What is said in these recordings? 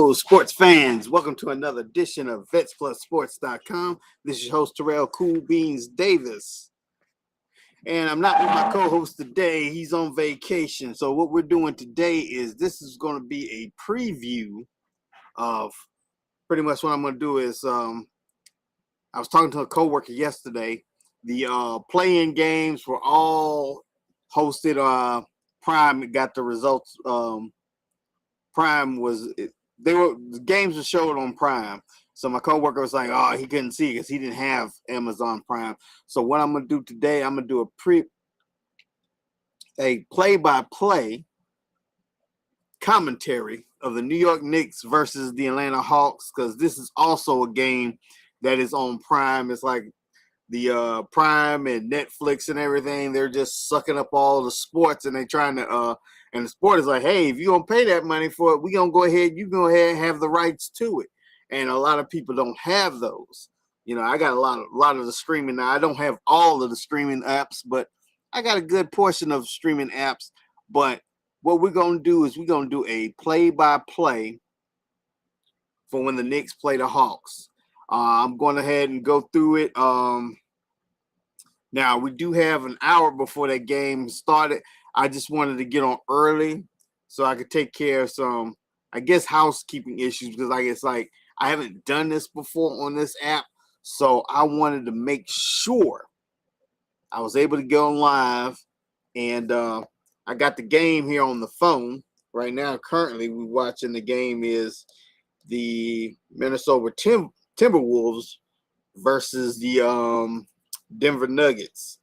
Hello, sports fans. Welcome to another edition of VetsPlusSports.com. This is your host, Terrell Cool Beans Davis. And I'm not with my co-host today. He's on vacation. So what we're doing today is this is going to be a preview of pretty much what I'm going to do is I was talking to a coworker yesterday. The play-in games were all hosted. Prime got the results. Prime was the games were showed on Prime. So my coworker was like, "Oh, he couldn't see because he didn't have Amazon Prime." So what I'm gonna do today, I'm gonna do a play-by-play commentary of the New York Knicks versus the Atlanta Hawks, because this is also a game that is on Prime. It's like the Prime and Netflix and everything. They're just sucking up all the sports, and they're trying to and the sport is like, hey, if you're going to pay that money for it, we're going to go ahead, you go ahead and have the rights to it. And a lot of people don't have those. You know, I got a lot of the streaming now. I don't have all of the streaming apps, but I got a good portion of streaming apps. But what we're going to do is we're going to do a play-by-play for when the Knicks play the Hawks. I'm going ahead and go through it. Now, we do have an hour before that game started. I just wanted to get on early so I could take care of some, I guess, housekeeping issues, because I haven't done this before on this app. So I wanted to make sure I was able to go on live, and I got the game here on the phone right now. Currently, we're watching the game is the Minnesota Timberwolves versus the Denver Nuggets.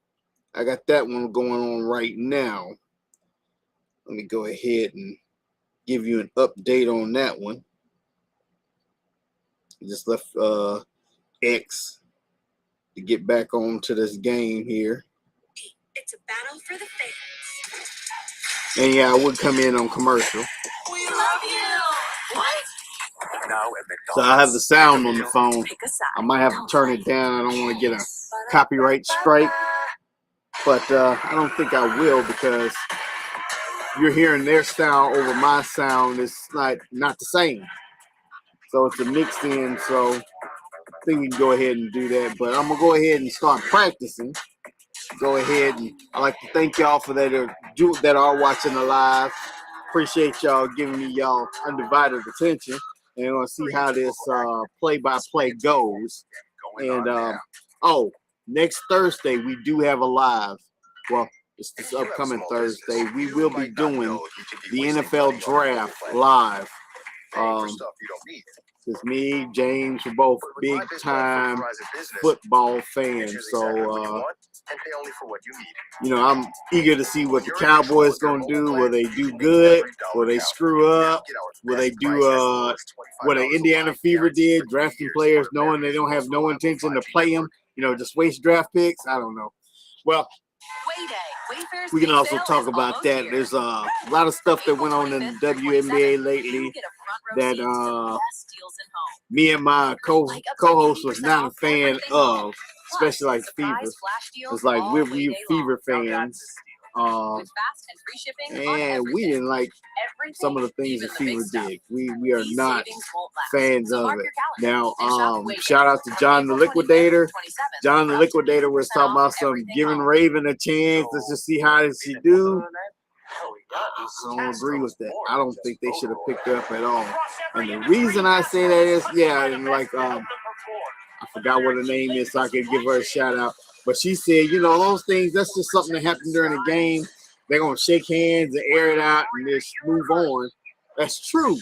I got that one going on right now. Let me go ahead and give you an update on that one. I just left X to get back on to this game here. It's a battle for the fans. And yeah, I would come in on commercial. We love you. What? So I have the sound on the phone. I might have to turn it down. I don't want to get a copyright strike. But I don't think I will, because you're hearing their sound over my sound. It's not the same. So it's a mixed in. So I think we can go ahead and do that. But I'm going to go ahead and start practicing. Go ahead. And I'd like to thank y'all for that are watching the live. Appreciate y'all giving me y'all undivided attention. And we're going to see how this play-by-play goes. And, next Thursday, we do have a live. Well, it's this upcoming Thursday. We will be doing the NFL draft live. It's me, James, we're both big-time football fans. So, I'm eager to see what the Cowboys going to do. Will they do good? Will they screw up? Will they do what the Indiana Fever did, drafting players knowing they don't have no intention to play them? Just waste draft picks? I don't know. Well, we can also talk about that. There's a lot of stuff that went on in the WNBA lately that me and my co-host was not a fan of, especially like Fever. It's like we're Fever fans. And we didn't like some of the things that Fever did. We are not fans of it. Now, shout out to John the Liquidator. John the Liquidator was talking about giving Raven a chance. Let's just see how does she do. I don't agree with that. I don't think they should have picked her up at all. And the reason I say that is, I forgot what her name is, so I could give her a shout out. But she said, those things, that's just something that happened during the game. They're going to shake hands and air it out and just move on. That's true.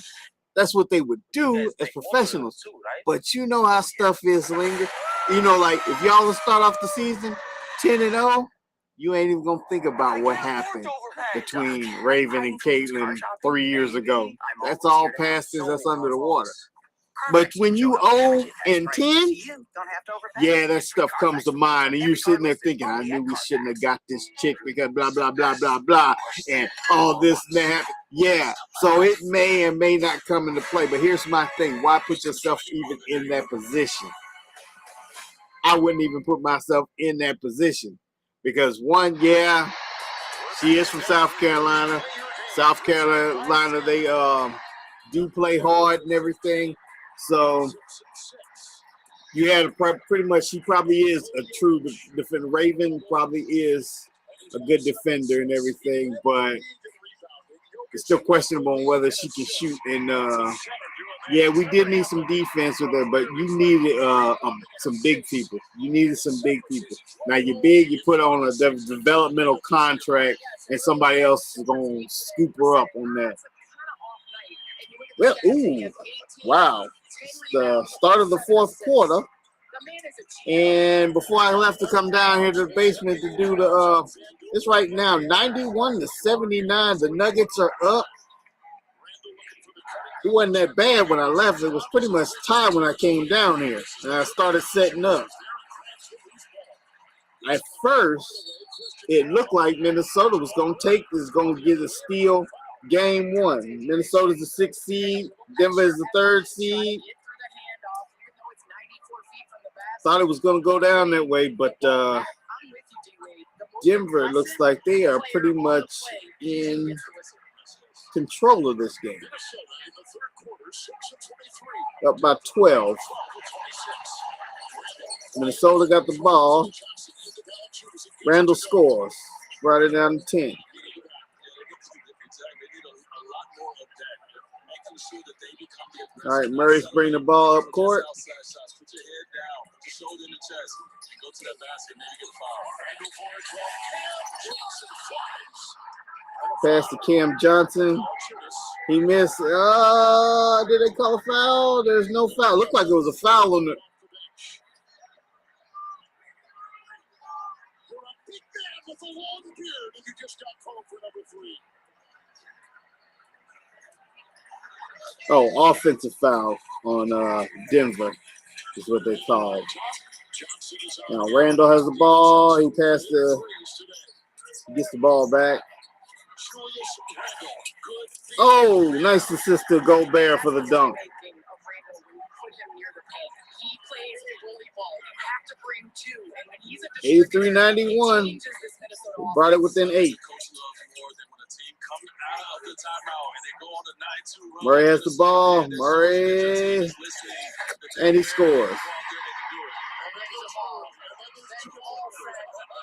That's what they would do as professionals. But you know how stuff is, Linger. Like if y'all would start off the season 10-0, you ain't even going to think about what happened between Raven and Caitlin 3 years ago. That's all past since that's under the water. But when you 0-10, yeah, that stuff comes to mind, and you're sitting there thinking, I knew we shouldn't have got this chick because blah, blah, blah, blah, blah, and all this and that. Yeah, so it may and may not come into play, but here's my thing. Why put yourself even in that position? I wouldn't even put myself in that position because, one, yeah, she is from South Carolina. South Carolina, they do play hard and everything. So you had pretty much, she probably is a true defender. Raven probably is a good defender and everything, but it's still questionable on whether she can shoot. And yeah, we did need some defense with her, but you needed some big people. You needed some big people. Now you're big, you put on a developmental contract, and somebody else is gonna scoop her up on that. Well, ooh, wow! It's the start of the fourth quarter, and before I left to come down here to the basement to do the it's right now 91-79. The Nuggets are up. It wasn't that bad when I left. It was pretty much tied when I came down here, and I started setting up. At first, it looked like Minnesota was going to get a steal game one. Minnesota's the 6th seed. Denver is the 3rd seed. Thought it was going to go down that way, but Denver looks like they are pretty much in control of this game. Up by 12. Minnesota got the ball. Randall scores. Brought it down to 10. All right, Murray's bringing the ball up court. Pass to Cam Johnson. He missed. Did they call a foul? There's no foul. Looked like it was a foul on the. Oh, offensive foul on Denver is what they called. Now Randall has the ball. He gets the ball back. Oh, nice assist to Gobert for the dunk. 83-91. Brought it within 8. Murray has the ball. Murray. And he scores.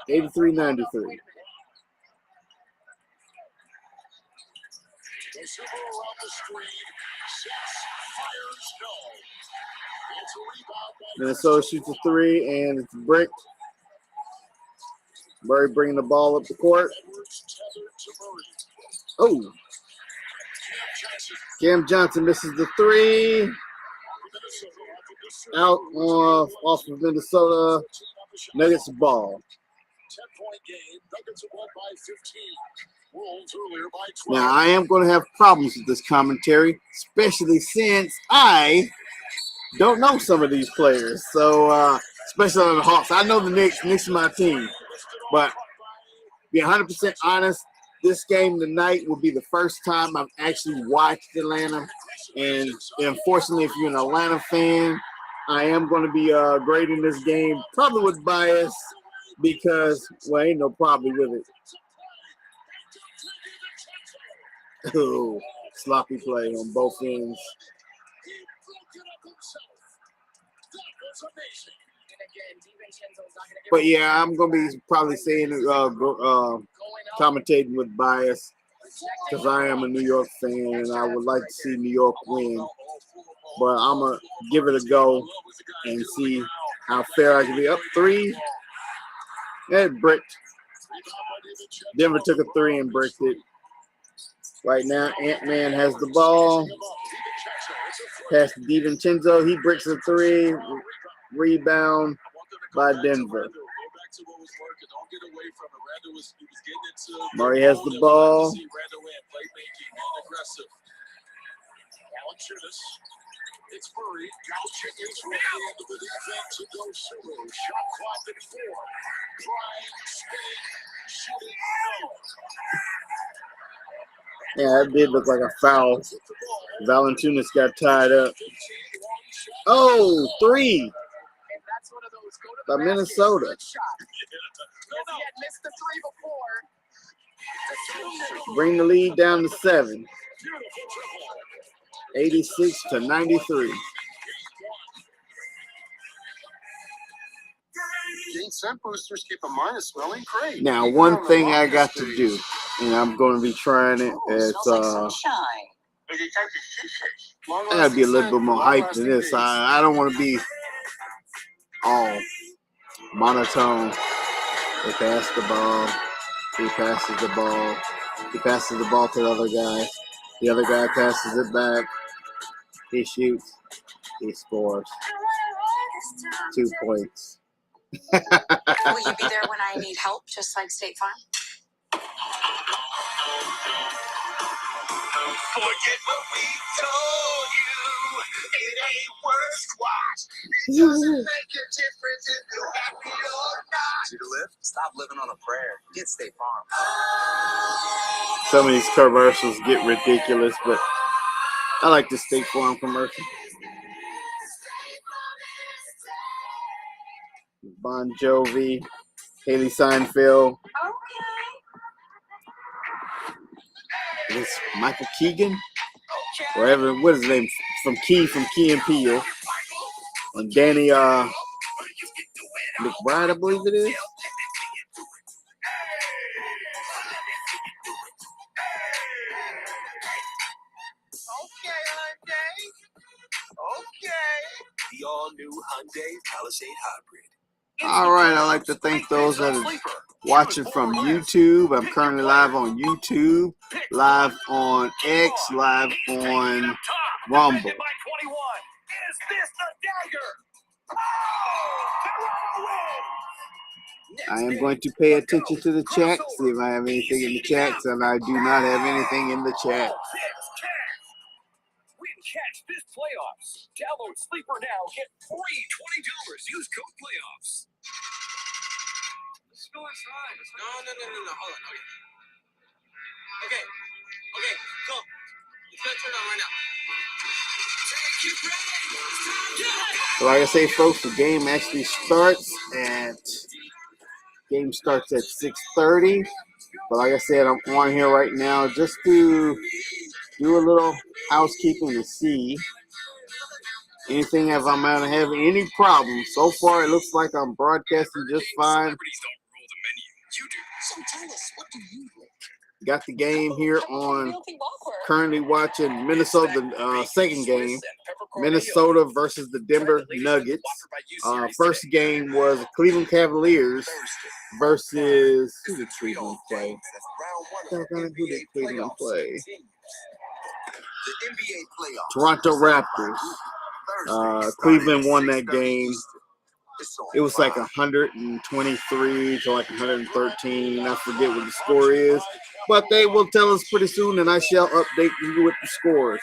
83-93. Minnesota shoots a 3, and it's bricked. Murray bringing the ball up the court. Oh. Cam Johnson misses the 3. Out off of Minnesota. Nuggets ball. Now, I am going to have problems with this commentary, especially since I don't know some of these players. So, especially on the Hawks. I know the Knicks. Knicks are my team. But be 100% honest, this game tonight will be the first time I've actually watched Atlanta. And unfortunately, if you're an Atlanta fan, I am going to be grading this game probably with bias because, well, ain't no probably with it. Oh, sloppy play on both ends. But yeah, I'm gonna be probably saying commentating with bias because I am a New York fan and I would like to see New York win. But I'm gonna give it a go and see how fair I can be. Up 3, and bricked. Denver took a 3 and bricked it. Right now, Ant-Man has the ball. Pass to DiVincenzo. He bricks a 3. Rebound by Denver. Murray has the ball. Yeah, that did look like a foul. Valanciunas got tied up. Oh, 3 by Minnesota. Bring the lead down to 7. 86-93. Gain scent boosters keep a minus smelling great. Now, one thing I got to do, and I'm going to be trying it, is I got to be a little bit more hyped than this. I don't want to be all monotone. They pass the ball. He passes the ball. He passes the ball to the other guy. The other guy passes it back. He shoots. He scores. 2 points. Will you be there when I need help, just like State Farm? Forget what we told you. It ain't worth squash. It doesn't make a difference if you're happy or not. Need a lift? Stop living on a prayer. Get State Farm. Some of these commercials get ridiculous, but I like the State Farm commercial. Bon Jovi, Haley Seinfeld. This Michael Keegan, whatever, what is his name? From Key and Peele. And Danny McBride, I believe it is. The all-new Hyundai Palisade Hybrid. All right, I'd like to thank those that are watching from YouTube. I'm currently live on YouTube, live on X, live on Rumble. I am going to pay attention to the chat, see if I have anything in the chats, and I do not have anything in the chat. Catch this playoffs. Download Sleeper now. Get free $20. Use code playoffs. Let's go inside. No. Hold on. Okay, go. It's gonna turn on right now. So like I say, folks, the game actually starts at 6:30. But like I said, I'm on here right now just to do a little housekeeping to see anything if I'm going to have any problems. So far, it looks like I'm broadcasting just fine. Got the game here on. Currently watching Minnesota, second game. Minnesota versus the Denver Nuggets. First game was Cleveland Cavaliers versus who did Cleveland play? Toronto Raptors. Cleveland won that game. It was like 123 to like 113. I forget what the score is. But they will tell us pretty soon, and I shall update you with the scores.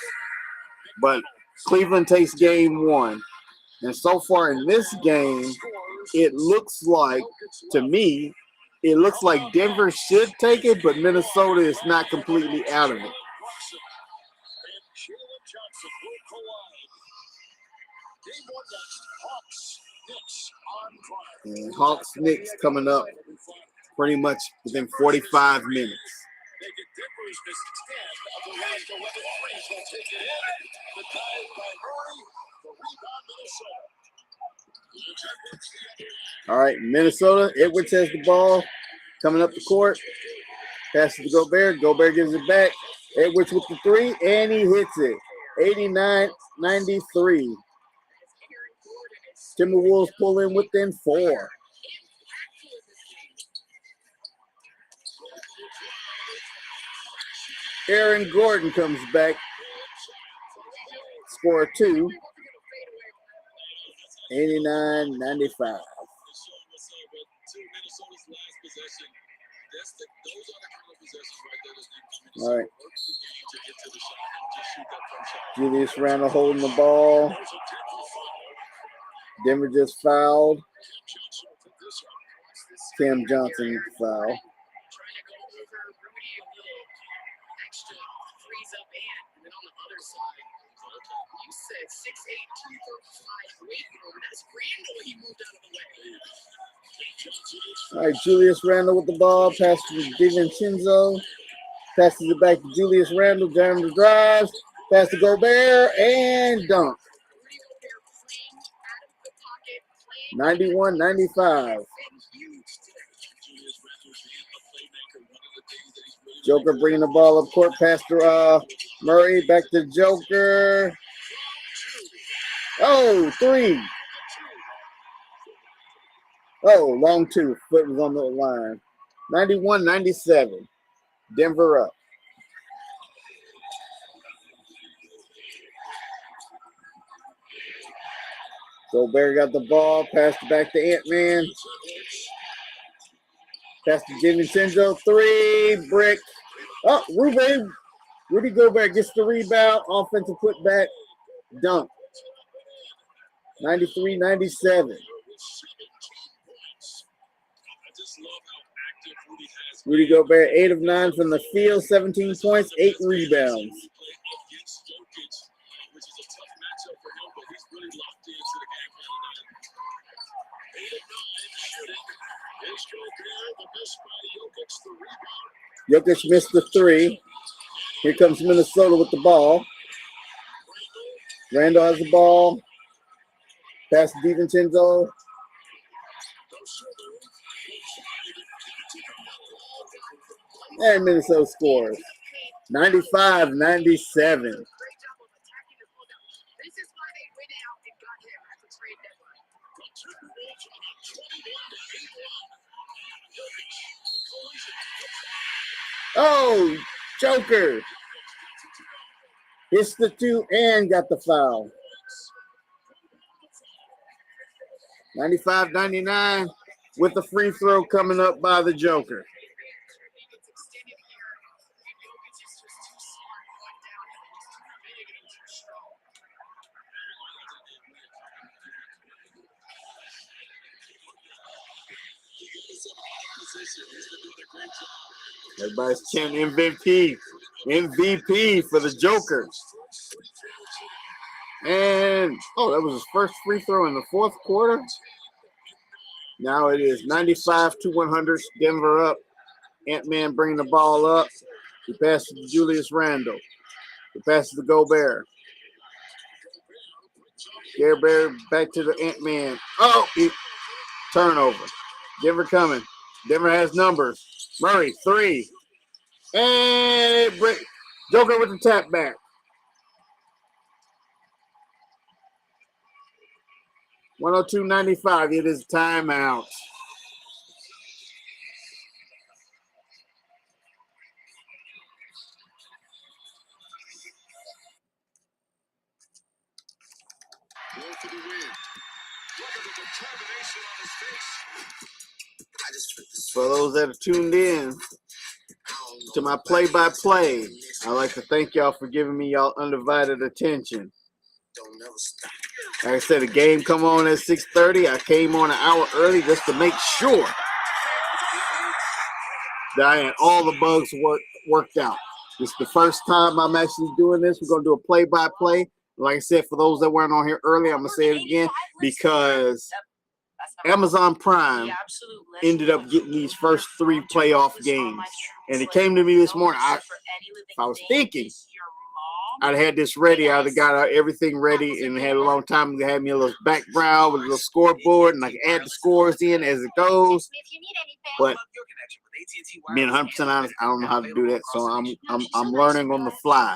But Cleveland takes game one. And so far in this game, it looks like, to me, it looks like Denver should take it, but Minnesota is not completely out of it. And Hawks Knicks coming up pretty much within 45 minutes. All right, Minnesota. Edwards has the ball coming up the court. Passes to Gobert. Gobert gives it back. Edwards with the three, and he hits it. 89-93. Timberwolves pull in within 4. Aaron Gordon comes back. Score 2. 89-95. All right. Julius Randle holding the ball. Denver just fouled. Cam Johnson with the foul. All right, Julius Randle with the ball. Passes to DiVincenzo. Passes it back to Julius Randle. Down the drives. Pass to Gobert and dunk. 91-95. Joker bringing the ball up court. Pass to Murray. Back to Joker. Oh, three. Oh, long two. Foot was on the line. 91-97. Denver up. Gobert got the ball. Passed back to Ant-Man. Pass to DiVincenzo. Three. Brick. Oh, Rudy Gobert gets the rebound. Offensive putback. Dunk. 93-97. Rudy Gobert, 8 of 9 from the field, 17 points, 8 rebounds. Jokic missed the three. Here comes Minnesota with the ball. Randall has the ball. Pass to DiVincenzo. And Minnesota scores. 95-97. Oh, Joker. Hits the two and got the foul. 95-99 with the free throw coming up by the Joker. Everybody's chanting MVP. MVP for the Joker. And, that was his first free throw in the fourth quarter. Now it is 95-100. Denver up. Ant-Man bringing the ball up. He passes to Julius Randle. He passes to Gobert. Gobert back to the Ant-Man. Turnover. Denver coming. Denver has numbers. Murray, three. And Joker with the tap back. $102.95. It is timeout. For those that are tuned in to my play-by-play, I'd like to thank y'all for giving me y'all undivided attention. Like I said, the game come on at 6:30. I came on an hour early just to make sure that I had all the bugs worked out. This is the first time I'm actually doing this. We're going to do a play-by-play. Like I said, for those that weren't on here early, I'm going to say it again because Amazon Prime ended up getting these first 3 playoff games. And it came to me this morning. If I was thinking I'd had this ready, I'd have got everything ready and had a long time. They had me a little background with a little scoreboard, and I can add the scores in as it goes. But being 100% honest, I don't know how to do that, so I'm learning on the fly.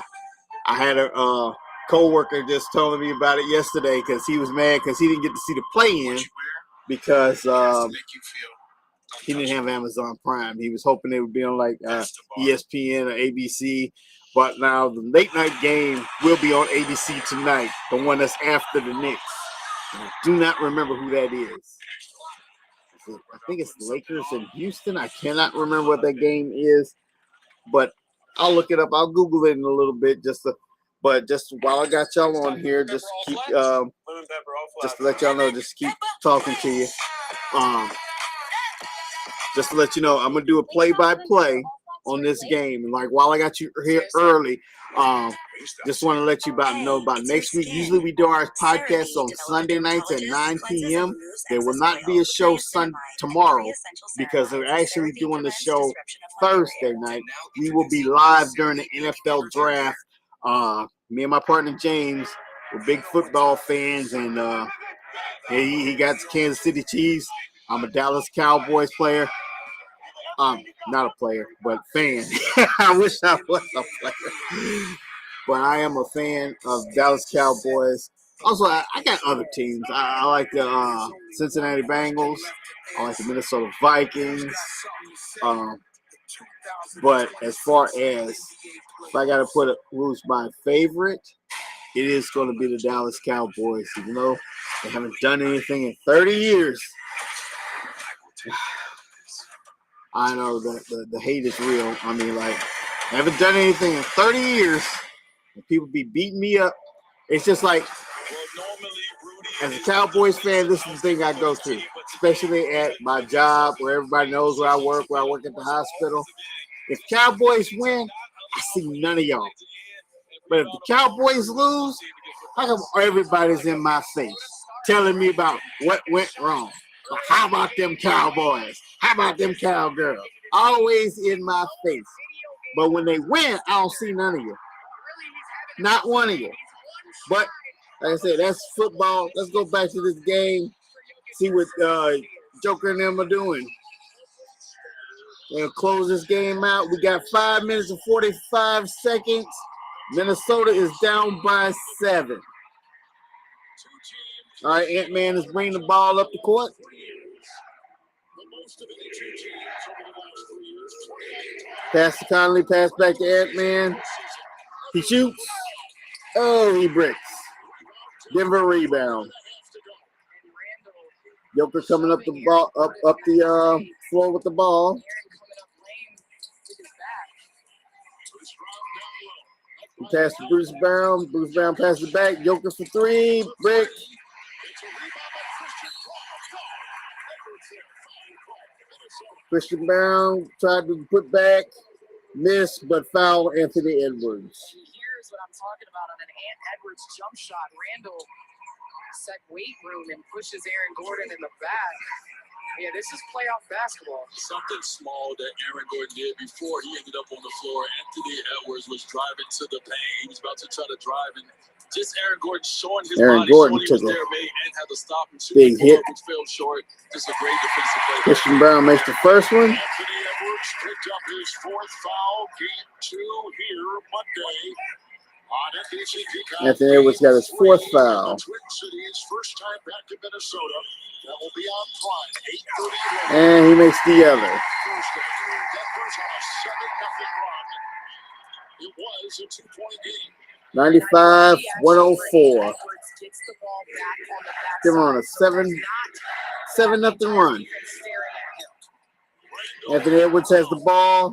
I had a co-worker just telling me about it yesterday because he was mad because he didn't get to see the play-in because he didn't have Amazon Prime. He was hoping it would be on like ESPN or ABC. But now the late night game will be on ABC tonight, the one that's after the Knicks. And I do not remember who that is. I think it's the Lakers in Houston. I cannot remember what that game is, but I'll look it up. I'll Google it in a little bit just while I got y'all on here, just keep just to let y'all know, just keep talking to you. Just to let you know, I'm gonna do a play-by-play on this game. And like while I got you here early, just want to let you know about next week. Usually we do our podcast on Sunday nights at 9 p.m. There will not be a show tomorrow because they're actually doing the show Thursday night. We will be live during the NFL draft Me and my partner James were big football fans, and he got the Kansas City Chiefs. I'm a Dallas Cowboys player. Not a player, but fan. I wish I was a player. But I am a fan of Dallas Cowboys. Also, I got other teams. I like the Cincinnati Bengals. I like the Minnesota Vikings. But as far as if I got to put who's my favorite, it is going to be the Dallas Cowboys. Even though they haven't done anything in 30 years. I know the hate is real. I mean, like, I haven't done anything in 30 years. And people be beating me up. It's just like, as a Cowboys fan, this is the thing I go through, especially at my job where everybody knows where I work at the hospital. If Cowboys win, I see none of y'all. But if the Cowboys lose, how come everybody's in my face telling me about what went wrong? How about them Cowboys? How about them Cowgirls? Always in my face. But when they win, I don't see none of you. Not one of you. But like I said, that's football. Let's go back to this game. See what Joker and them are doing. We'll close this game out. We got 5 minutes and 45 seconds. Minnesota is down by 7. All right, Ant-Man is bringing the ball up the court. Pass to Conley, pass back to Ant-Man. He shoots. Oh, he bricks. Denver rebound. Joker coming up the ball, up the floor with the ball. He passed to Bruce Brown. Bruce Brown passes it back. Joker for 3. Brick. Christian Brown tried to put back. Missed, but fouled Anthony Edwards. Here's what I'm talking about on an Edwards jump shot. Randall set weight room and pushes Aaron Gordon in the back. Yeah, this is playoff basketball. Something small that Aaron Gordon did before he ended up on the floor. Anthony Edwards was driving to the paint. He was about to try to drive, and just Aaron Gordon showing his body, showing he was there, made and had to stop and shoot. Big hit. Which fell short. Just a great defensive play. Christian Brown makes the first one. Anthony Edwards picked up his 4th foul, game 2 here Monday. Anthony Edwards got his 4th foul. Twin Cities, first time back to Minnesota. That will be on Prime. 8:30. And he makes the other. Denver's on a 7-0 run. It was a 2-point game. 95-104. They're on a 7-0 run. Anthony Edwards has the ball.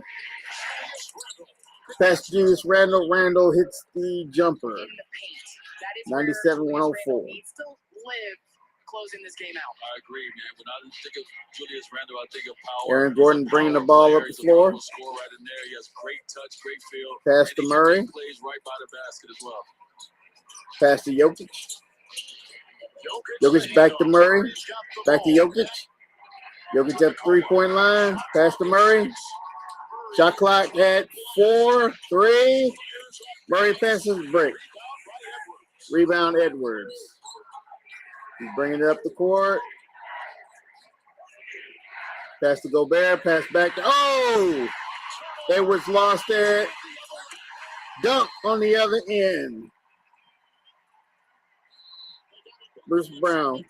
Pass to Julius Randle. Randle hits the jumper. 97-104. Closing this game out. I agree, man. When I think of Julius Randle, I think of power. Aaron Gordon bringing the ball up the floor. Score right in there. He has great touch, great feel. Pass to Murray. Plays right by the basket as well. Pass to Jokic. Jokic back to Murray. Back to Jokic. Jokic at 3-point line. Pass to Murray. Shot clock at 4, 3. Murray passes break. Rebound Edwards. He's bringing it up the court. Pass to Gobert. Pass back to, oh! Edwards lost it. Dunk on the other end. Bruce Brown. And Rudy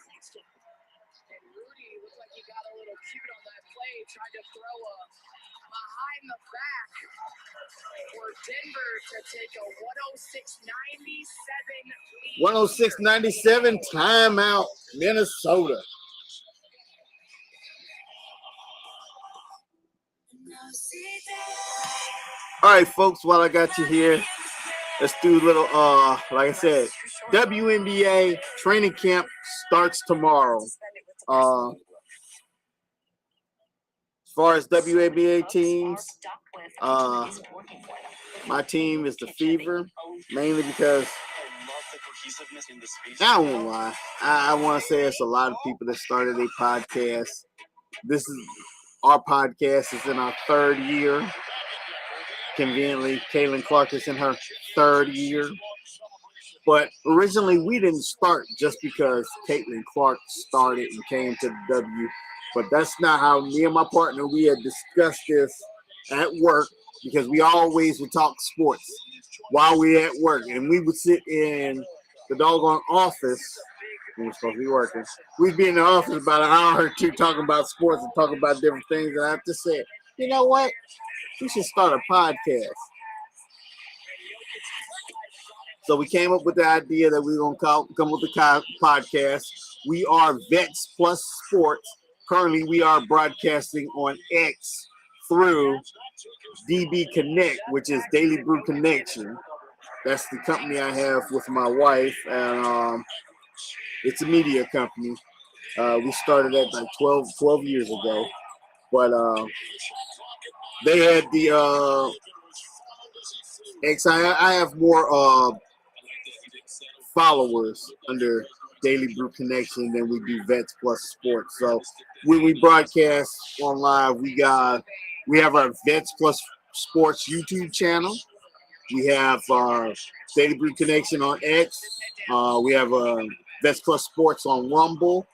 looked like he got a little cute on that play, tried to throw a behind the back for Denver to take a 106-97 lead. 106-97 timeout, Minnesota. All right, folks, while I got you here, let's do a little, like I said, WNBA training camp starts tomorrow. As far as WNBA teams, my team is the Fever, mainly because I won't lie. I want to say it's a lot of people that started a podcast. Our podcast is in our 3rd year. Conveniently, Caitlin Clark is in her 3rd year. But originally, we didn't start just because Caitlin Clark started and came to the W. But that's not how me and my partner, we had discussed this at work because we always would talk sports while we at work. And we would sit in the doggone office when we're supposed to be working. We'd be in the office about an hour or two talking about sports and talking about different things. And I just said, you know what? We should start a podcast. So we came up with the idea that we were going to come with the podcast. We are Vets Plus Sports. Currently, we are broadcasting on X through DB Connect, which is Daily Brew Connection. That's the company I have with my wife, and it's a media company. We started that like 12 years ago, but they had the X. I have more followers under Daily Brew Connection than we do Vets Plus Sports. So when we broadcast on live, we have our Vets Plus Sports YouTube channel. We have Daily Brew Connection on X. We have Vets Plus Sports on Rumble.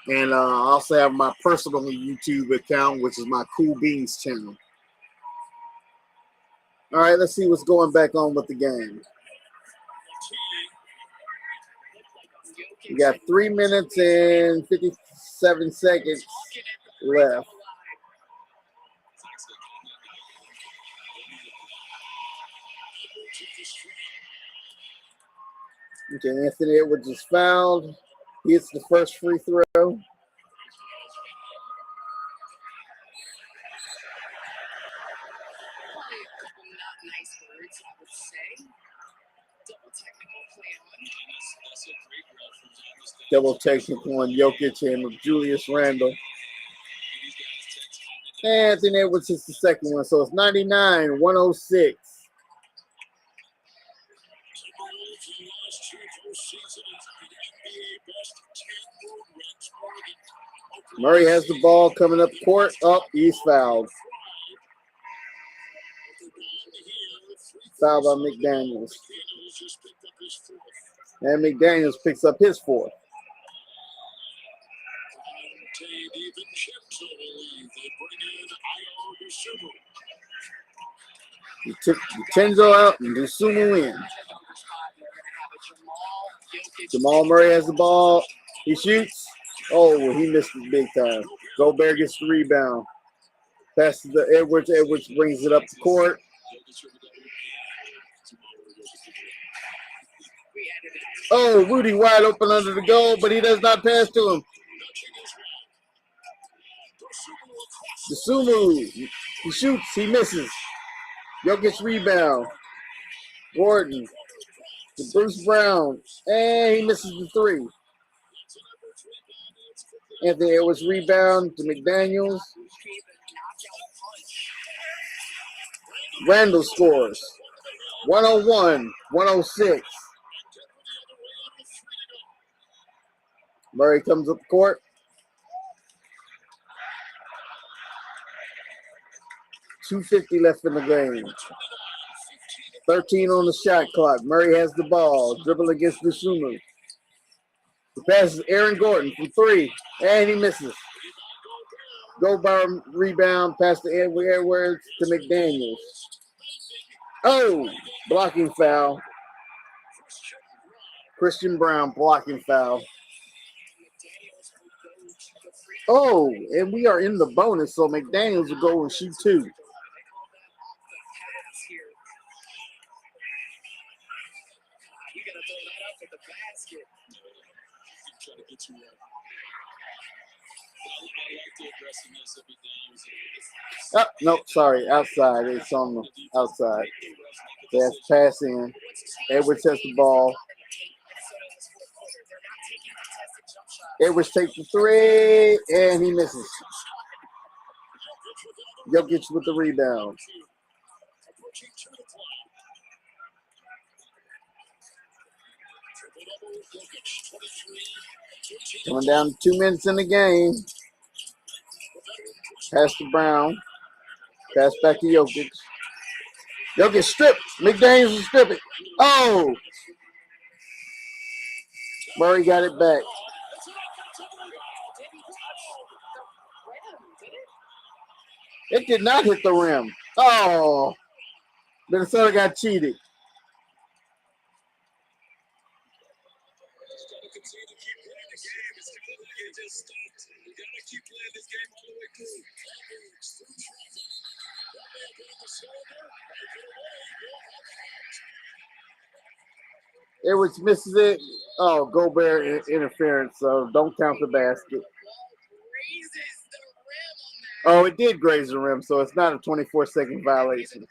And I also have my personal YouTube account, which is my Cool Beans channel. All right, let's see what's going back on with the game. We got 3 minutes and 57 seconds left. Okay, Anthony Edwards is fouled. He hits the first free throw. Double technical on Jokic and Julius Randle. And Anthony Edwards hits the second one, so it's 99-106. Murray has the ball coming up court. Oh, he's fouled. Foul by McDaniels. And McDaniels picks up his fourth. He took Vincenzo out and Dosunmu in. Jamal Murray has the ball. He shoots. Oh, he missed it big time. Gobert gets the rebound. Passes to Edwards. Edwards brings it up the court. Oh, Rudy wide open under the goal, but he does not pass to him. Dosunmu. He shoots. He misses. Jokic rebound. Gordon to Bruce Brown. And he misses the three. Anthony Edwards rebound to McDaniels. Randall scores. 101-106. Murray comes up the court. 2:50 left in the game. 13 on the shot clock. Murray has the ball. Dribble against Dosunmu. The pass is Aaron Gordon from three. And he misses. Gobert rebound. Pass to Edwards to McDaniels. Oh, blocking foul. Christian Brown blocking foul. Oh, and we are in the bonus, so McDaniels will go and shoot two. Oh, no, sorry, outside. It's on the outside. That's pass in. Edwards has the ball. Edwards takes the three, and he misses. Jokic with the rebound. Coming down to 2 minutes in the game. Pass to Brown. Pass back to Jokic. Jokic stripped. McDaniels is stripping. Oh! Murray got it back. It did not hit the rim. Oh, Minnesota got cheated. It was misses it. Oh, Gobert interference, so don't count the basket. Oh, it did graze the rim, so it's not a 24-second violation.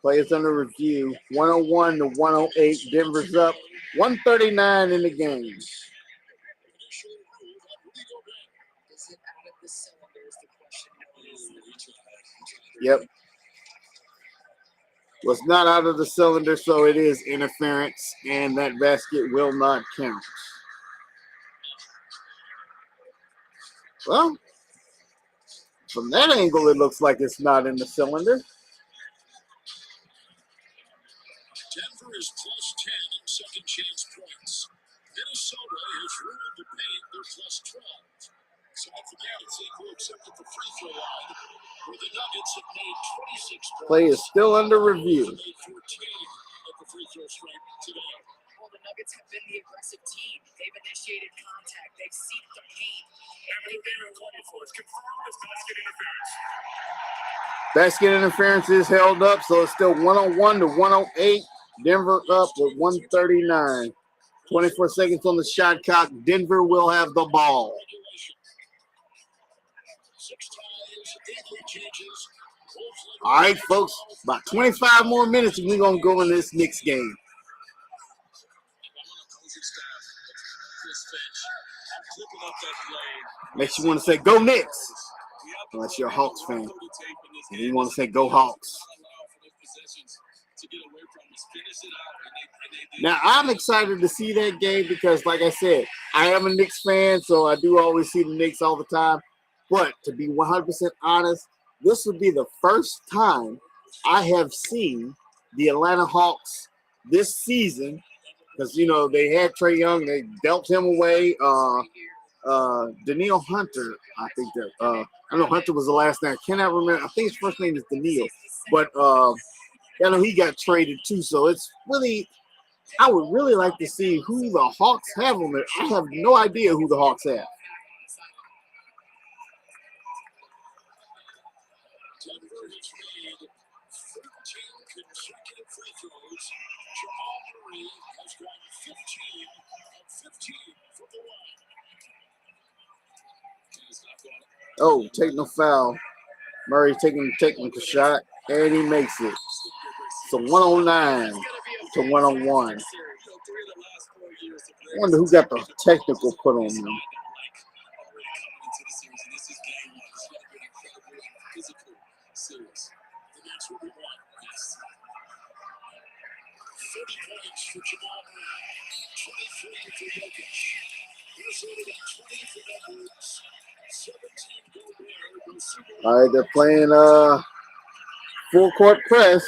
Play is under review. 101 to 108. Denver's up. 139 in the game. Yep. Was not out of the cylinder, so it is interference, and that basket will not count. Well, from that angle, it looks like it's not in the cylinder. Denver is plus 10 in second chance points. Minnesota has ruled the paint, they're plus 12. Aside from that, it's equal except at the free throw line, where the Nuggets have made 26 points. Play is still under review. They made 14 at the free throw stripe today. Well, the Nuggets have been the aggressive team. They've initiated contact. They've seeked the paint. And they've been wonderful. It's confirmed as basket interference. Basket interference is held up, so it's still 101 to 108. Denver up with 139. 24 seconds on the shot clock. Denver will have the ball. All right, folks, about 25 more minutes and we're going to go in this Knicks game. Makes you want to say, go Knicks, unless you're a Hawks fan. And you want to say, go Hawks. Now, I'm excited to see that game because, like I said, I am a Knicks fan, so I do always see the Knicks all the time. But to be 100% honest, this would be the first time I have seen the Atlanta Hawks this season because, you know, they had Trae Young. They dealt him away. Daniil Hunter, I think that I know Hunter was the last name. I cannot remember. I think his first name is Daniil. But I know he got traded too. So it's really, I would really like to see who the Hawks have on it. I have no idea who the Hawks have. Denver has made 13 consecutive free throws. Jamal Murray has gone 15 of 15 from the line. Oh, take no foul. Murray taking the technical shot, and he makes it. So 109 to 101. I wonder who got the technical put on him. Series. The Knicks will be won. Yes. 30 points for Jamal Murray. 23 for Jokic. Minnesota got 20 for Edwards. 17 Gobert. All right, they're playing full court press.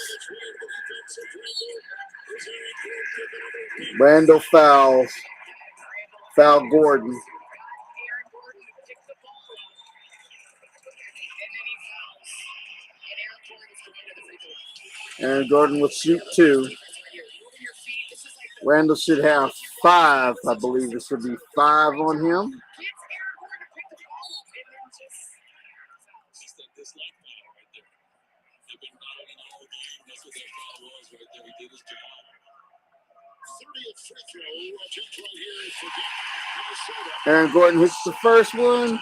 Randall fouls. Foul Gordon. Aaron Gordon will shoot 2. Randall should have 5. I believe it should be 5 on him. Aaron Gordon hits the first one.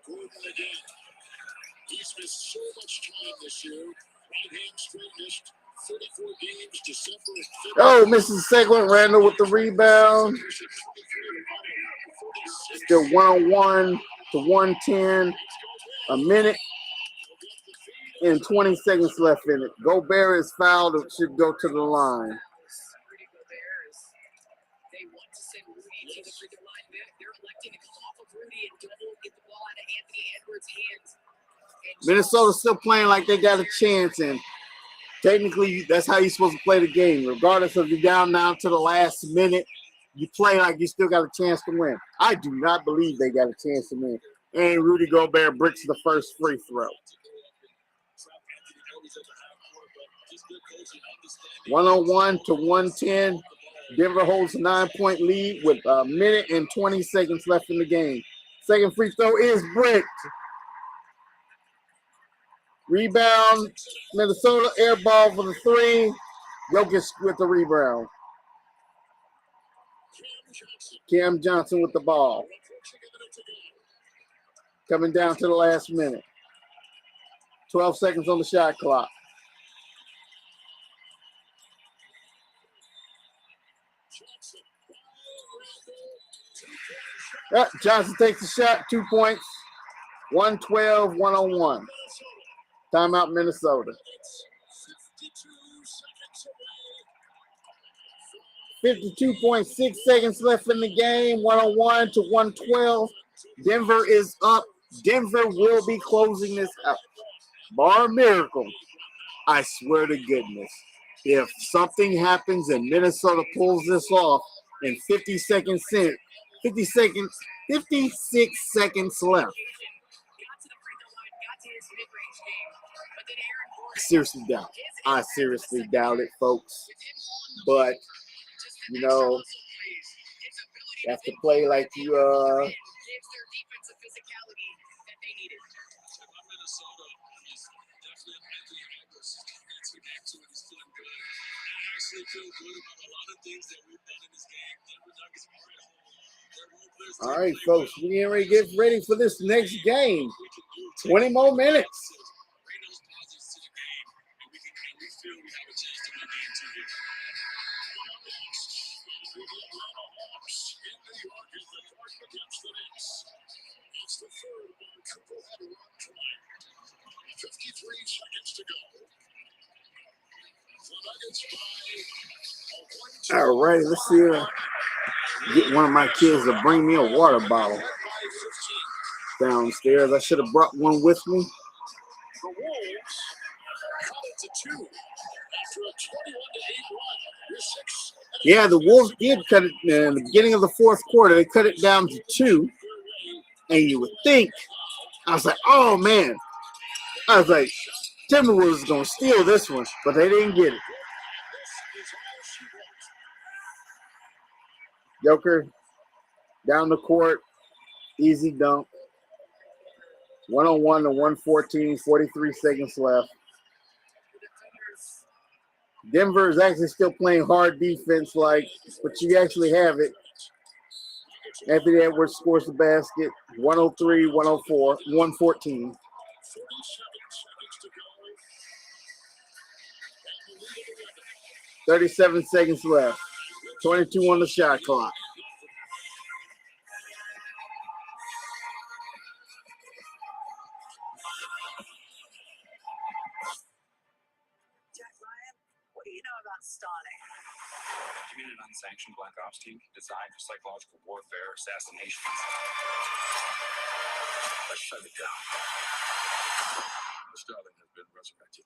Gordon again. He's missed so much time this year. Right hamstring missed 34 games December. Oh, misses the second one. Randall with the rebound. Still 101 to 110. A minute and 20 seconds left in it. Gobert is fouled. It should go to the line. Minnesota's still playing like they got a chance, and technically that's how you're supposed to play the game. Regardless of you're down now to the last minute, you play like you still got a chance to win. I do not believe they got a chance to win. And Rudy Gobert breaks the first free throw. 101 to 110. Denver holds a 9-point lead with a minute and 20 seconds left in the game. Second free throw is bricked. Rebound, Minnesota, air ball for the three. Jokic with the rebound. Cam Johnson with the ball. Coming down to the last minute. 12 seconds on the shot clock. Johnson takes the shot, 2 points. 112-101. Timeout, Minnesota. 52.6 seconds left in the game. 101 to 112. Denver is up. Denver will be closing this out. Bar a miracle. I swear to goodness. If something happens and Minnesota pulls this off in 56 seconds left. I seriously doubt it, folks. But, you know, you have to play like you All right, folks, we're getting ready to get ready for this next game. 20 more minutes. It's the third of a triple-header run tonight. 53 seconds to go. All right, let's see. Get one of my kids to bring me a water bottle downstairs. I should have brought one with me. The Wolves cut it to 2 after a 21-8 run. You're 6. Yeah, the Wolves did cut it in the beginning of the fourth quarter. They cut it down to 2. And you would think, I was like, oh, man. I was like, Timberwolves is going to steal this one, but they didn't get it. Joker, down the court, easy dunk. 101 to 114, 43 seconds left. Denver is actually still playing hard defense, but you actually have it. Anthony Edwards scores the basket, 103, 104, 114. 37 seconds left. 22 on the shot clock. Jack Ryan, what do you know about Starlink? You mean an unsanctioned black ops team designed for psychological warfare, assassinations? Let's shut it down. Starling has been resurrected.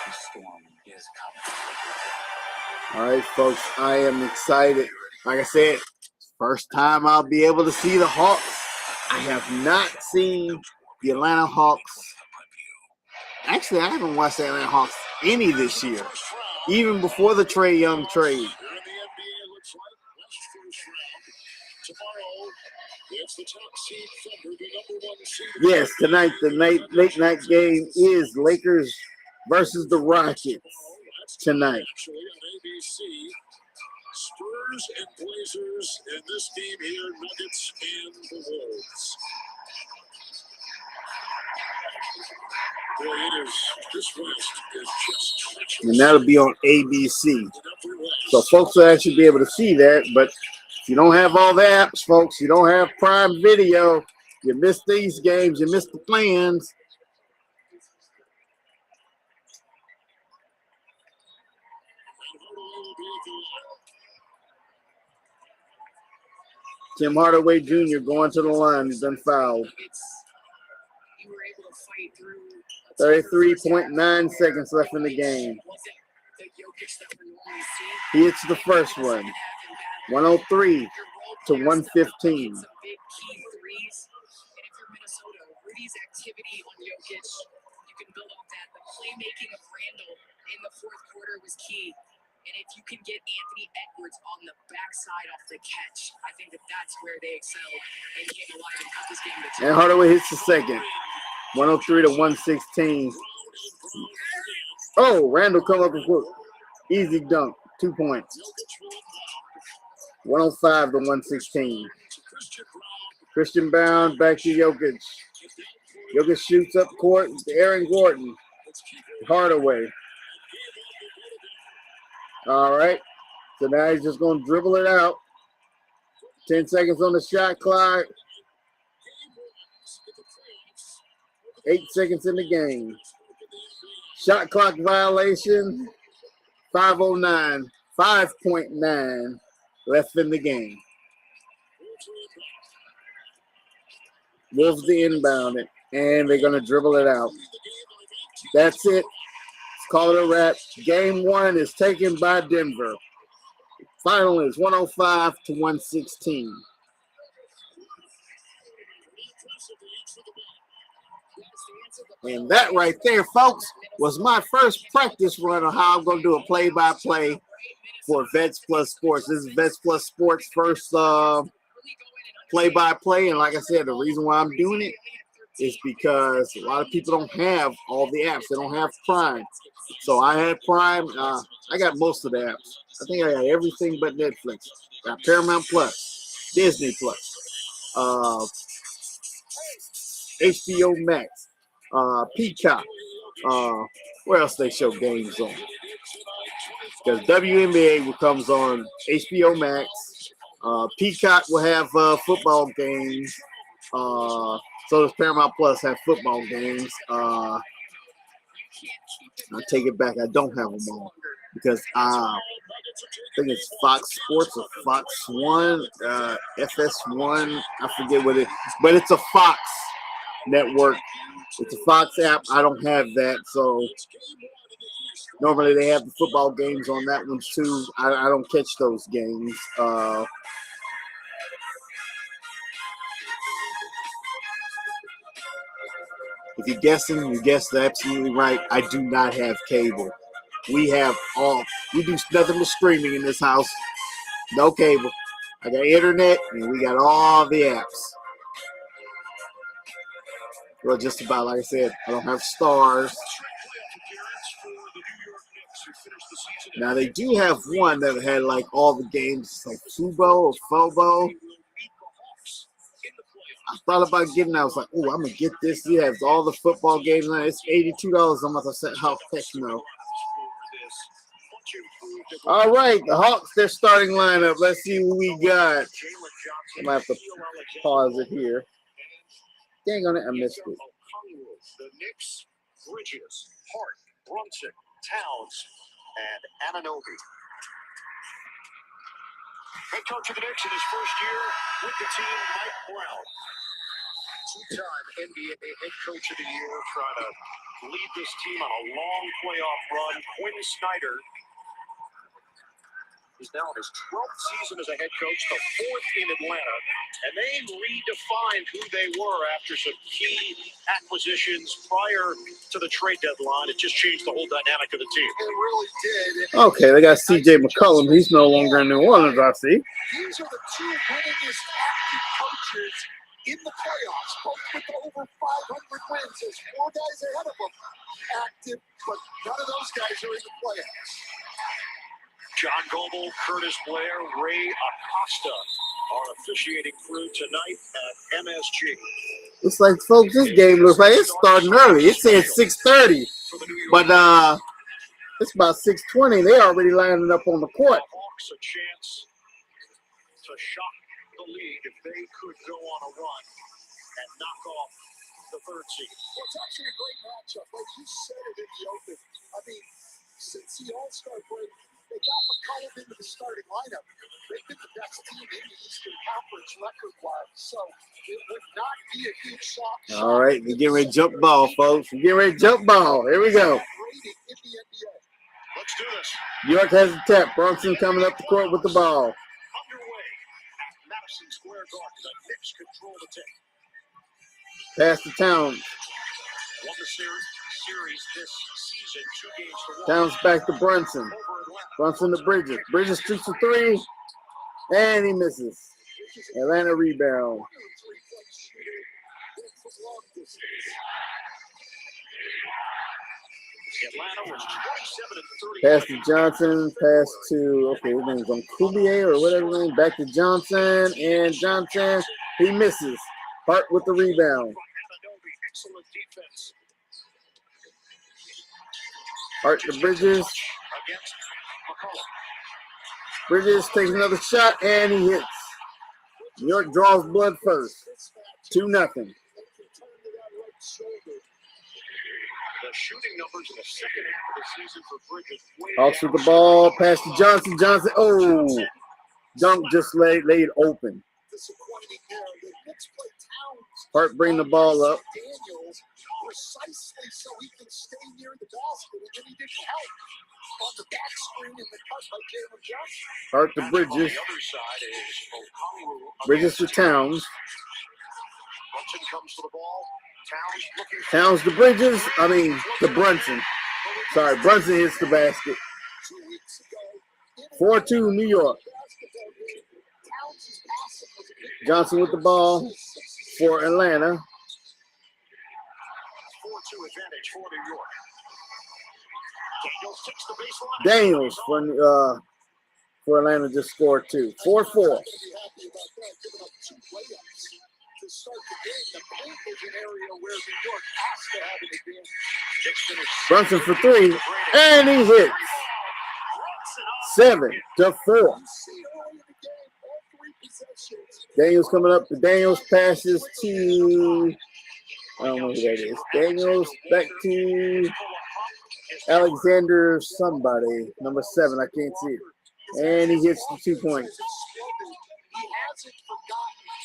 The storm is coming. All right, folks, I am excited. Like I said, first time I'll be able to see the Hawks. I have not seen the Atlanta Hawks. Actually, I haven't watched the Atlanta Hawks any this year, even before the Trae Young trade. Yes, tonight the late night game is Lakers versus the Rockets tonight. Spurs and Blazers, and this game here, Nuggets and the Wolves. Boy, it is, this West is just treacherous. And that'll be on ABC. So folks will actually be able to see that. But if you don't have all the apps, folks, you don't have Prime Video, you miss these games, you miss the plans. Tim Hardaway Jr. going to the line. He's been fouled. You were able to fight through 33.9 seconds left in the game. He hits the first one. 103 to 115. Minnesota, Rudy's activity on Jokic, you can build off that. The playmaking of Randall in the fourth quarter was key. And if you can get Anthony Edwards on the backside off the catch, I think that's where they excelled and came alive and cut this game to 2. And Hardaway hits the second. 103 to 116. Oh, Randall come up and put easy dunk. 2 points. 105 to 116. Christian Brown back to Jokic. Jokic shoots up court to Aaron Gordon. Hardaway. All right. So now he's just going to dribble it out. 10 seconds on the shot clock. 8 seconds in the game. Shot clock violation. 5:09. 5.9 left in the game. Wolves the inbound it, and they're going to dribble it out. That's it. Let's call it a wrap. Game 1 is taken by Denver. Final is 105 to 116. And that right there, folks, was my first practice run on how I'm going to do a play-by-play for Vets Plus Sports. This is Vets Plus Sports' first play-by-play. And like I said, the reason why I'm doing it is because a lot of people don't have all the apps. They don't have Prime. So I had Prime. I got most of the apps. I think I got everything but Netflix. Got Paramount Plus, Disney Plus, HBO Max, Peacock. Where else they show games on? Because WNBA comes on HBO Max. Peacock will have football games. So does Paramount Plus have football games. I take it back. I don't have them all because I think it's Fox Sports or Fox One, FS1. I forget what it is, but it's a Fox network. It's a Fox app. I don't have that, so normally they have the football games on that one too. I don't catch those games. If you're guessing, you guessed absolutely right. I do not have cable. We do nothing but streaming in this house. No cable. I got internet, and we got all the apps. Well, just about, like I said, I don't have Stars. Now, they do have one that had, like, all the games, like Fubo or Fobo. I thought about getting that. I was like, oh, I'm going to get this. It has all the football games on it. It's $82 a month. I said, how heck no. All right, the Hawks, their starting lineup. Let's see who we got. I might have to pause it here. Dang on it, I missed it. The Knicks, Bridges, Hart, Brunson, Towns, and Anunoby. Head coach of the Knicks in his first year with the team, Mike Brown. Two-time NBA head coach of the year, trying to lead this team on a long playoff run. Quinn Snyder is now in his 12th season as a head coach, the 4th in Atlanta, and they redefined who they were after some key acquisitions prior to the trade deadline. It just changed the whole dynamic of the team. It really did. Okay, they got C.J. McCollum. He's no longer in New Orleans, I see. These are the two winningest active coaches in the playoffs, both with over 500 wins. There's 4 guys ahead of them active, but none of those guys are in the playoffs. John Goble, Curtis Blair, Ray Acosta are officiating crew tonight at MSG. Looks like, folks, this game looks like it's starting early. It said 6:30, but it's about 6:20. They already lining up on the court. Hawks a chance to shock the league if they could go on a run and knock off the 3rd seed. Well, it's actually a great matchup. Like you said it in the open. I mean, since the All-Star break, they got McCollum into the starting lineup. They've been the best team in the Eastern Conference record-wise, so it would not be a huge shock. All right, we're getting ready to jump ball, folks. We're getting ready to jump ball. Here we go. Let's do this. York has a tap. Brunson coming up the court with the ball. Underway at Madison Square Garden. The Knicks control the tip. Pass to Towns. Won the series this season, 2 games to 1. Towns back to Brunson. Brunson to Bridges. Bridges shoots a 3, and he misses. Atlanta rebound. Atlanta was 27-30. Pass to Johnson. Pass to, okay, his name's on Kubier or whatever his name. Back to Johnson. And Johnson, he misses. Hart with the rebound. Excellent defense Hart to Bridges. against McCollum. Bridges takes another shot, and he hits. New York draws blood first. 2-0. The shooting numbers in the second half of the season for Bridges. Hawks with the ball. Pass to Johnson. Johnson. Oh, dunk just laid open. Disappointing there. The Knicks play Towns. Hart bring the ball up. Daniels precisely so he can stay near the basket, and then he didn't help on the back screen in the cut by Jalen Johnson. Hart to On Bridges. the other side is Okongwu. Bridges to Towns. Brunson comes to the ball. Towns looking for Towns to Bridges. I mean, to Brunson. Sorry, Brunson hits the basket. 2 weeks ago. 4-2 New York. Johnson with the ball for Atlanta. 4-2 advantage for New York. Daniels takes the baseline. Daniels for Atlanta just scored 2. 4-4. To start the game, the paint is an area where New York has to have an advantage. Brunson for 3, and he hits. 7-4. Daniels coming up. Daniels passes to, I don't know who that is. Daniels back to Alexander somebody, number 7. I can't see it. And he hits the 2 points.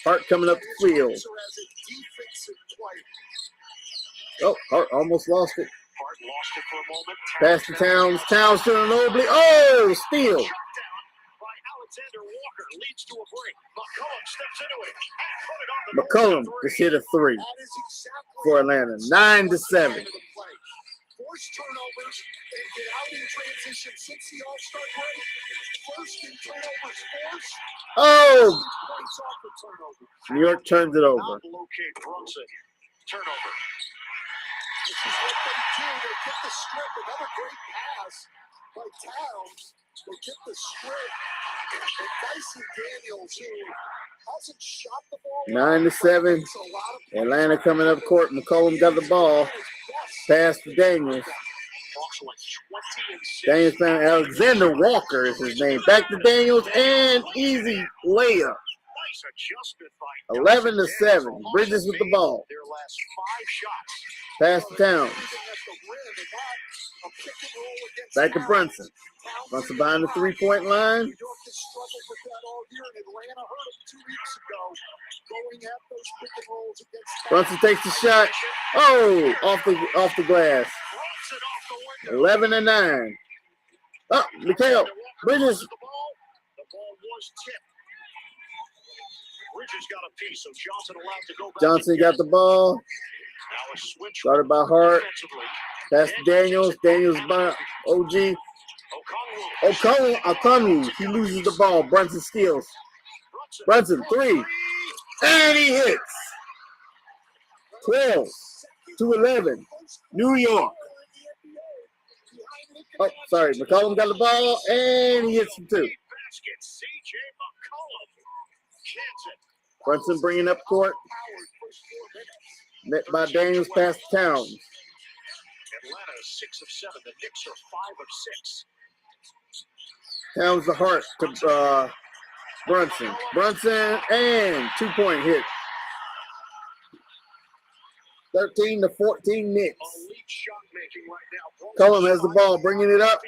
Hart coming up the field. Oh, Hart almost lost it. Pass to Towns. Towns to an oblique. Oh, steal. Alexander Walker leads to a break. McCollum steps into it and put it on the McCollum just hit a 3 for Atlanta. 9-7. Force turnovers and get out in transition since the All-Star break. First in turnovers forced. Oh, Points off the turnover. New York turns it over. Not locate Brunson. Turnover. This is what they do. They get the strip. Another great pass by Towns. They get the strip. And Dyson Daniels, who hasn't shot the ball. 9-7. Atlanta coming up court. McCollum got the ball. Pass to Daniels. Daniels found Alexander Walker is his name. Back to Daniels and easy layup. 11-7. Bridges with the ball. Their last 5 shots. Pass to Towns. Back to Brunson. Brunson behind the 3-point line. New York has struggled with that all year, and Atlanta heard him 2 weeks ago going at those pick and rolls against Brunson takes the shot. Oh, off the glass. 11-9. Oh, Mikhail Bridges. The ball was tipped. Bridges got a piece, so Johnson allowed to go back. Johnson got the ball. Now a switch. Started by Hart. That's Daniels. Daniels by OG. Okongwu. He loses the ball. Brunson steals. Brunson 3. And he hits. 12-11. New York. Oh, sorry. McCollum got the ball, and he hits him 2. Brunson bringing up court. Met by Daniels, pass to Towns. Atlanta is 6 of 7. The Knicks are 5 of 6. Towns the Hart to Brunson. Brunson and 2-point hit. 13-14 Knicks. Cullum has the ball, bringing it up.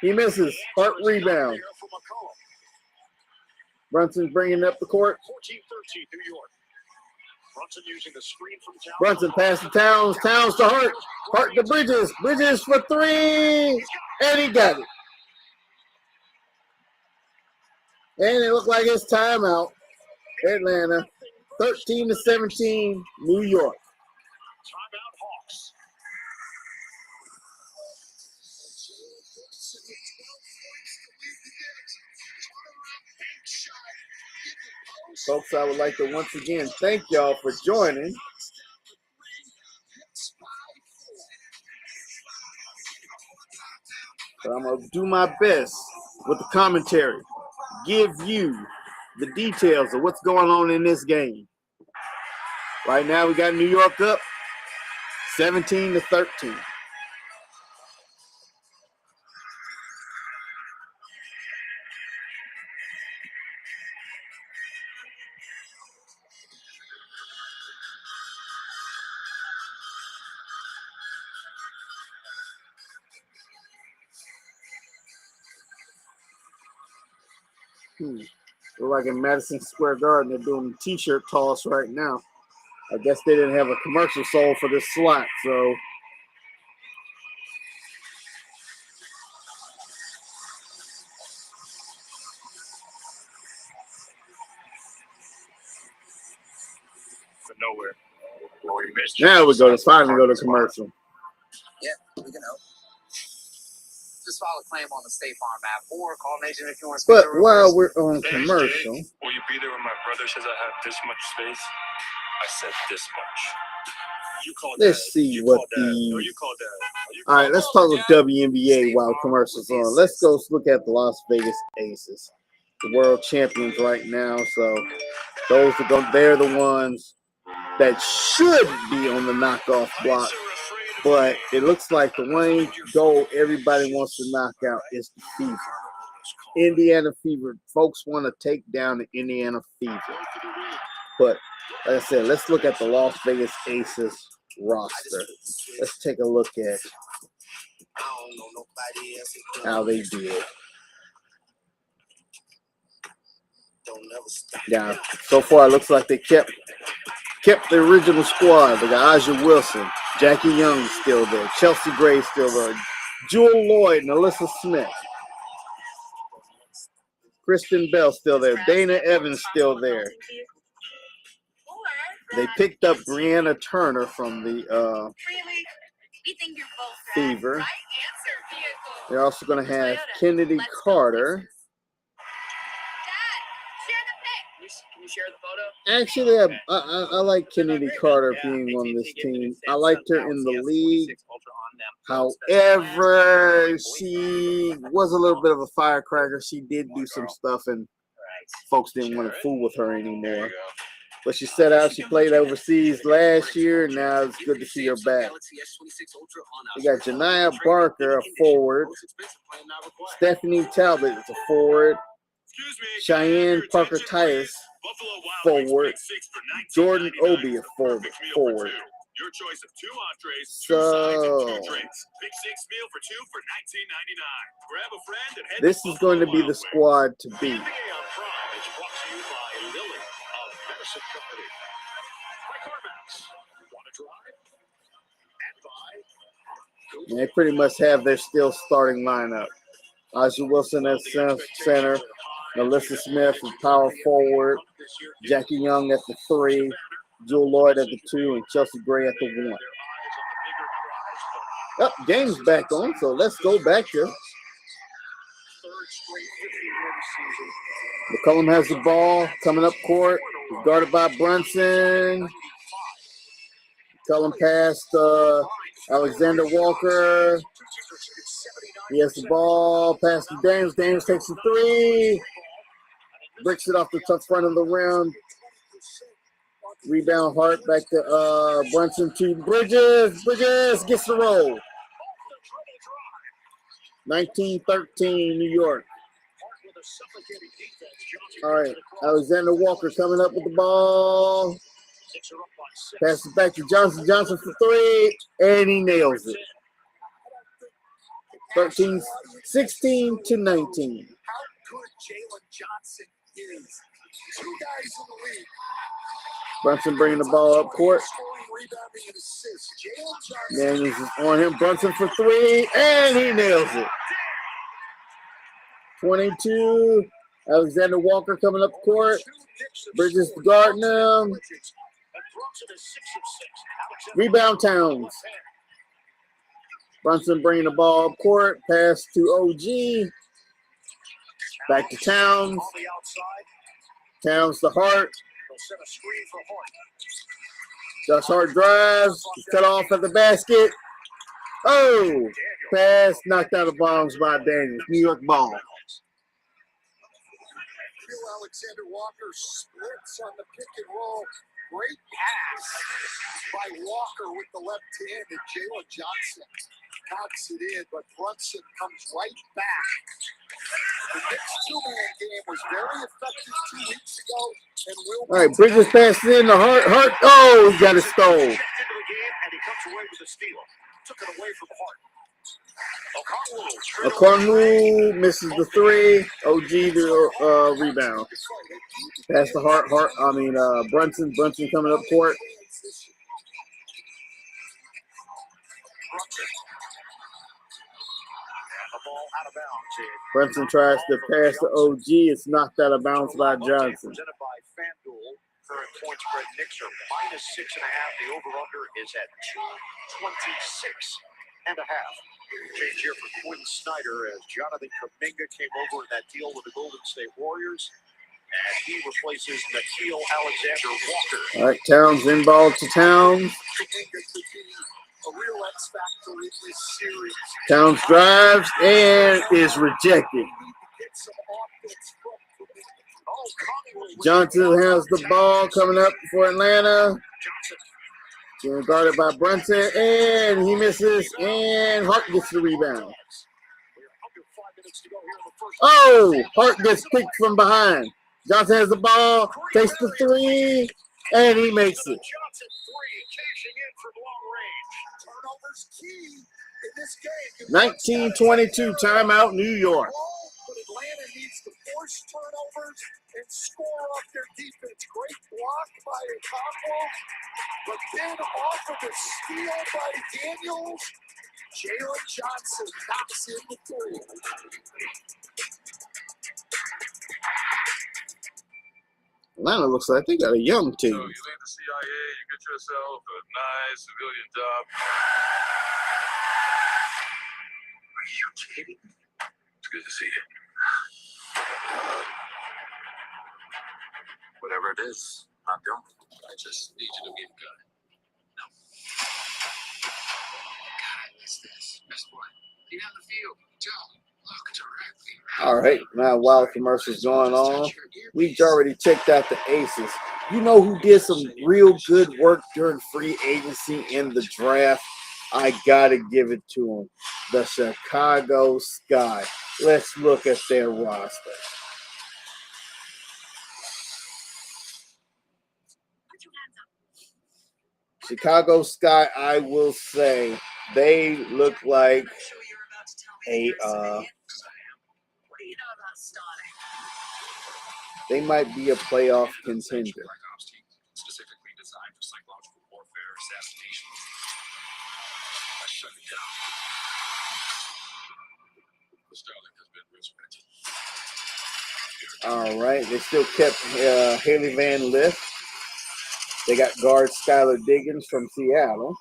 He misses. Hart rebound. Brunson's bringing up the court. 14-13 New York. Brunson using the screen from Towns. Brunson pass to Towns. Towns to Hart. Hart to Bridges. Bridges for three. And he got it. And it looked like it's timeout. Atlanta. 13-17, New York. Timeout Hawks. Folks, I would like to once again thank y'all for joining. But I'm going to do my best with the commentary. Give you the details of what's going on in this game. Right now, we got New York up 17-13. Look like in Madison Square Garden, they're doing a t-shirt toss right now. I guess they didn't have a commercial sold for this slot, so. Nowhere. Now we finally go to commercial. Yeah, we can help. Just file a claim on the State Farm app or call Nation if you want to speak But to her. while we're on commercial, Will you be there when my brother says I have this much space? I said this much. You call let's that. see You what call that. No, the. you call that. You All right, let's talk with WNBA while commercials on. Let's go look at the Las Vegas Aces, the world champions right now. So those are they're the ones that should be on the knockoff block. But it looks like the one goal everybody wants to knock out is the Fever. Indiana Fever. Folks want to take down the Indiana Fever. But like I said, let's look at the Las Vegas Aces roster. Let's take a look at how they did. Yeah, so far it looks like they kept the original squad. They got Aja Wilson, Jackie Young still there, Chelsea Gray still there, Jewel Lloyd and Alyssa Smith. Kristen Bell still there, Dana Evans still there. They picked up Brianna Turner from the Fever. They're also going to have Kennedy Carter. Can you share the photo? Actually, I like Kennedy Carter being on this team. I liked her in the league. However, she was a little bit of a firecracker. She did do some stuff, and folks didn't want to fool with her anymore. But she set out. She played overseas last year, and now it's good to see her back. We got Janiyah Barker, a forward. Stephanie Talbot is a forward. Cheyenne Parker Titus, forward. Jordan Obi, a forward. Your choice of 2 entrees, 2 So, sides, and 2 drinks. Big 6 meal for 2 for $19.99. Grab a friend and head this to is going to be the squad to beat. NBA on Prime is brought to you by Lilly, a medicine company. By CarMax. Want to drive? And by And they pretty much have their still starting lineup. Aja Wilson at center, Alyssa Smith at power forward, Jackie Young at the 3, Jewel Lloyd at the 2, and Chelsea Gray at the 1. Oh, game's back on, so let's go back to. McCollum has the ball coming up court. He's guarded by Brunson. McCollum passed Alexander Walker. He has the ball. Pass to Dames. Dames takes the 3. Bricks it off the top front of the rim. Rebound Hart back to Brunson to Bridges. Bridges gets the roll. 19-13 New York. All right. Alexander Walker coming up with the ball. Pass it back to Johnson. Johnson for 3. And he nails it. 16-19. How could Jalen Johnson is 2 guys in the league. Brunson bringing the ball up court. Scoring, rebounding, and assists. Jalen Johnson. Daniels is on him. Brunson for 3, and he nails it. 22. Alexander Walker coming up court. Bridges guarding him. Rebound Towns. Brunson bringing the ball up court. Pass to OG. Back to Towns. Towns to Hart. Josh Hart drives. He's cut off at the basket. Oh! Pass knocked out of bounds by Daniels. New York ball. Alexander Walker splits on the pick and roll. Great pass by Walker with the left hand, and Jalen Johnson knocks it in, but Brunson comes right back. The Knicks two-man game was very effective 2 weeks ago, and will. All right, Bridges passes in to Hart. Hart, oh, he got it stole. Into the game, and he comes away with a steal. Took it away from Hart. Okongwu misses the 3. OG the rebound. Pass to Hart. Brunson. Brunson coming up court. Brunson tries to pass to OG. It's knocked out of bounds by Johnson. Current point spread, Knicks are -6.5. The over-under is at 226.5. Change here for Quinn Snyder as Jonathan Kuminga came over in that deal with the Golden State Warriors, and he replaces Nickeil Alexander-Walker. All right, Towns in ball to Towns. A real X factor in this series. Towns drives and is rejected. Johnson has the ball coming up for Atlanta. Being guarded by Brunson, and he misses, and Hart gets the rebound. Oh, Hart gets picked from behind. Johnson has the ball, takes the 3, and he makes it. 1922 timeout, New York. But Atlanta needs to force turnovers and score off their defense. Great block by Okongwu, but then off of a steal by Daniels, Jalen Johnson knocks in the 3. Atlanta looks like they got a young team. So you leave the CIA, you get yourself a nice civilian job. Are you kidding? It's good to see you. Whatever it is, I'm going. I just need you to be good. No. God, I miss this. Miss what? Be on the field. Don't look directly. All right, now while commercials going on, we've already checked out the aces. You know who did some real good work during free agency in the draft? I gotta give it to them. The Chicago Sky. Let's look at their roster. Chicago Sky, I will say, they look like a they might be a playoff contender. Specifically designed for psychological warfare, assassination. I shut it down. Starling has been resurrected. All right, they still kept Haley Van Lith. They got guard Skylar Diggins from Seattle.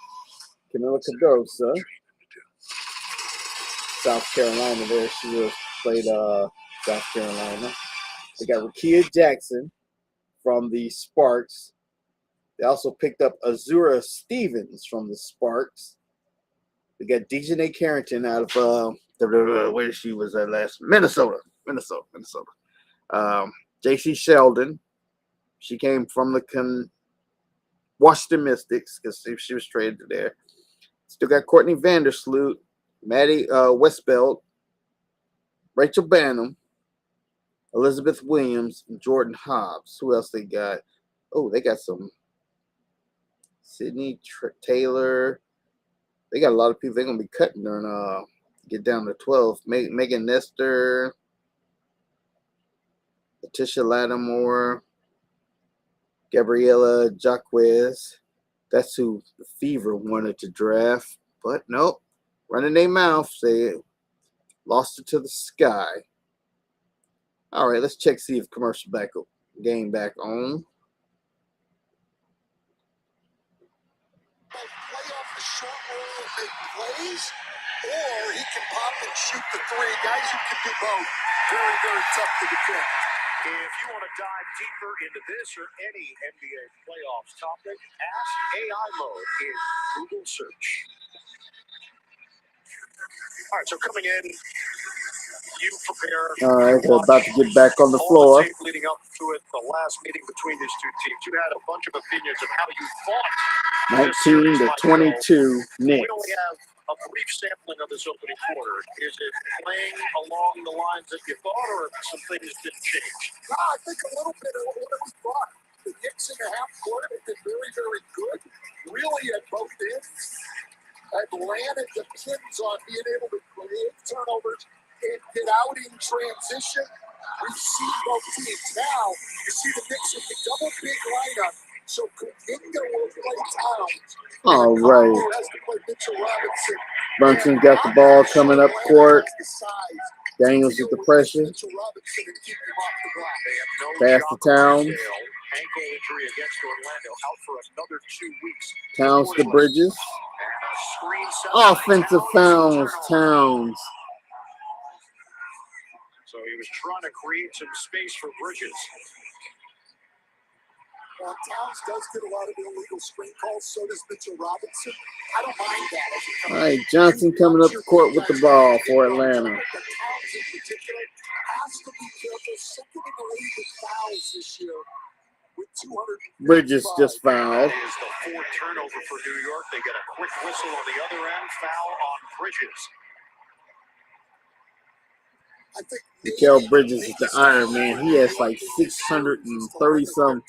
Camila Cardosa, South Carolina there. She was played South Carolina. They got Rakia Jackson from the Sparks. They also picked up Azura Stevens from the Sparks. They got Dejanay Carrington out of where she was at last Minnesota. J.C. Sheldon. She came from the Washington Mystics because she was traded to there. Still got Courtney Vandersloot, Maddie Westbeld, Rachel Bannum, Elizabeth Williams, and Jordan Hobbs. Who else they got? Oh, they got some Sydney Taylor. They got a lot of people they're going to be cutting during get down to 12. Megan Nestor. Tisha Lattimore, Gabriela Jaquez. That's who the Fever wanted to draft, but nope. Running their mouth, they lost it to the sky. All right, let's check, see if commercial game back on. Play off the short roll and make plays, or he can pop and shoot the three. Guys who can do both. Very, very tough to defend. If you want to dive deeper into this or any NBA playoffs topic, ask AI mode in Google search. All right, so coming in, you prepare. All right, they're about to get back on the floor. All the tape leading up to it, the last meeting between these two teams. You had a bunch of opinions of how you thought 19 to 22 We Knicks. only have a brief sampling of this opening quarter. Is it playing along the lines that you thought, or some things didn't change? No, I think a little bit of what we thought. The Knicks in the half court have been very, very good, really at both ends. Atlanta depends on being able to create turnovers and get out in transition. We've seen both teams. Now, you see the Knicks with the double big lineup. So Kuminga will play Towns. All right. Has to play Mitchell Robinson. Brunson got the ball coming up court. Daniels with the pressure. Pass to Towns. Ankle injury against Orlando, out for another 2 weeks. Towns to Bridges. Offensive fouls, Towns. So he was trying to create some space for Bridges. Towns does get a lot of illegal screen calls, so does Mitchell Robinson. I don't mind that. All right, Johnson coming up court with the ball for Atlanta. But Towns in particular has to be careful. Second in the league with fouls this year. With 200. Bridges just fouled. That is the fourth turnover for New York. They get a quick whistle on the other end. Foul on Bridges. I think Mikal Bridges is the Iron Man. He has like 630 some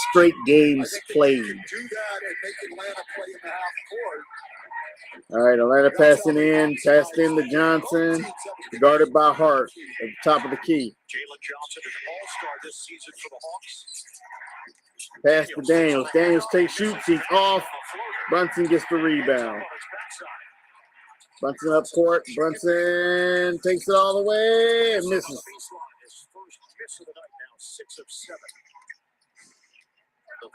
straight games played. do that and make Atlanta play in the half court. All right, Atlanta passing in, passed in to Johnson, guarded by Hart at the top of the key. Jalen Johnson is all-star this season for the Hawks. Pass to Daniels. Daniels takes shoots. He's off. Brunson gets the rebound. Brunson up court. Brunson takes it all the way and misses. His first miss of the night now, 6 of 7.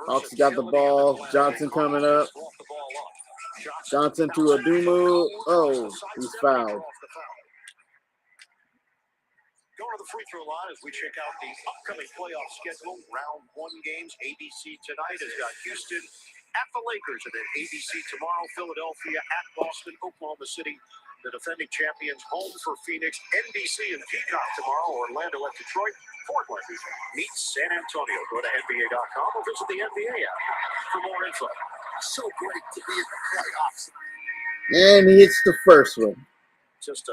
Hawks got the ball. Johnson coming up. Johnson to Adumu. Oh, he's fouled. Going to the free throw line as we check out the upcoming playoff schedule. Round 1 games. ABC tonight has got Houston at the Lakers, and then ABC tomorrow, Philadelphia at Boston, Oklahoma City, the defending champions, home for Phoenix, NBC and Peacock tomorrow, Orlando at Detroit, Fort Worth meets San Antonio. Go to NBA.com or visit the NBA app for more info. So great to be in the playoffs. And he hits the first one. Just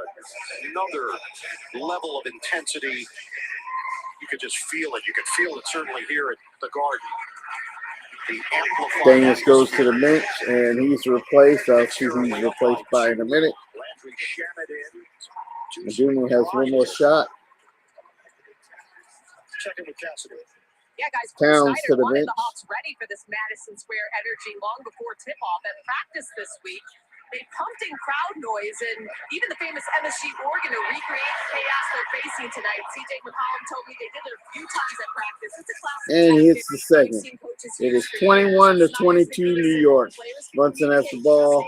another level of intensity. You could just feel it. You could feel it certainly here at the Garden. Daniels goes to the bench, and he's replaced. I'll see who he's replaced by in a minute. Adumu has one more shot. Yeah, guys, Towns to the bench. The Hawks ready for this Madison Square Energy long before tip-off at practice this week. They pumped in crowd noise, and even the famous MSG organ to recreate the chaos they're facing tonight. CJ McCollum told me they did it a few times at practice. It's a classic. And he hits the second. It is 21 to 22 New York. Brunson has the ball.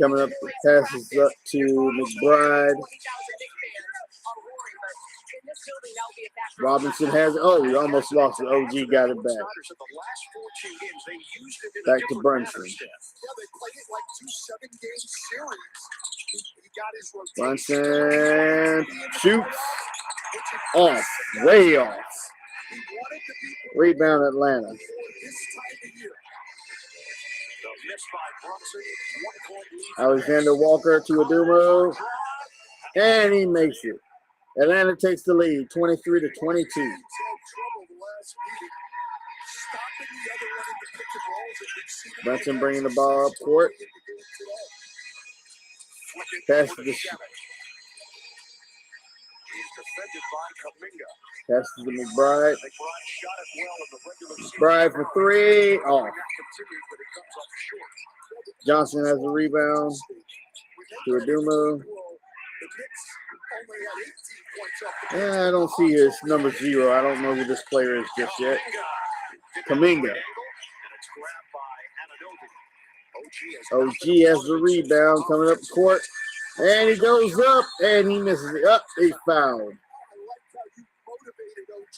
Coming up, passes up to McBride. Robinson has it. Oh, we almost lost it. OG got it back. Back to Brunson. Brunson shoots off, way off. Rebound Atlanta. Alexander Walker to Adumu, and he makes it. Atlanta takes the lead, 23 to 22. Brunson bringing the ball up court. Pass to the defended by Kuminga. Passes to McBride. McBride shot it well in the regular season. McBride for three. Off. That continues, but it comes up short. Johnson has a rebound. To Aduma. The Knicks only had 18 points up. Yeah, I don't see his number 0. I don't know who this player is just yet. Kaminga. And it's grabbed by Anunoby. OG has the rebound coming up the court. And he goes up and he misses it. Up, he fouled. I like how you motivated OG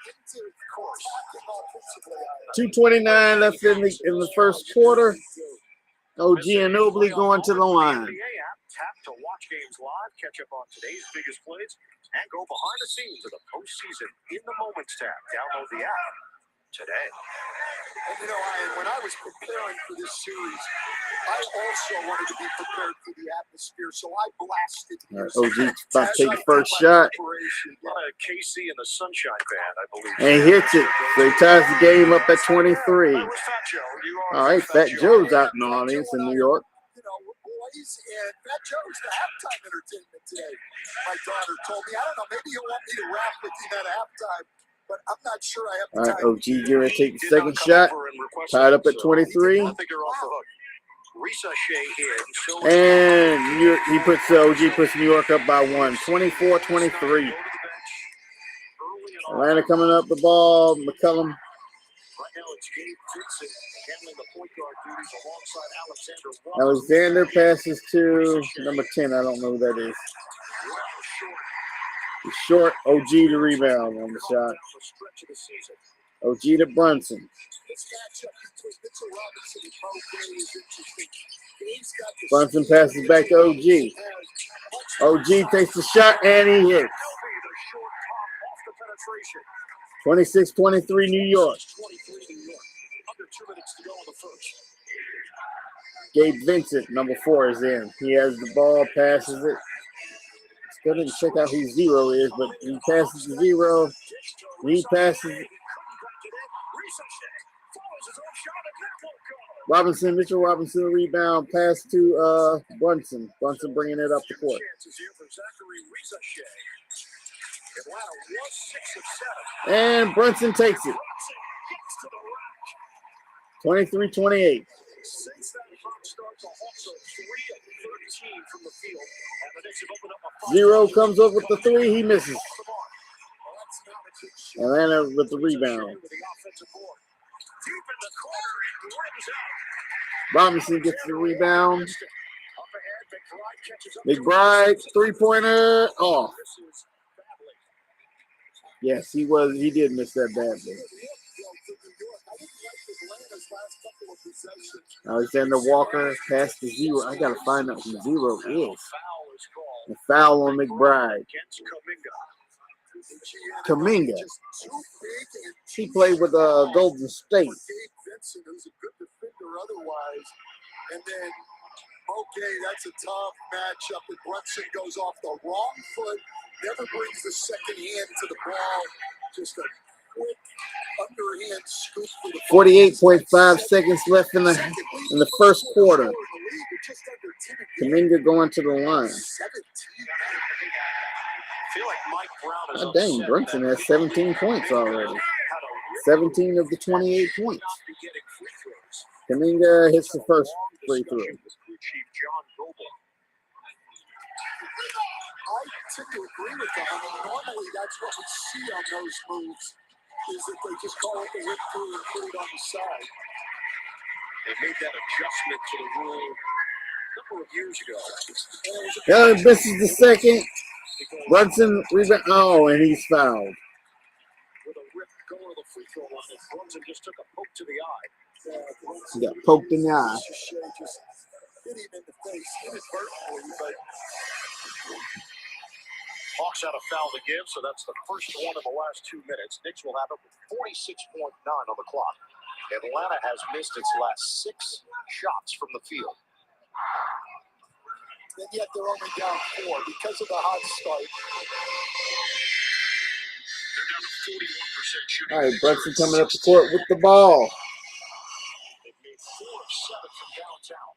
into the course. 2:29 left in the first quarter. OG and Nobly going to the line. Tap to watch games live, catch up on today's biggest plays, and go behind the scenes of the postseason in the Moments tab. Download the app today. And you know, when I was preparing for this series, I also wanted to be prepared for the atmosphere, so I blasted. OG about to take the first shot. KC and the Sunshine Band, I believe. And he hits it. So he ties the game up at 23. All right, Fat Joe's out in the audience in New York. You know, boys, and Fat Joe's the halftime entertainment today. My daughter told me, I don't know, maybe he'll want me to rap with him at halftime, but I'm not sure I have the time. All right, OG getting ready to take the second shot. Tied up at 23. And he puts OG puts New York up by 1, 24-23. Atlanta coming up the ball. McCullum. Right now it's Gabe Vincent handling the point guard duties alongside Alexander. Alexander passes to number 10. I don't know who that is. He's short. OG the rebound on the shot. OG to Brunson. Brunson passes back to OG. OG takes the shot and he hits. 26-23 New York. Gabe Vincent, number 4, is in. He has the ball, passes it. Still didn't check out who 0 is, but he passes to 0. He passes it. Mitchell Robinson rebound, pass to Brunson. Brunson bringing it up the court. And Brunson takes it. 23-28. 0 comes up with the 3. He misses. Atlanta with the rebound. Robinson gets the rebound. McBride, 3-pointer, off. Yes, he did miss that badly. Alexander Walker passed to 0. I gotta find out who 0 is. The foul on McBride. Kaminga. He played with Golden State. Who's a good defender otherwise, and then that's a tough matchup. And Brunson goes off the wrong foot, never brings the second hand to the ball. Just a quick underhand scoop for the 48.5 seconds left in the first quarter. Kaminga going to the line. Oh, dang, Brunson has 17 points already. 17 of the 28 points. Kaminga hits the first free throw. I tend to agree with them. I mean, normally that's what we see on those moves, is that they just call it the rip through and put it on the side. They made that adjustment to the rule a couple of years ago. Yeah, this is the second. Brunson rebound. Oh, and he's fouled. With a rip going to the free throw line, Brunson just took a poke to the eye. He got poked in the eye. Just hit him in the face inadvertently, but Hawks out a foul to give, so that's the first one in the last 2 minutes. Knicks will have it with 46.9 on the clock. Atlanta has missed its last 6 shots from the field. And yet they're only down 4 because of the hot start. They're down to 41% shooting. All right, Brunson coming up the court with the ball. They've made 4 of 7 from downtown.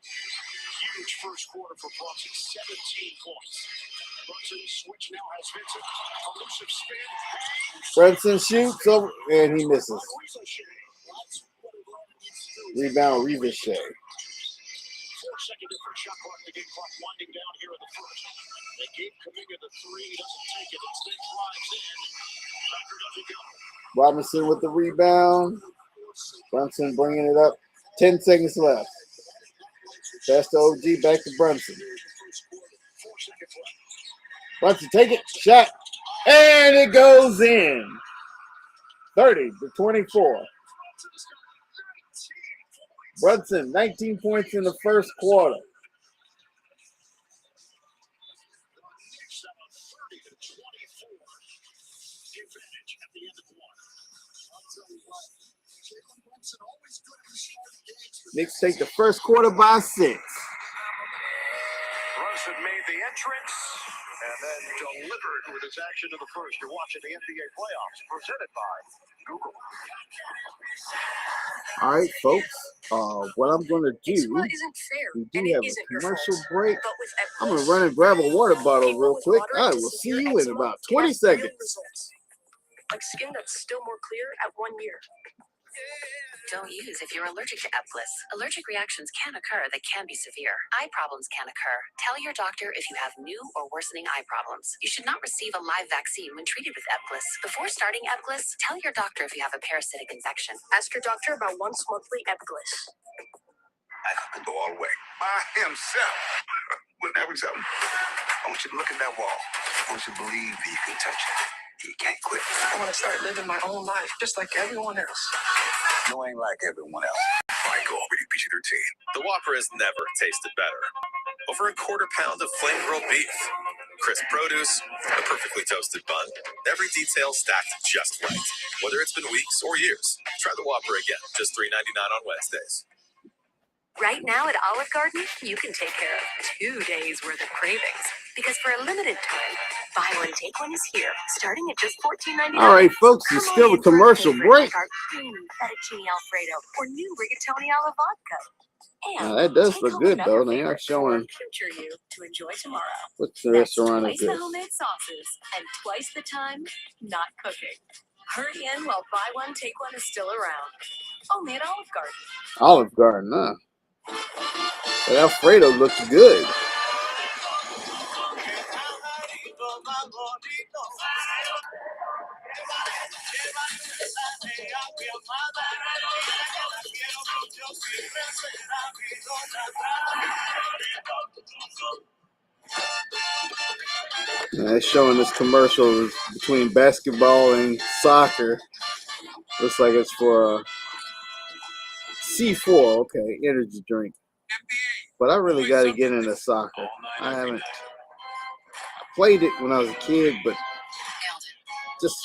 Huge first quarter for Brunson, 17 points. Brunson shoots over, and he misses. Rebound, Ricochet. 4-second difference. Shot clock, the game clock winding down here in the first. They gave Kuminga the three. He doesn't take it. Instead drives in. Tucker doesn't go. Robinson with the rebound. Brunson bringing it up. 10 seconds left. Pass to OG, back to Brunson. Brunson, take it. Shot. And it goes in. 30-24. Brunson, 19 points in the first quarter. Knicks take the first quarter by 6. Brunson made the entrance and then delivered with his action in the first. You're watching the NBA playoffs presented by Google. All right, folks. What I'm going to do, isn't fair, we do and it have isn't a your commercial fault. break. But with I'm going to Eclipse, run and grab a water bottle people real with quick. moderate I to will see severe you in eczema about get 20 real seconds. results, like skin that's still more clear at 1 year. Don't use if you're allergic to Eplis. Allergic reactions can occur that can be severe. Eye problems can occur. Tell your doctor if you have new or worsening eye problems. You should not receive a live vaccine when treated with Eplis. Before starting Eplis, tell your doctor if you have a parasitic infection. Ask your doctor about once monthly Epclis. I could go all the way. I am Sam. Wouldn't that be something? I want you to look at that wall. I want you to believe that you can touch it. You can't quit. I want to start living my own life just like everyone else. You ain't like everyone else. Michael, rated PG-13. The Whopper has never tasted better. Over a quarter pound of flame-grilled beef, crisp produce, a perfectly toasted bun. Every detail stacked just right. Whether it's been weeks or years, try the Whopper again. Just $3.99 on Wednesdays. Right now at Olive Garden, you can take care of 2 days worth of cravings. Because for a limited time, buy one, take one is here, starting at just $14.99. All right, folks, it's still a commercial break. Fettuccine Alfredo or new rigatoni alla vodka. And Now, that does take look home good, another though. They are favorite showing for future you to enjoy tomorrow. what the That's restaurant twice is the this. homemade sauces and twice the time not cooking. Hurry in while buy one, take one is still around. Only at Olive Garden. Olive Garden, huh? That Alfredo looks good. It's showing this commercial is between basketball and soccer. Looks like it's for C4, okay, energy drink. But I really got to get into soccer. I haven't played it when I was a kid, but just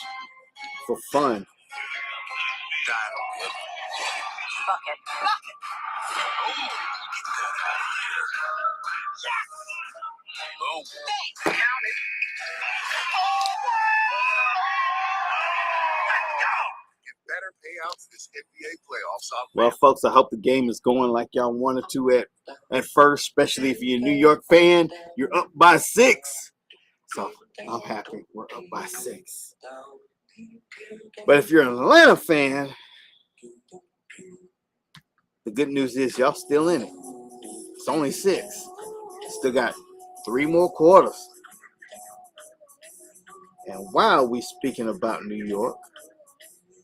for fun. Better payouts this NBA playoffs. Well, folks, I hope the game is going like y'all wanted to at first, especially if you're a New York fan. You're up by 6. So I'm happy we're up by 6. But if you're an Atlanta fan, the good news is y'all still in it. It's only 6. Still got 3 more quarters. And while we speaking about New York,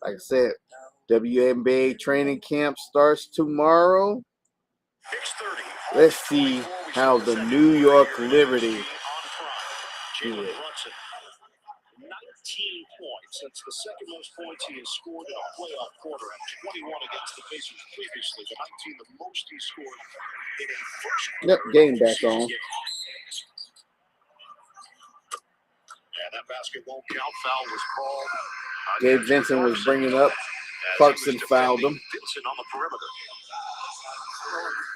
like I said, WNBA training camp starts tomorrow. Let's see how the New York Liberty do. 19 points. That's the second most points he has scored in a playoff quarter. 21 against the Pacers previously, but 19 the most he scored in a first quarter. Yep, game back on. And that basket won't count. Foul was called. Gabe Vincent was bringing up. Clarkson fouled him. Vincent on the perimeter.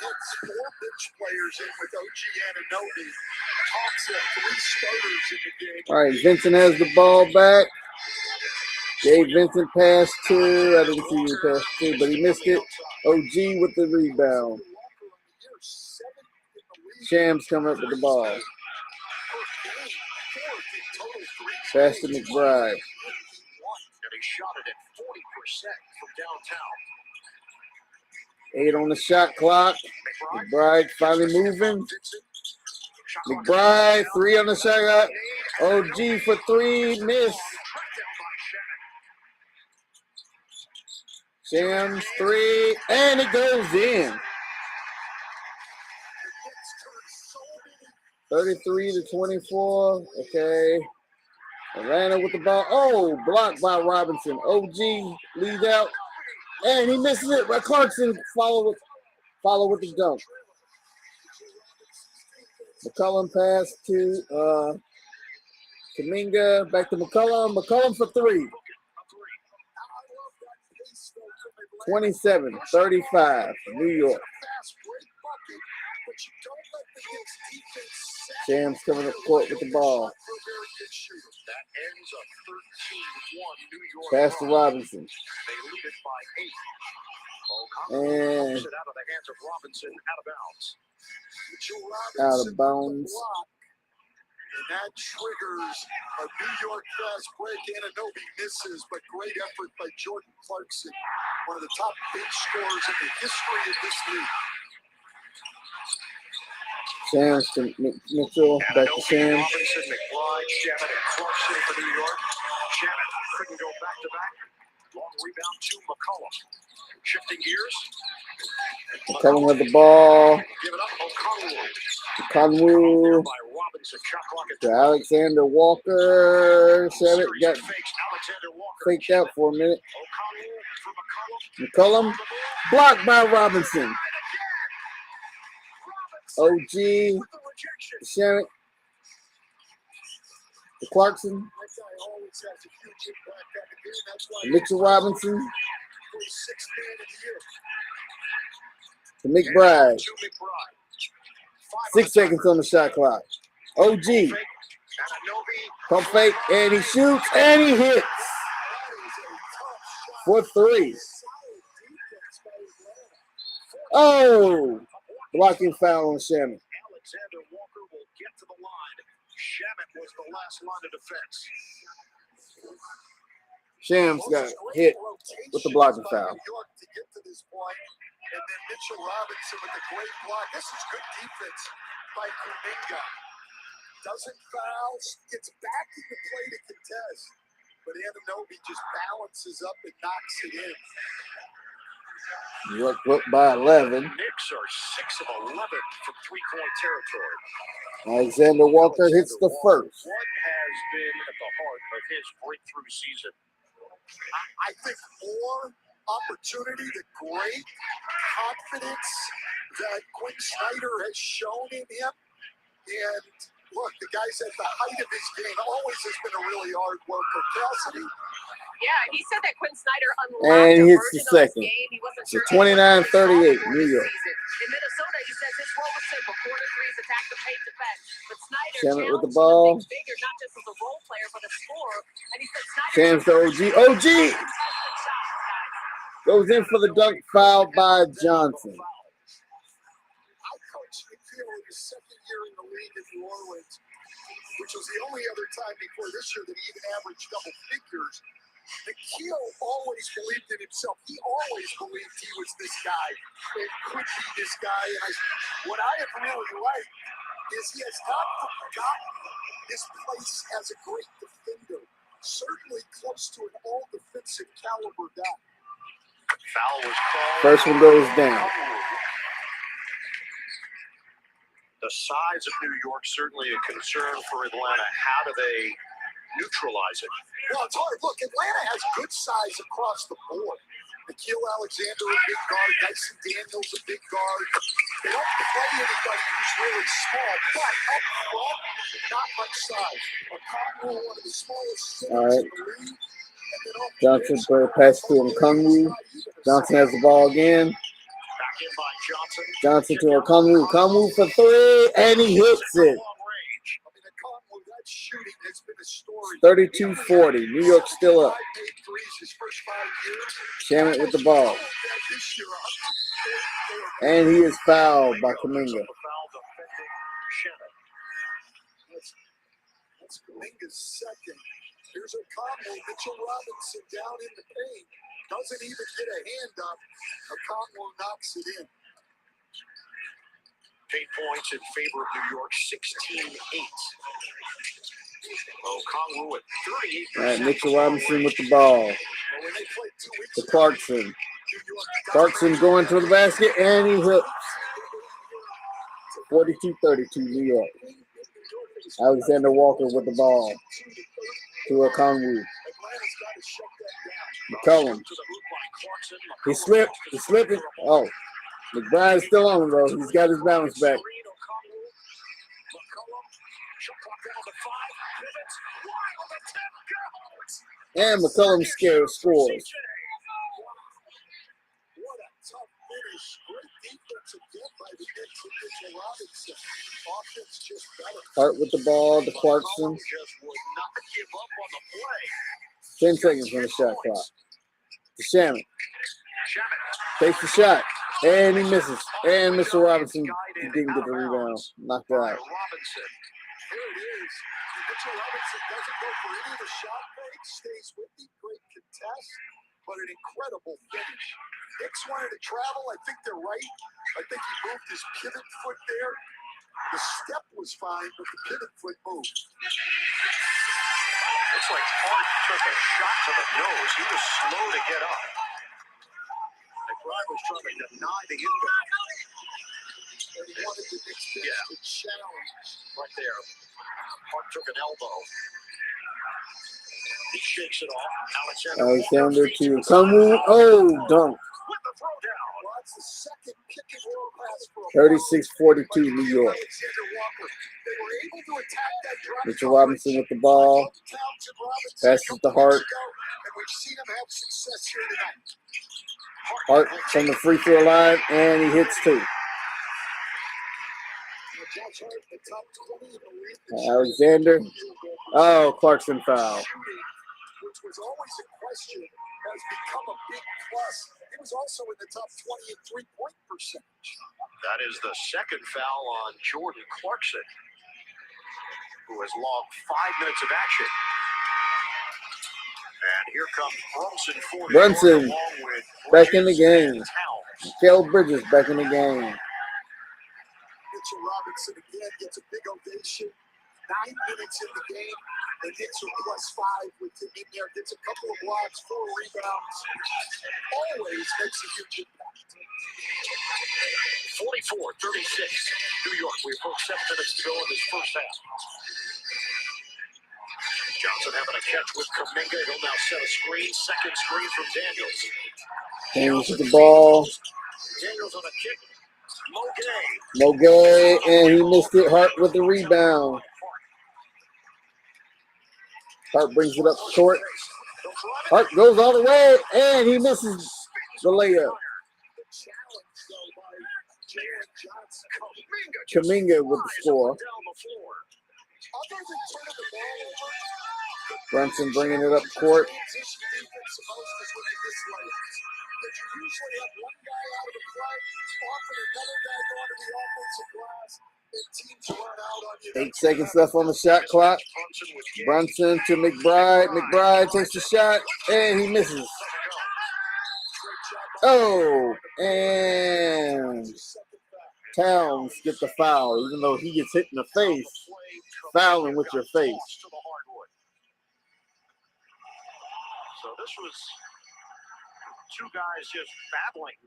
It's 4 bench players in with OG Anunoby. Tops of 3 starters in the game. All right, Vincent has the ball back. Gabe Vincent passed to, I didn't see who passed to, but he missed it. OG with the rebound. Shams coming up with the ball. Pass to McBride. And he shot it at 40% from downtown. 8 on the shot clock. McBride finally moving. McBride, 3 on the shot. OG for 3, miss. Shams 3, and it goes in. 33-24. Okay. Atlanta with the ball. Oh, blocked by Robinson. OG lead out. And he misses it. But Clarkson follow with the dunk. McCollum pass to Kuminga. Back to McCollum. McCollum for 3. 27-35. New York. Shams coming up court with the ball. Pass to Robinson. And out of bounds. And that triggers a New York fast break. Anunoby misses, but great effort by Jordan Clarkson, one of the top bench scorers in the history of this league. Shams to Mitchell, back to Shams. Robinson, McBride, Shannon, and Clarkson for New York. Shannon couldn't go back-to-back. Long rebound to McCollum. Shifting gears. McCollum with the ball. Give it up, O'Connell. Conwoo to Alexander Walker. Shannon got faked out for a minute. McCollum blocked by Robinson. OG Shannon to Clarkson. Mitchell Robinson to McBride. 6 seconds on the shot clock. OG. Pump fake, and he shoots, and he hits. For 3. Oh! Blocking foul on Shannon. Alexander Walker will get to the line. Shannon was the last line of defense. Shams got hit with the blocking foul. To get to this point, and then Mitchell Robinson with a great block. This is good defense by Kuminga. Doesn't foul, gets back in the play to contest, but Anunoby just balances up and knocks it in. New York up by 11. Knicks are 6 of 11 from three-point territory. Alexander Walker hits the first. What has been at the heart of his breakthrough season? I think more opportunity, the great confidence that Quinn Snyder has shown in him. And look, the guy's at the height of his game. Always has been a really hard worker. Cassidy? Yeah, he said that Quinn Snyder unlocked And he hits the a version of his second. game. He wasn't So sure 29-38, New York. In Minnesota, he says his role was simple. Corner threes, attack the paint, defense. But Snyder Shannon with the challenged him to ball. think bigger, not just as a role player, but a scorer. And he said Snyder Shams to OG. OG goes in for the dunk, foul by Johnson. I coached McKeel in his second year in the league in New Orleans, which was the only other time before this year that he even averaged double figures. McKeel always believed in himself. He always believed he was this guy and could be this guy. And what I have really liked is he has not forgotten his place as a great defender. Certainly close to an all-defensive caliber guy. Foul was called. First one goes down. The size of New York certainly a concern for Atlanta. How do they neutralize it? Well, it's hard. Look, Atlanta has good size across the board. Nikhil Alexander, a big guard. Dyson Daniels, a big guard. They don't play anybody who's really small, but up front, not much size. Okongwu, one of the smallest centers in the league. Johnson pass to Okongwu. Johnson has the ball again. Johnson to Okongwu. Okongwu for 3, and he hits it. 32-40. New York still up. Shannon with the ball. And he is fouled by Kuminga. That's Kuminga's second. Here's O'Connell, Mitchell Robinson down in the paint. Doesn't even get a hand up. O'Connell knocks it in. 8 points in favor of New York, 16-8. O'Connell at 38%. All right, Mitchell Robinson with the ball. Well, when they played 2 weeks To ago, Clarkson. New York Clarkson going to the basket, and he hits. 42-32 New York. Alexander Walker with the ball to Okongwu. Atlanta's got to shut that down. McCollum. He slipped. He's slipping. Oh, McBride's still on, though. He's got his balance back. And McCollum scores. What a tough finish. Great defense again by the Knicks and Mitchell Robinson. Offense just better. Hart with the ball to Clarkson. Just would not give up on the play. 10 seconds on the shot clock. To Shannon. Shamit. Takes the shot. And he misses. And Mr. Robinson didn't get the rebound. Knocked it out. Robinson. Here it is. Mitchell Robinson doesn't go for any of the shot fakes, stays with the great contest, but an incredible finish. Knicks wanted to travel. I think they're right. I think he moved his pivot foot there. The step was fine, but the pivot foot moved. Looks like Hart took a shot to the nose. He was slow to get up. McBride was trying to deny the inbound. And he wanted the Knicks bench to challenge. Right there. Hart took an elbow. He shakes it off. Alexander to Okongwu. Oh, dunk. With the throwdown. Well, that's the second pick and roll pass for 36-42 New York. Alexander Walker. They were able to attack that drop. Mitchell Robinson with the ball. Passes to Hart. And we've seen him have success here tonight. Hart from the free throw line, and he hits two. Alexander. Oh, Clarkson foul. Which was always a question, has become a big plus. He was also in the top 20 in three-point percentage. That is the second foul on Jordan Clarkson, who has logged 5 minutes of action. And here comes Brunson for New Brunson York, along with back in the game. Towns. Kel Bridges back in the game. Mitchell Robinson again gets a big ovation. 9 minutes in the game. The Knicks are +5 with him in there. Gets a couple of blocks, 4 rebounds. Always makes a huge impact. 44-36. New York. We approach 7 minutes to go in this first half. Johnson having a catch with Kuminga. He'll now set a screen. Second screen from Daniels. Daniels with the ball. Daniels on a kick. Mogay. Mogay, and he missed it. Hart with the rebound. Hart brings it up short. Hart goes all the way, and he misses the layup. Kuminga with the score. Brunson bringing it up court. Usually have one guy out of the play, often another guy going to the offensive glass, and teams run out on you. 8 seconds left on the shot clock. Brunson to McBride. McBride takes the shot, and he misses. Oh, and Towns get the foul, even though he gets hit in the face. Fouling with your face. So this was two guys just battling.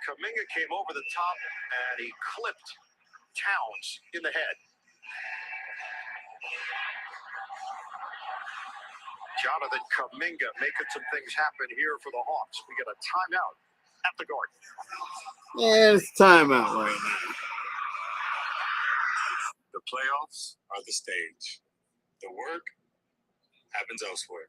Kuminga came over the top and he clipped Towns in the head. Jonathan Kuminga making some things happen here for the Hawks. We get a timeout at the Garden. Yeah, it's timeout right now. The playoffs are the stage. The work happens elsewhere.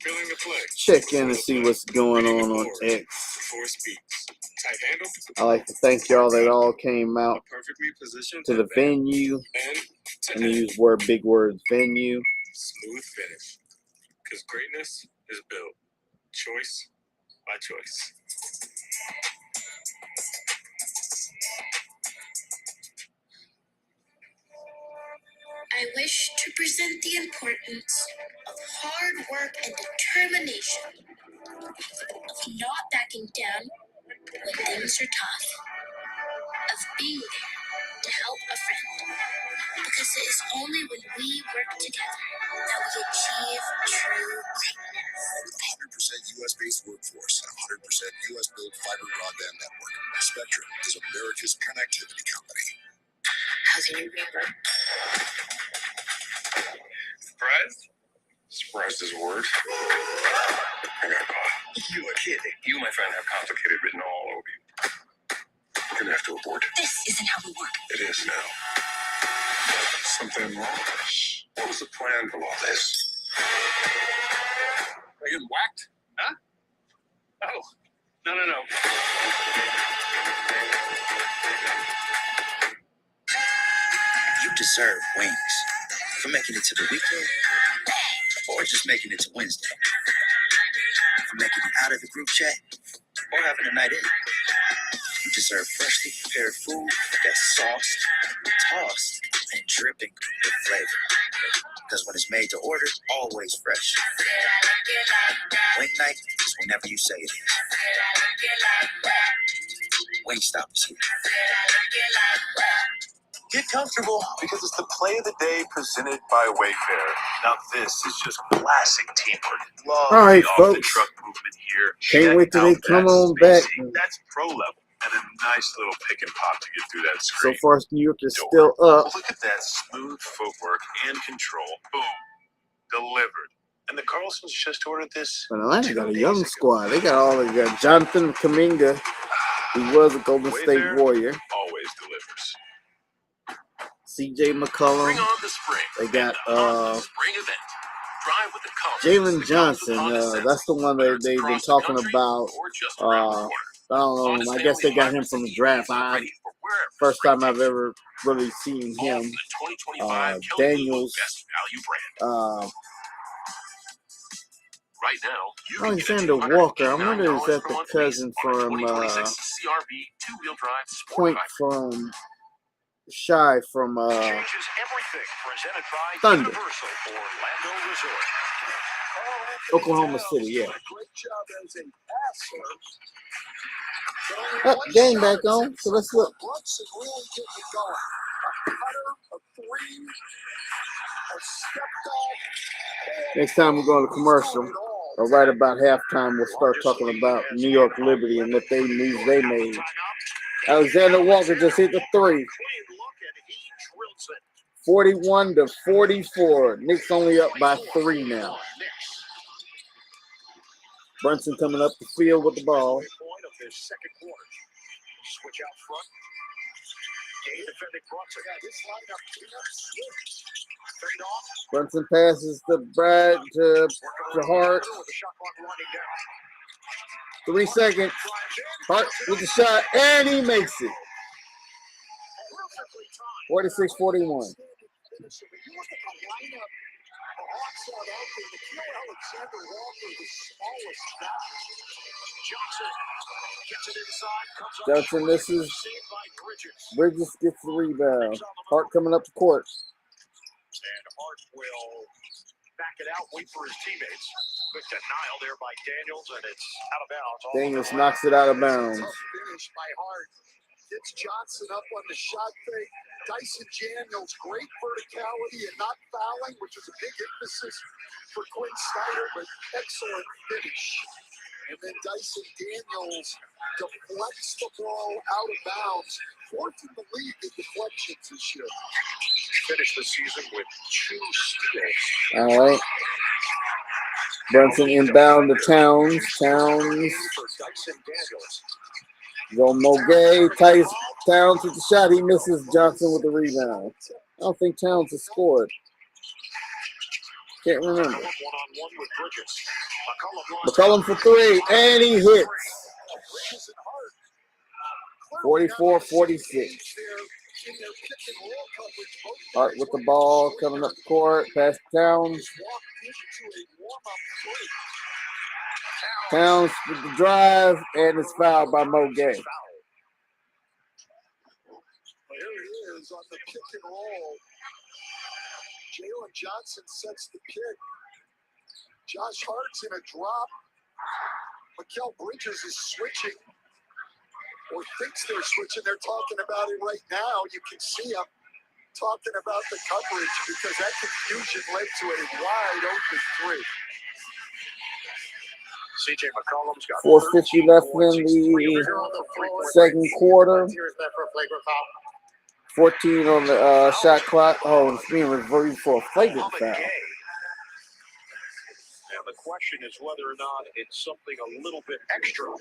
Feeling the play. Check in and see what's going on X. Before it speaks. Tight handle. I'd like to thank y'all that all came out Perfectly positioned to the venue. And use big words, venue. Smooth finish. Because greatness is built. Choice by choice. I wish to present the importance of hard work and determination, of not backing down when things are tough, of being there to help a friend. Because it is only when we work together that we achieve true greatness. With a 100% U.S.-based workforce and a 100% U.S.-built fiber broadband network, Spectrum is America's connectivity company. How can you remember? Surprised? Surprised is a word. I got caught. You are kidding. You, my friend, have complicated written all over you. We're gonna have to abort. This isn't how we work. It is now. Something wrong? What was the plan for all this? Are you getting whacked? Huh? Oh. No. You deserve wings for making it to the weekend or just making it to Wednesday. For making it out of the group chat or having a night in. You deserve freshly prepared food that's sauced, tossed, and dripping with flavor. Because when it's made to order, always fresh. Wing night is whenever you say it is. Wingstop is here. Get comfortable because it's the play of the day presented by Wayfair. Now this is just classic teamwork. Love All right, the off folks. the truck movement here. Can't Check wait till they out come that on spacing. back. That's pro level and a nice little pick and pop to get through that So screen. far, New York is still up. Look at that smooth footwork and control. Boom. Delivered. And the Carlsons just ordered this. But Atlanta got a young squad. They got Jonathan Kuminga. He was a Golden State Warrior. Always delivers. C.J. McCollum. Bring on the spring. They got spring event. Drive with the confidence Jalen Johnson. That's the one that they've been talking about. I don't know. I guess they got him from the draft. First time I've ever really seen him. Daniels. Right now, Alexander Walker. I wonder is that the cousin from Point from Shy from Thunder, Oklahoma City. Yeah. Oh, game back on. So let's look. Next time we're going to commercial, or right about halftime, we'll start talking about New York Liberty and what moves they made. Alexander Walker just hit the three. 41-44. Knicks only up by 3 now. Brunson coming up the field with the ball. Switch out front. Defending Brunson passes to Brad to Hart. 3 seconds. Hart with the shot, and he makes it. 46-41. Johnson misses. Bridges gets the rebound. Hart coming up the court. And Hart will back it out, wait for his teammates. Quick denial there by Daniels, and it's out of bounds. Daniels knocks it out of bounds. Finish by Hart. Gets Johnson up on the shot fake. Dyson Daniels, great verticality and not fouling, which is a big emphasis for Quinn Snyder, but excellent finish. And then Dyson Daniels deflects the ball out of bounds, fourth in the league in deflections this year. Finished the season with 2 steals. All right. Brunson inbound to Towns. Go Mogay. Towns with the shot. He misses. Johnson with the rebound. I don't think Towns has scored. Can't remember. McCollum for 3, and he hits. 44-46. Hart with the ball coming up the court. Pass to Towns. Towns with the drive, and it's fouled by Mogay. Here it is on the pick and roll. Jalen Johnson sets the pick. Josh Hart's in a drop. Mikal Bridges is switching, or thinks they're switching. They're talking about it right now. You can see them talking about the coverage because that confusion led to a wide open three. CJ McCollum's got 4:50 left in the second quarter. 14 on the shot clock. Oh, it's being reversed for a flagrant foul. And the question is whether or not it's something a little bit extra.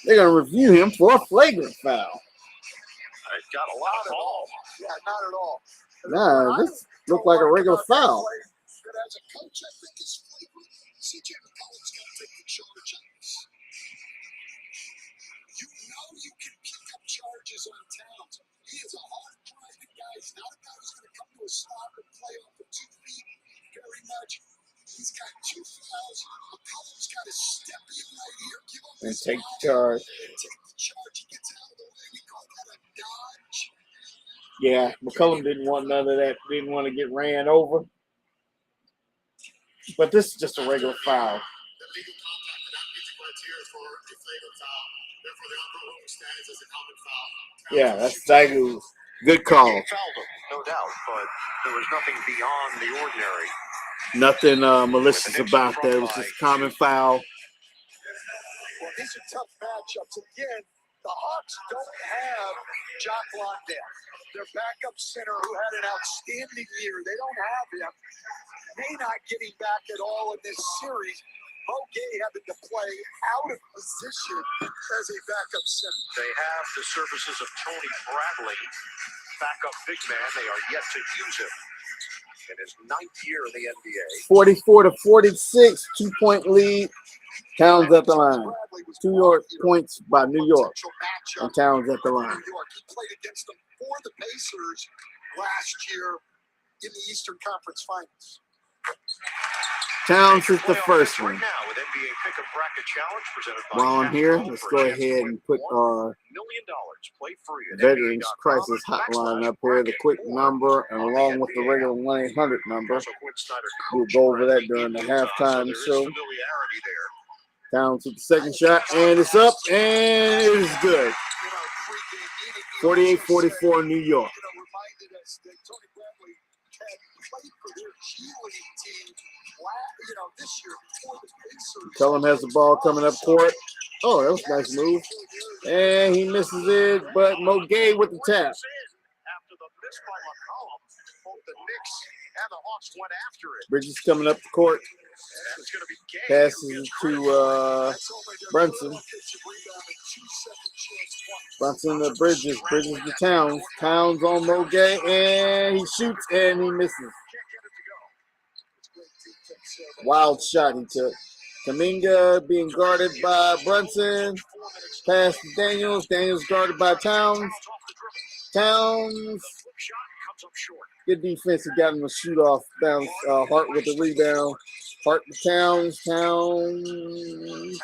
They're going to review him for a flagrant foul. It's got a lot of ball. Yeah, not at all. Nah, this looked like a regular foul. But as a coach, I think it's flagrant. CJ McCollum's got to take the charge on this. You know you can pick up charges on Towns. He is a hard-driving guy. He's not a guy who's going to come to a stop and play off the 2 feet very much. He's got 2 fouls. McCollum's got to step in right here, give up And his take foul, charge. and take the charge. He gets out of the way. We call that a dodge. Yeah, McCollum didn't want none of that. Didn't want to get ran over. But this is just a regular foul. The legal contact for that meets the criteria for a flagrant foul. Therefore, the upper room stands as a common foul. Yeah, that's Daegu. Good call. He fouled him, no doubt, but there was nothing beyond the ordinary. Nothing malicious about that. It was just a common foul. Well, these are tough matchups. Again, the Hawks don't have Jock Londale, their backup center who had an outstanding year. They don't have him. May not getting back at all in this series. Mo Gay having to play out of position as a backup center. They have the services of Tony Bradley, backup big man. They are yet to use him in his 9th year in the NBA. 44-46, 2-point lead. Towns at the line. 2 points by New York. And Towns at the line. New York. He played against them for the Pacers last year in the Eastern Conference Finals. Towns is the first one. While I'm here, let's go ahead and put our Veterans Crisis Hotline up here, the quick number, and along with the regular 1-800 number. We'll go over that during the halftime show. Towns with the second shot, and it's up, and it is good. 48-44 New York. Reminded us that Tony Bradley had played for their G League team this year before the Pacers. Cullum has the ball coming up court. Oh, that was a nice move. And he misses it, but Mo Gay with the tap. After the miss by McCollum, both the Knicks and the Hawks went after it. Bridges coming up the court. It's going to be Passes to Brunson. Brunson to Bridges. Bridges to Towns. Towns on Mo Gay, and he shoots and he misses. Wild shot he took. Kuminga being guarded by Brunson. Pass to Daniels. Daniels guarded by Towns. Towns. Good defense. He got him a shoot off. Bounce. Hart with the rebound. Hart to Towns. Towns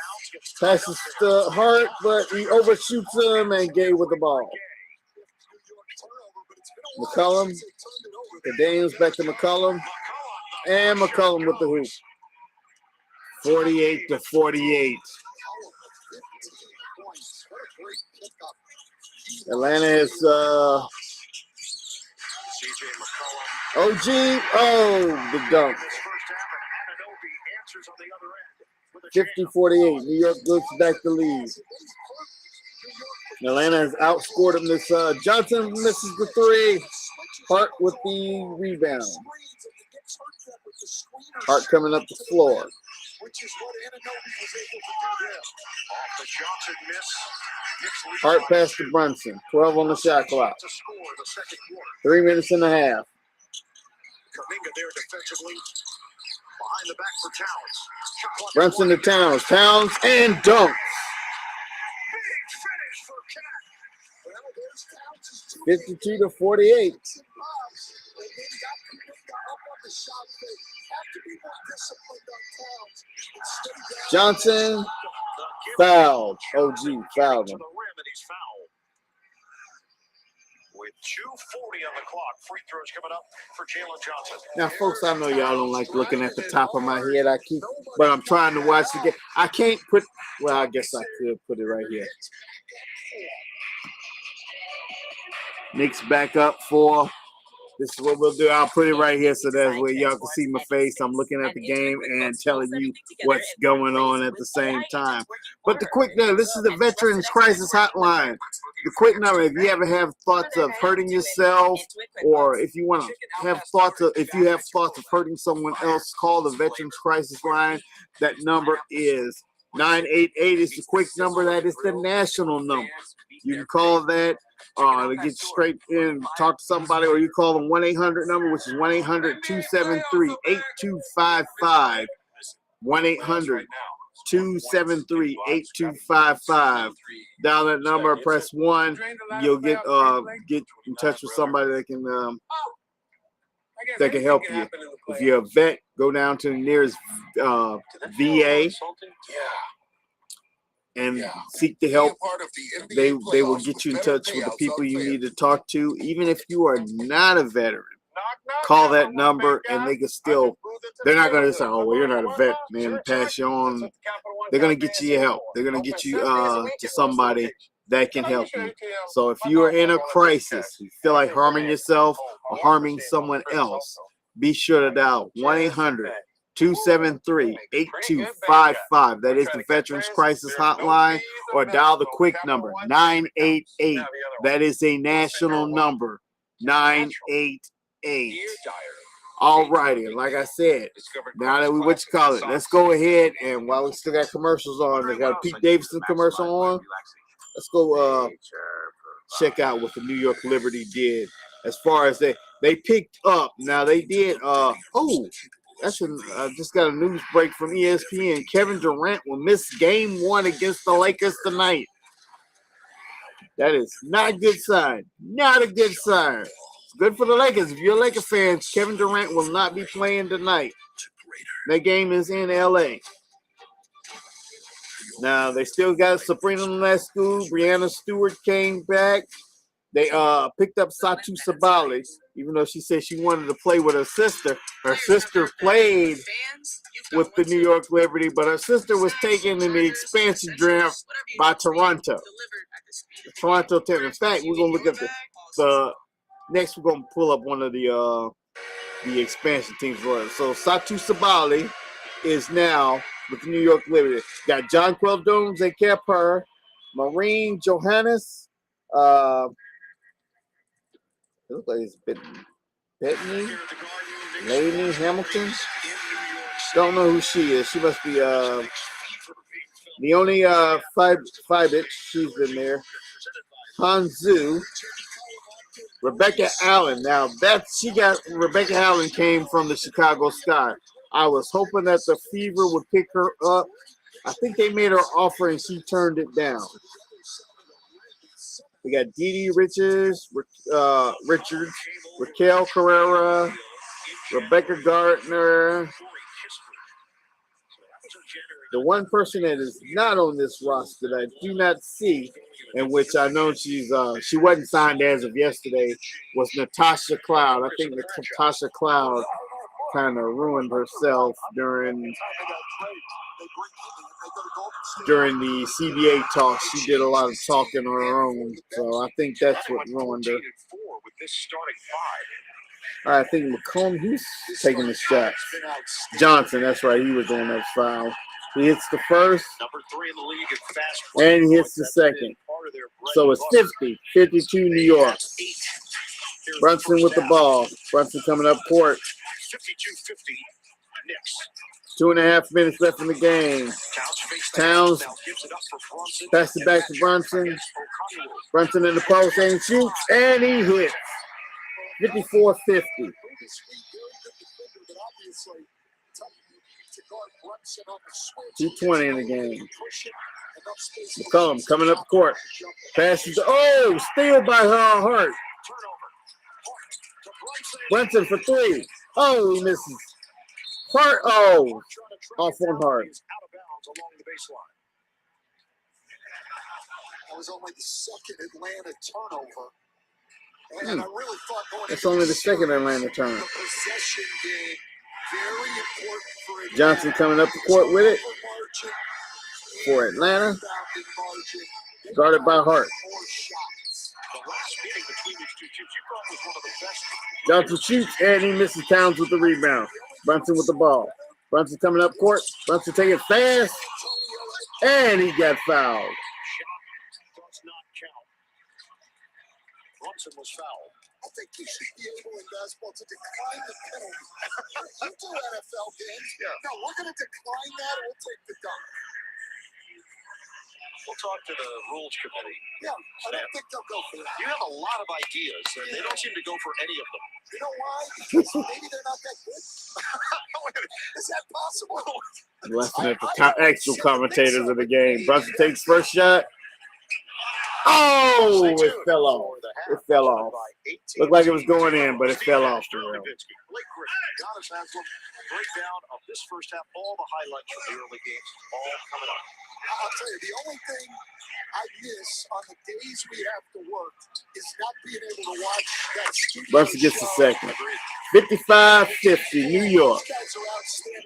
passes to Hart, but he overshoots him and Gay with the ball. McCollum. The Daniels back to McCollum. And McCollum with the hoop. 48-48. Atlanta is OG. Oh, the dunk. 50-48. New York goes back to lead. Atlanta has outscored him. This Johnson misses the three. Hart with the rebound. Hart coming up the floor. Which is what Anunoby was able to do there. Off the Johnson miss. Hart pass to Brunson. 12 on the shot clock. 3 minutes and a half. Kuminga there defensively. Behind the back for Towns. Brunson to Towns. Towns and dunk. 52-48. Johnson fouled. OG fouled him. With 2:40 on the clock. Free throws coming up for Jalen Johnson. Now, folks, I know y'all don't like looking at the top of my head. But I'm trying to watch the game. I can't put. Well, I guess I could put it right here. Knicks back up for. This is what we'll do. I'll put it right here so that's where y'all can see my face. I'm looking at the game and telling you what's going on at the same time. But the quick number, this is the Veterans Crisis Hotline. The quick number, if you ever have thoughts of hurting yourself, or if you want to have thoughts of, if you have thoughts of hurting someone else, call the Veterans Crisis Line. That number is 988 is the quick number. That is the national number. You can call that to get straight in, talk to somebody, or you call them 1-800 number, which is 1-800-273-8255. 1-800-273-8255. Dial that number, press 1. You'll get in touch with somebody that can help you. If you're a vet, go down to the nearest VA and seek the help. They will get you in touch with the people you need to talk to. Even if you are not a veteran, call that number and they can still, they're not going to say, oh, well, you're not a vet, man, pass you on. They're going to get you help. They're going to get you to somebody that can help you. So if you are in a crisis, you feel like harming yourself or harming someone else, be sure to dial 1-800-273-8255. That is the Veterans Crisis Hotline, or dial the quick number 988. That is a national number, 988. All righty, like I said, now that let's go ahead and while we still got commercials on, they got a Pete Davidson commercial on. Let's go check out what the New York Liberty did as far as they picked up. Now they did. I just got a news break from ESPN. Kevin Durant will miss Game 1 against the Lakers tonight. That is not a good sign. Not a good sign. It's good for the Lakers. If you're a Lakers fan, Kevin Durant will not be playing tonight. That game is in LA. Now they still got Sabrina Ionescu. Brianna Stewart came back. They picked up Satu Sabali, even though she said she wanted to play with her sister. Her sister played with the New York Liberty, but her sister was taken in the expansion draft by Toronto. The Toronto team. In fact, we're gonna look at the next. We're gonna pull up one of the expansion teams for it. So Satu Sabali is now with the New York Liberty. Got John Jones, they kept her. Maureen Johannes. It looks like it's Bettany Laney Hamilton. Don't know who she is. She must be the only Fibich. She's in there. Hanzu. Rebecca Allen. Now Rebecca Allen came from the Chicago Sky. I was hoping that the Fever would pick her up. I think they made her offer and she turned it down. We got Dee Dee Richards, Raquel Carrera, Rebecca Gardner. The one person that is not on this roster that I do not see, and which I know she wasn't signed as of yesterday, was Natasha Cloud. I think that Natasha Cloud kind of ruined herself during the CBA talk. She did a lot of talking on her own, so I think that's what ruined her. All right, I think McComb, he's taking the shot. Johnson, that's right, he was on that foul. He hits the first, and he hits the second. So it's 50-52 New York. Brunson with the ball. Brunson coming up court. 2.5 minutes left in the game. Towns passes it back to Brunson. Brunson in the post and shoots, and he hits. 54-50. 2:20 in the game. McCollum coming up court. Passes. Oh, steal by Hart. Brunson for 3. Oh, he misses. Hart. Oh, off on Hart. That was only the second Atlanta turnover And I really thought going That's into only the this second series, Atlanta turn. the possession game, very important for Atlanta. Johnson coming up the court with it Margin, for Atlanta. rebounding margin. They Guarded by got Hart. more shots. The last meeting between these two teams, you thought was one of the best. Johnson shoots and he misses. Towns with the rebound. Brunson with the ball. Brunson coming up court. Brunson taking it fast. And he got fouled. Shot does not count. Brunson was fouled. I think you should be able in basketball to decline the penalty. You do NFL games. Yeah. No, we're going to decline that and we'll take the dunk. We'll talk to the rules committee. Yeah, I don't think they'll go for that. You have a lot of ideas, and they don't seem to go for any of them. You know why? Because maybe they're not that good. Is that possible? Lesson at the actual commentators of the game. Brunson takes first shot. Oh, it fell off. It fell off. Looked like it was going in, but it fell off. Blake Griffin, Giannis Haslam, breakdown of this first half, all the highlights from the early games, all coming up. I'll tell you, the only thing I miss on the days we have to work is not being able to watch that studio Brunson gets the show. second. 55-50, New York.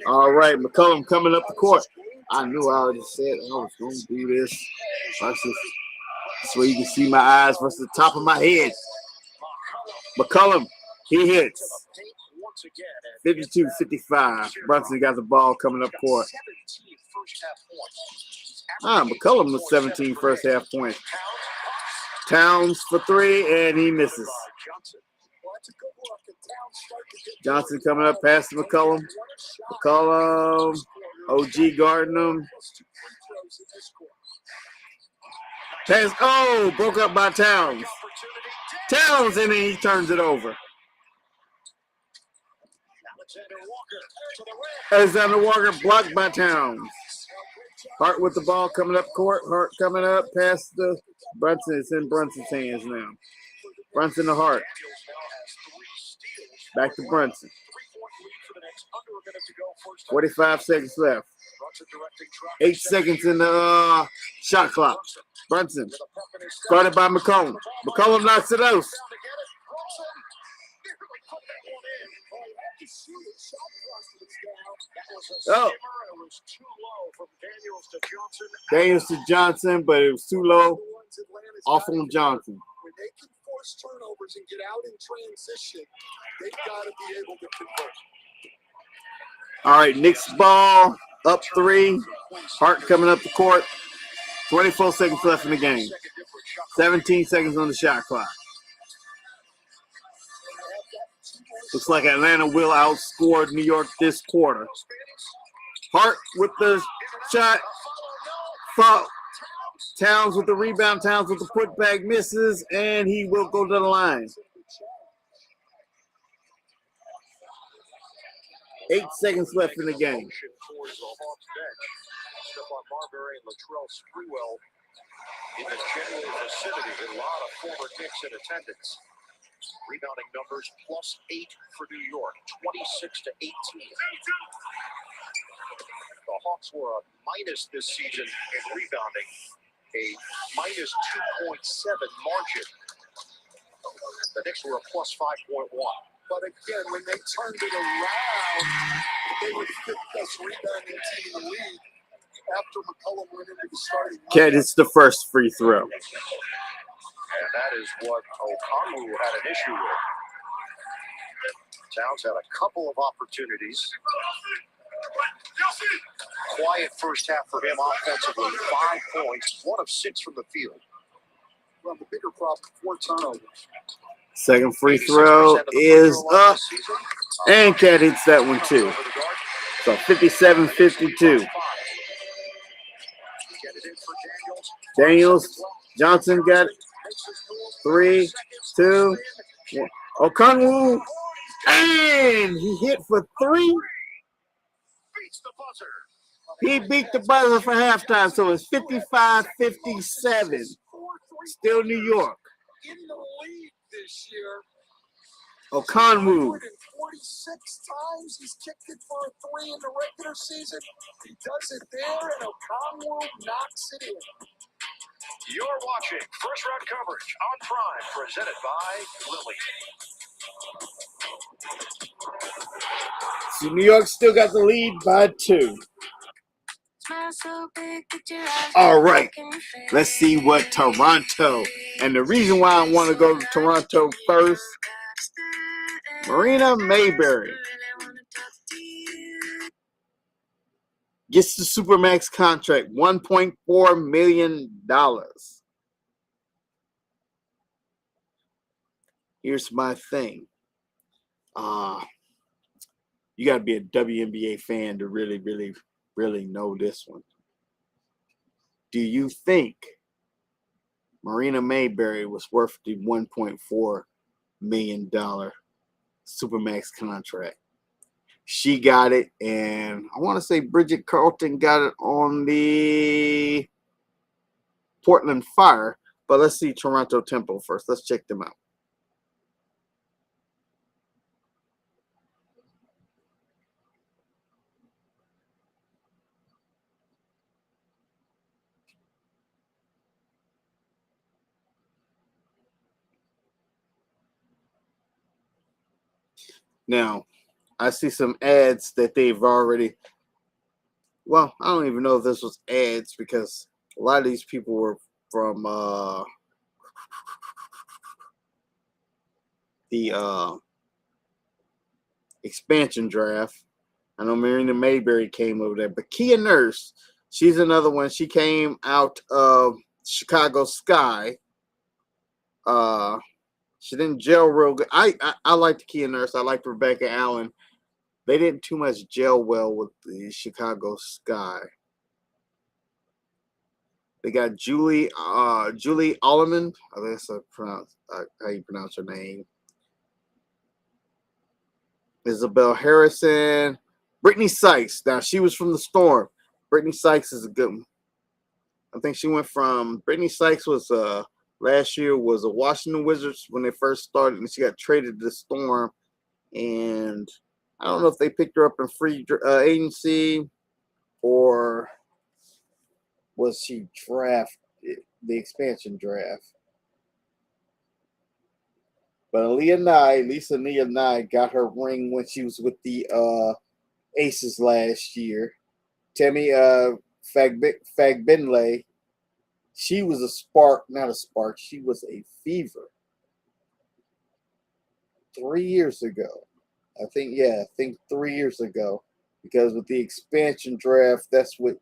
All right, McCollum coming up the court. I knew I already said I was going to do this. So you can see my eyes versus the top of my head. McCollum, he hits. 52-55. Brunson got the ball coming up court. McCollum was 17 first half points. Towns for three, and he misses. Johnson coming up past McCollum. McCollum, OG guarding him. Pass, broke up by Towns. Towns, and then he turns it over. Alexander Walker blocked by Towns. Hart with the ball coming up court. Hart coming up past the Brunson. It's in Brunson's hands now. Brunson to Hart. Back to Brunson. 45 seconds left. 8 seconds in the shot clock. Brunson. Guarded by McCollum. McCollum knocks it out. Daniels to Johnson, but it was too low. Off on Johnson. When they can force turnovers and get out in transition, they've got to be able to convert. All right, Knicks ball up 3. Hart coming up the court. 24 seconds left in the game. 17 seconds on the shot clock. Looks like Atlanta will outscore New York this quarter. Hart with the shot. Foul. Towns with the rebound. Towns with the putback, misses, and he will go to the line. 8 seconds left in the game. Stephon Marbury and Latrell Sprewell in the general vicinity. A lot of former Knicks in attendance. Rebounding numbers +8 for New York, 26-18. The Hawks were a minus this season in rebounding, a -2.7 margin. The Knicks were a +5.1. But again, when they turned it around, they were the fifth best rebounding team in the league after McCollum went into the starting lineup. Cat hits the first free throw. And that is what Okongwu had an issue with. Towns had a couple of opportunities. Quiet first half for him offensively. 5 points, 1 of 6 from the field. Well, the bigger problem, 4 turnovers. Second free throw is up. And Cat hits that one too. So 57-52. Daniels, Johnson got it. 3, 2, 1. Okongwu, and he hit for 3. He beat the buzzer for halftime, so it's 55-57. Still New York. In the league this year, Okongwu. 46 times he's kicked it for a 3 in the regular season. He does it there, and Okongwu knocks it in. You're watching First Round coverage on Prime, presented by Lilly. See, New York still got the lead by 2. All right, let's see what Toronto. And the reason why I want to go to Toronto first, Marina Mayberry gets the Supermax contract, $1.4 million. Here's my thing. You got to be a WNBA fan to really, really, really know this one. Do you think Marina Mayberry was worth the $1.4 million Supermax contract? She got it, and I want to say Bridget Carlton got it on the Portland Fire. But let's see Toronto Tempo first. Let's check them out. Now, I see some ads that they've already. Well, I don't even know if this was ads because a lot of these people were from the expansion draft. I know Marina Mayberry came over there, but Kia Nurse, she's another one. She came out of Chicago Sky. She didn't gel real good. I liked Kia Nurse. I liked Rebecca Allen. They didn't too much gel well with the Chicago Sky. They got Julie Alleman. I think that's how you pronounce her name. Isabel Harrison. Brittany Sykes. Now, she was from the Storm. Brittany Sykes is a good one. I think she went from Brittany Sykes was last year was a Washington Wizards when they first started, and she got traded to the Storm. And I don't know if they picked her up in free agency or was she drafted the expansion draft. But Lisa Nye got her ring when she was with the Aces last year. Tammy Fagbinley, she was a spark, not a spark. She was a fever 3 years ago. I think 3 years ago. Because with the expansion draft, that's what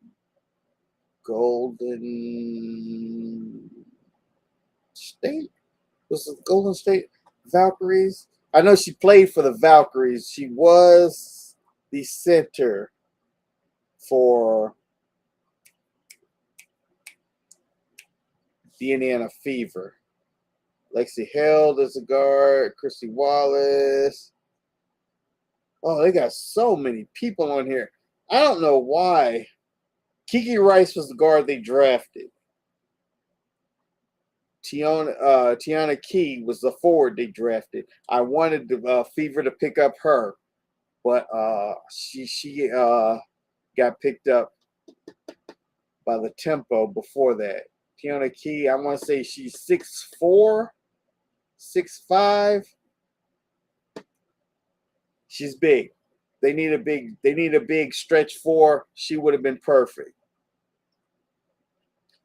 Golden State? Was it Golden State Valkyries? I know she played for the Valkyries. She was the center for the Indiana Fever. Lexi Held is a guard. Christy Wallace. Oh, they got so many people on here. I don't know why. Kiki Rice was the guard they drafted. Tiana Key was the forward they drafted. I wanted the Fever to pick up her, but she got picked up by the Tempo before that. Tiana Key, I want to say she's 6'4", 6'5". She's big. They need a big stretch four. She would have been perfect.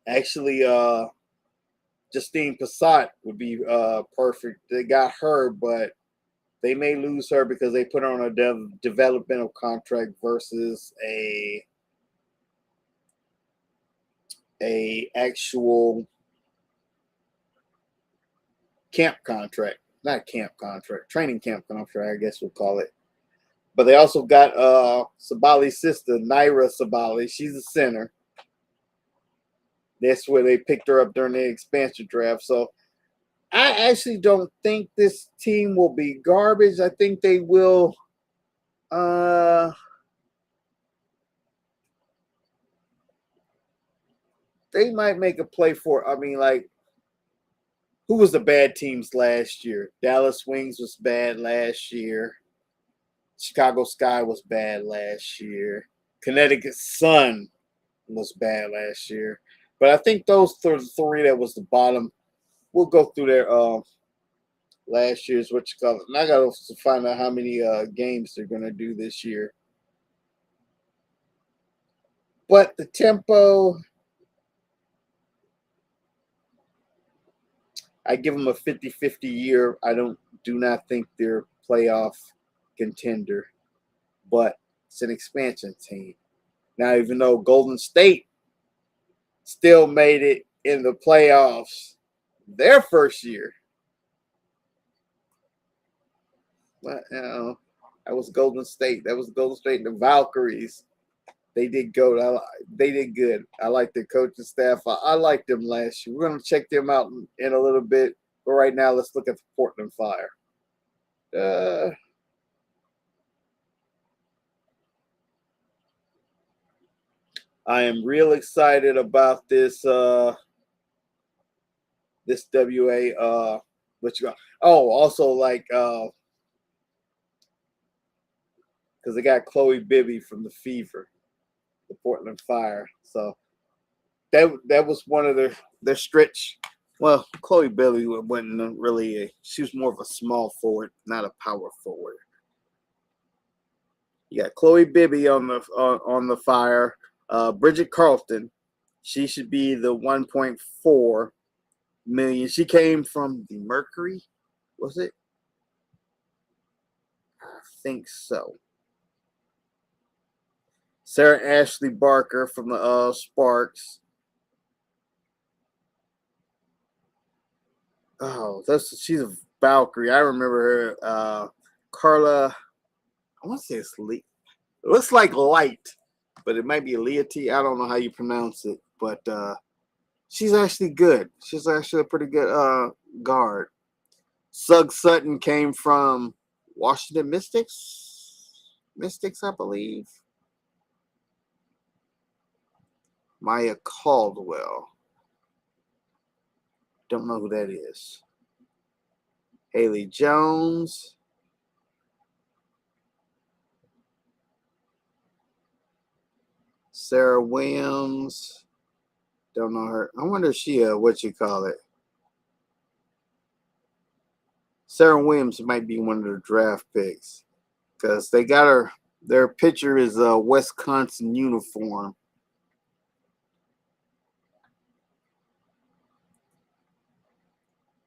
Actually, Justine Passat would be perfect. They got her, but they may lose her because they put her on a developmental contract versus a actual camp contract. Not camp contract, training camp contract, I guess we'll call it. But they also got Sabali's sister, Naira Sabali. She's a center. That's where they picked her up during the expansion draft. So I actually don't think this team will be garbage. I think they will they might make a play for, I mean, like, who was the bad teams last year? Dallas Wings was bad last year. Chicago Sky was bad last year. Connecticut Sun was bad last year. But I think those three that was the bottom. We'll go through their last year's what you call it. And I got to find out how many games they're going to do this year. But the tempo, I give them a 50-50 year. I do not think they're playoff contender, but it's an expansion team. Now, even though Golden State still made it in the playoffs their first year, but that was Golden State. That was Golden State and the Valkyries. They did good. They did good. I like their coaching staff. I liked them last year. We're going to check them out in a little bit. But right now, let's look at the Portland Fire. I am real excited about this. This WA. What you got? Oh, also like because they got Chloe Bibby from the Fever, the Portland Fire. So that was one of their stretch. Well, Chloe Bibby wasn't really she was more of a small forward, not a power forward. You got Chloe Bibby on the Fire. Bridget Carlton, she should be the 1.4 million. She came from the Mercury, was it? I think so. Sarah Ashley Barker from the Sparks. Oh, she's a Valkyrie. I remember her. Carla, I want to say it's Lee. It looks like Light, but it might be Leati. I don't know how you pronounce it, but she's actually good. She's actually a pretty good guard. Sug Sutton came from Washington Mystics, I believe. Maya Caldwell. Don't know who that is. Haley Jones. Sarah Williams. Don't know her. I wonder if she, what you call it. Sarah Williams might be one of the draft picks because they got her. Their picture is a Wisconsin uniform.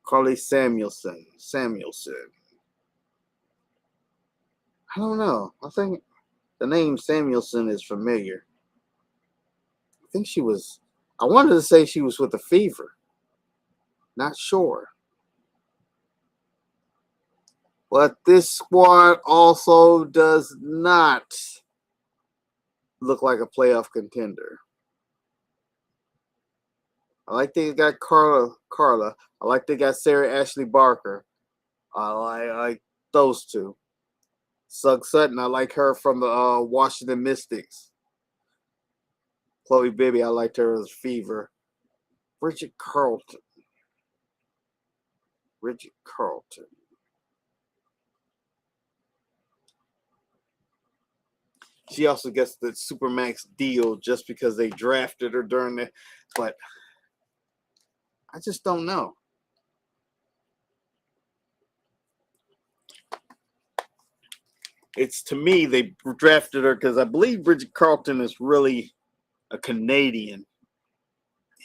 Carly Samuelson. I don't know. I think the name Samuelson is familiar. I think she was. I wanted to say she was with the Fever. Not sure. But this squad also does not look like a playoff contender. I like they got Carla. I like they got Sarah Ashley Barker. I like those two. Sug Sutton, I like her from the Washington Mystics. Chloe Bibby, I liked her as Fever. Bridget Carlton. She also gets the Supermax deal just because they drafted her during the, but I just don't know. It's to me, they drafted her because I believe Bridget Carlton is really a Canadian.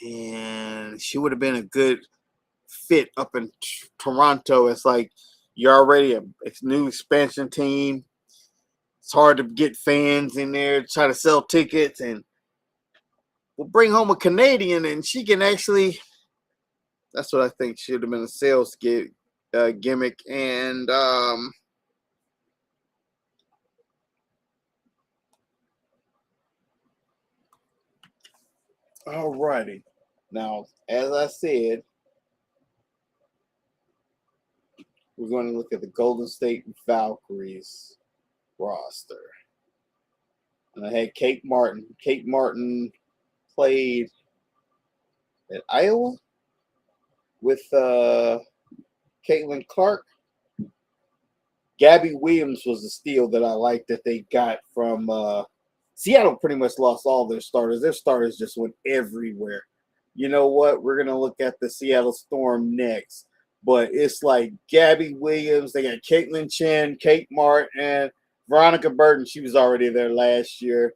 And she would have been a good fit up in Toronto. It's like you're already a new expansion team. It's hard to get fans in there, try to sell tickets, and we'll bring home a Canadian, and she can actually. That's what I think should have been a sales gimmick. And all righty. Now, as I said, we're going to look at the Golden State Valkyries roster. And I had Kate Martin. Kate Martin played at Iowa with Caitlin Clark. Gabby Williams was the steal that I liked that they got from Seattle. Pretty much lost all their starters. Their starters just went everywhere. you know what, we're going to look at the Seattle Storm next. But it's like Gabby Williams, they got Caitlin Chen, Kate Martin, Veronica Burton, she was already there last year.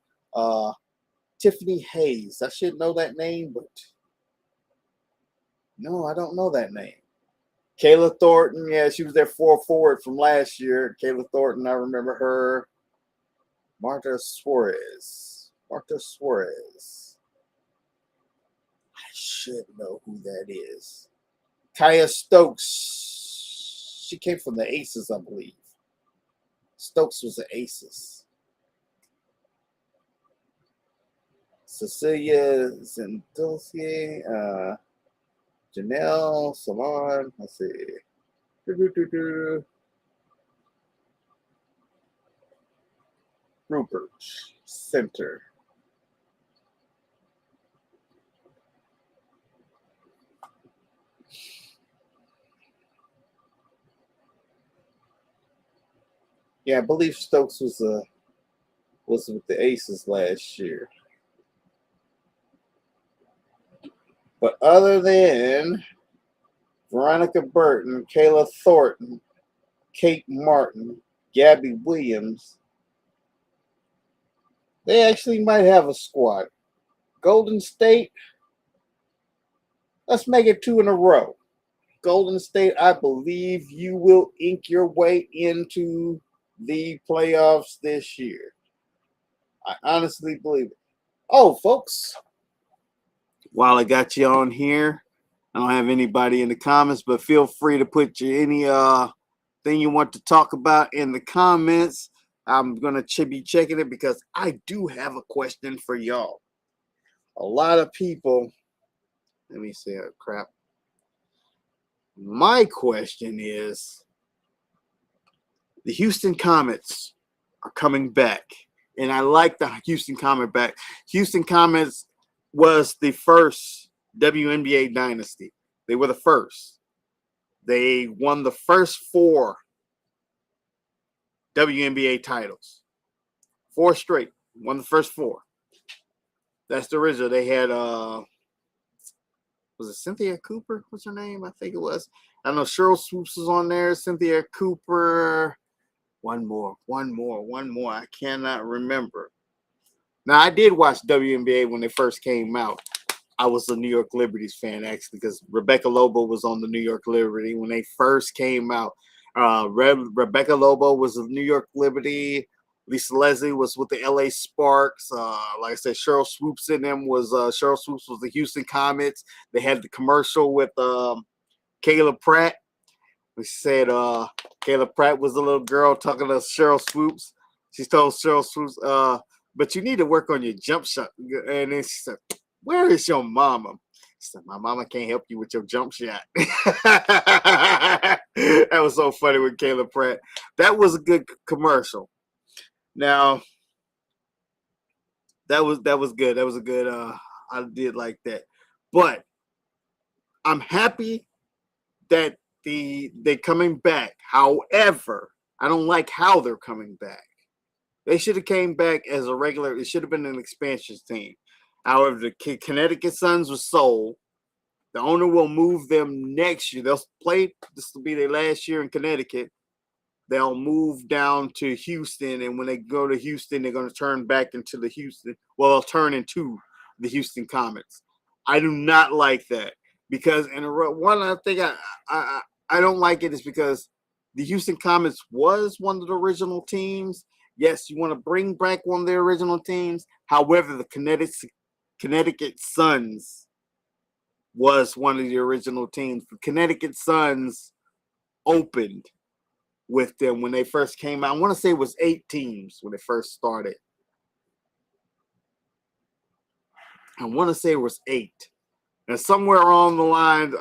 Tiffany Hayes, I should know that name, but no, I don't know that name. Kayla Thornton, yeah, she was their forward from last year. Kayla Thornton, I remember her. Marta Suarez. I should know who that is. Kaya Stokes. She came from the Aces, I believe. Stokes was the Aces. Cecilia Zendolski, Janelle Salon. Let's see. Rupert Center. Yeah, I believe Stokes was with the Aces last year. But other than Veronica Burton, Kayla Thornton, Kate Martin, Gabby Williams, they actually might have a squad. Golden State, let's make it 2 in a row. Golden State, I believe you will ink your way into the playoffs this year. I honestly believe it. Oh, folks, while I got you on here, I don't have anybody in the comments, but feel free to put any thing you want to talk about in the comments. I'm going to be checking it because I do have a question for y'all. A lot of people, let me see, crap. My question is, the Houston Comets are coming back, and I like the Houston Comet back. Houston Comets was the first WNBA dynasty. They were the first. They won the first 4 WNBA titles. 4 straight. Won the first 4. That's the original. They had was it Cynthia Cooper? What's her name? I think it was. I know Cheryl Swoops was on there. Cynthia Cooper. One more. I cannot remember. Now, I did watch WNBA when they first came out. I was a New York Liberties fan, actually, because Rebecca Lobo was on the New York Liberty when they first came out. Rebecca Lobo was a New York Liberty. Lisa Leslie was with the LA Sparks. Like I said, Cheryl Swoops in them was Cheryl Swoops was the Houston Comets. They had the commercial with Kayla Pratt. We said Kayla Pratt was a little girl talking to Cheryl Swoops. She told Cheryl Swoops, but you need to work on your jump shot. And then she said, where is your mama? She said, my mama can't help you with your jump shot. That was so funny with Kayla Pratt. That was a good commercial. Now, that was good. That was a good, I did like that. But I'm happy that they're coming back. However, I don't like how they're coming back. They should have came back as a regular. It should have been an expansion team. However, the Connecticut Suns was sold. The owner will move them next year. They'll play. This will be their last year in Connecticut. They'll move down to Houston, and when they go to Houston, they're going to turn back into the Houston. Well, they'll turn into the Houston Comets. I do not like that because, and one other thing I don't like it is because the Houston Comets was one of the original teams. Yes, you want to bring back one of their original teams. However, the Connecticut Suns was one of the original teams. The Connecticut Suns opened with them when they first came out. I want to say it was 8 teams when they first started. I want to say it was 8. And somewhere along the line,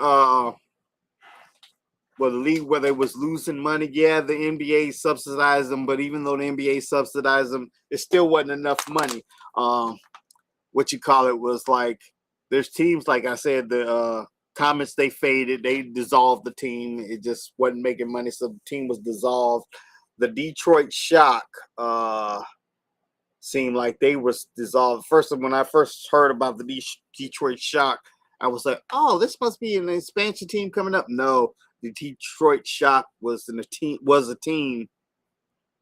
the league where they was losing money, yeah, the NBA subsidized them, but even though the NBA subsidized them, it still wasn't enough money. What you call it was like, there's teams, like I said, the Comets, they faded. They dissolved the team. It just wasn't making money, so the team was dissolved. The Detroit Shock seemed like they was dissolved. First, when I first heard about the Detroit Shock, I was like, oh, this must be an expansion team coming up. No, the Detroit Shock was a team.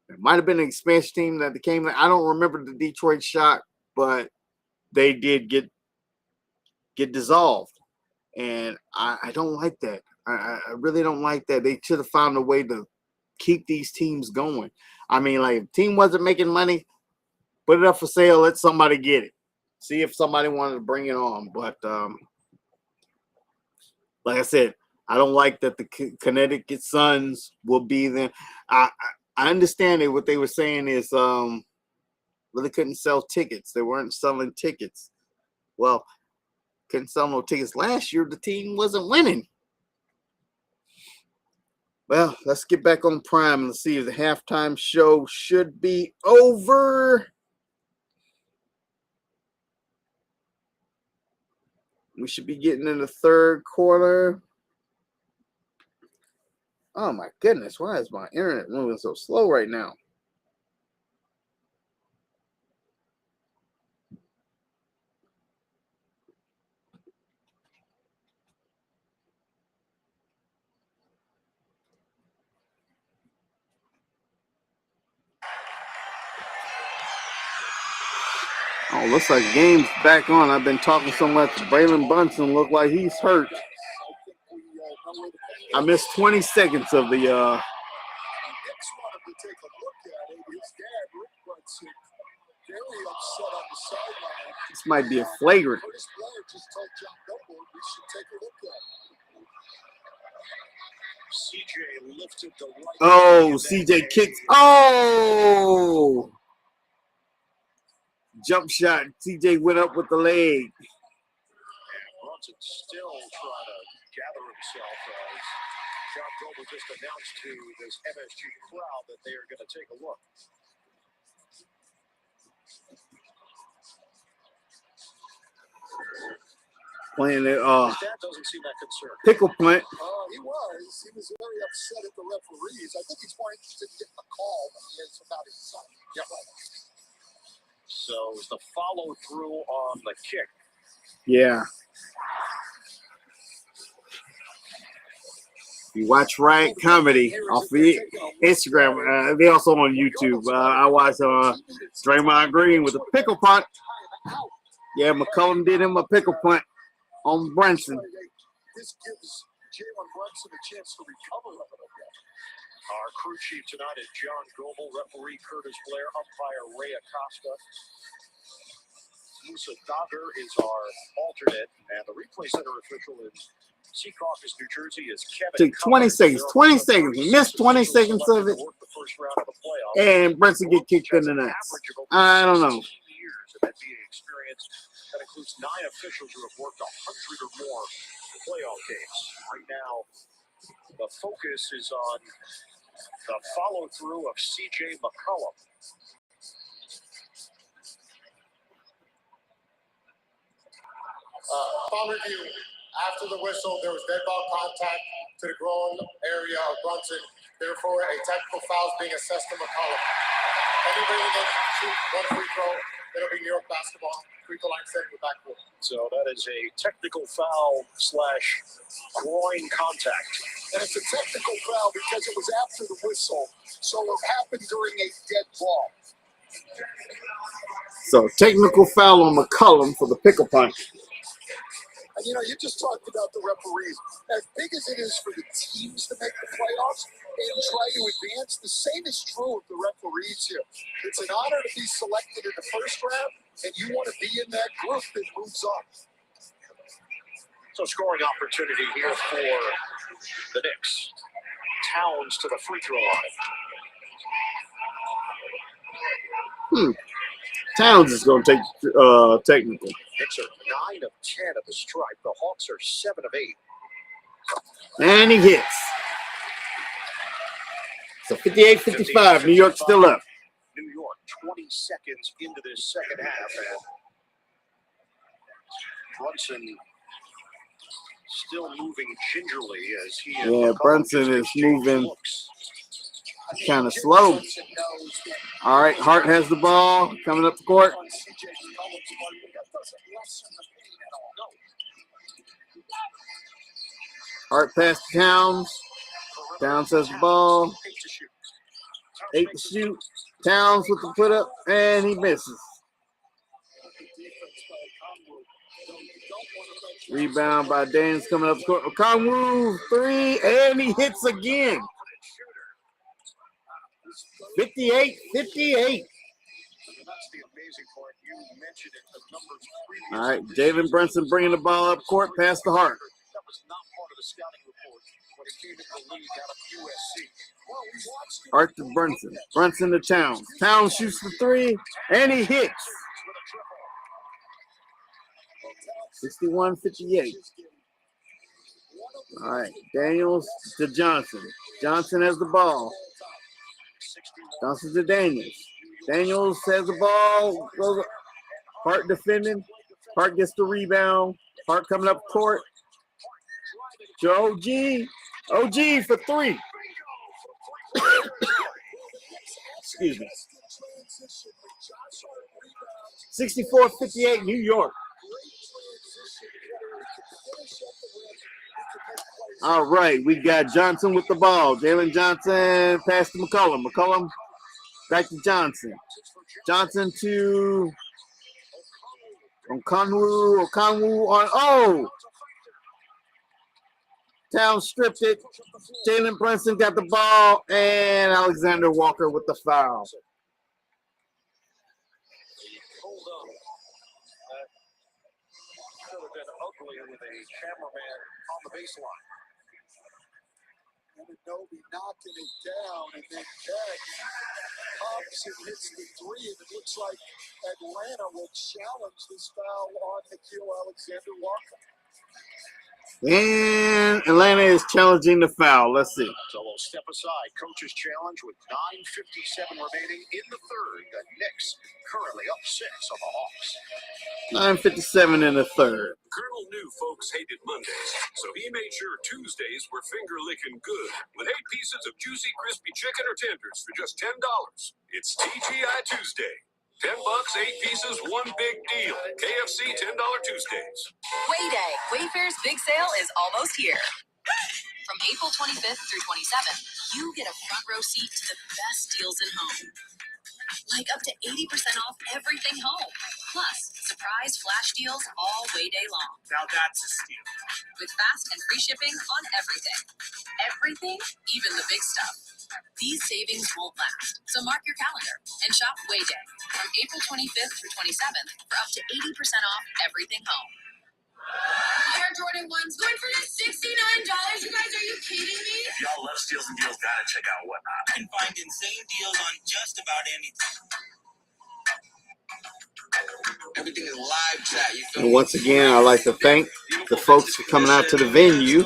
It might have been an expansion team that became. I don't remember the Detroit Shock, but they did get dissolved, and I don't like that. I really don't like that. They should have found a way to keep these teams going. I mean, like, if the team wasn't making money, put it up for sale. Let somebody get it. See if somebody wanted to bring it on. But like I said, I don't like that the Connecticut Suns will be there. I understand it. What they were saying is really couldn't sell tickets. They weren't selling tickets. Well, couldn't sell no tickets last year. The team wasn't winning. Well, let's get back on Prime. Let's see if the halftime show should be over. We should be getting in the third quarter. Oh my goodness, why is my internet moving so slow right now? Oh, looks like game's back on. I've been talking so much. Braylon Bunson looked like he's hurt. I missed 20 seconds of the Knicks wanted to take a look at it. His dad, Rick Brunson, very upset on the sideline. This might be a flagrant. Chris Blair just told John Gilmore we should take a look at it. CJ lifted the right. Oh, CJ kicked. Oh! Jump shot. CJ went up with the leg. And Brunson still trying to gather himself as John Gilmore just announced to this MSG crowd that they are going to take a look. Playing it. His dad doesn't seem that concerned. Pickle punt. He was very upset at the referees. I think he's more interested in getting a call than he is about his son. Yep. So it's the follow through on the kick. Yeah. You watch Riot Comedy off of Instagram. They also on YouTube. I watch Draymond Green with a pickle punt. Yeah, McCollum did him a pickle punt on Brunson. This gives Jalen Brunson a chance to recover a little bit. Our crew chief tonight is John Goebel, referee Curtis Blair, umpire Ray Acosta. Musa Dagger is our alternate, and the replay center official in Secaucus, New Jersey is Kevin. Took 20 seconds. 20 seconds. He missed 20 seconds of it. And Brunson get kicked in the nuts. I don't know. Years of NBA experience that includes 9 officials who have worked 100 or more playoff games. Right now, the focus is on the follow-through of C.J. McCollum. Foul review. After the whistle, there was dead ball contact to the groin area of Brunson. Therefore, a technical foul is being assessed to McCollum. Anybody that shoots one free throw, it'll be New York basketball. Free throw line set in the backcourt. So that is a technical foul / groin contact. And it's a technical foul because it was after the whistle. So it happened during a dead ball. So technical foul on McCollum for the pickle punt. And, you just talked about the referees. As big as it is for the teams to make the playoffs and try to advance, the same is true of the referees here. It's an honor to be selected in the first round, and you want to be in that group that moves on. So scoring opportunity here for the Knicks. Towns to the free throw line. Towns is going to take technical. Knicks are 9 of 10 at the stripe. The Hawks are 7 of 8. And he hits. So 58-55. New York still up. New York 20 seconds into this second half. And Brunson still moving gingerly as he. Yeah, Brunson is moving kind of slow. All right, Hart has the ball coming up the court. Hart pass to Towns. Towns has the ball. 8 to shoot. Towns with the put up, and he misses. Rebound by Daniels coming up the court. Okongwu, 3, and he hits again. 58-58. All right, Jalen Brunson bringing the ball up court, past the Hart. That was not part of the scouting report when he came into the league out of USC. Hart to Brunson. Brunson to Towns. Towns shoots the 3, and he hits. 61-58. All right, Daniels to Johnson. Johnson has the ball. Johnson to Daniels. Daniels has the ball. Goes Hart defending. Hart gets the rebound. Hart coming up court. To OG. OG for 3. Excuse me. 64-58 New York. All right, we got Johnson with the ball. Jalen Johnson pass to McCollum. McCollum back to Johnson. Johnson to Okongwu. Okongwu on Towns stripped it. Jalen Brunson got the ball, and Alexander Walker with the foul. Could have been ugly with a cameraman on the baseline. Anunoby knocking it down, and then Beck pops and hits the 3, and it looks like Atlanta will challenge this foul on Nickeil Alexander-Walker. And Atlanta is challenging the foul. Let's see. So we'll step aside. Coach's challenge with 9:57 remaining in the third. The Knicks currently up 6 on the Hawks. 9:57 in the third. Colonel knew folks hated Mondays, so he made sure Tuesdays were finger-licking good with 8 pieces of juicy, crispy chicken or tenders for just $10. It's TGI Tuesday. $10, 8 pieces, one big deal. KFC $10 Tuesdays. Wayday. Wayfair's big sale is almost here. From April 25th through 27th, you get a front row seat to the best deals in home. Like up to 80% off everything home. Plus, surprise flash deals all Wayday long. Now that's a steal. With fast and free shipping on everything. Everything, even the big stuff. These savings won't last, so mark your calendar and shop Wayday from April 25th through 27th for up to 80% off everything home. Air Jordan 1s going for $69. You guys, are you kidding me? If y'all love steals and deals, gotta check out Whatnot. You can find insane deals on just about anything. Everything is live chat. You feel And once again, I'd like to thank the folks for coming out to the venue.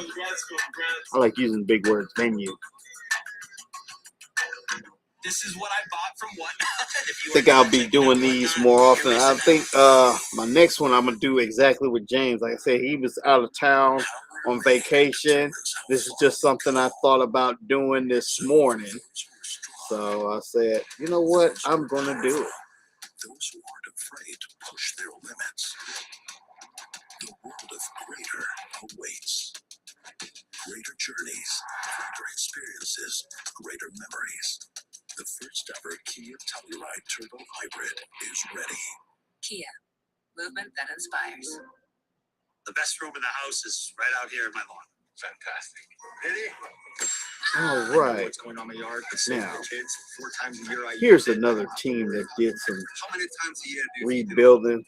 I like using big words, venue. This is what I bought from Whatnot. I think I'll be doing these more often. I think my next one I'm going to do exactly with James. Like I said, he was out of town on vacation. This is just something I thought about doing this morning. So I said, you know what? I'm going to do it. Those who aren't afraid to push their limits. The world of greater awaits. Greater journeys, greater experiences, greater memories. The first ever Kia Telluride Turbo Hybrid is ready. Kia. Movement that inspires. The best room in the house is right out here in my lawn. Fantastic. All right. What's going on in my yard? Now, Kids 4 times a year. here's another team that did some How many times a year do rebuilding.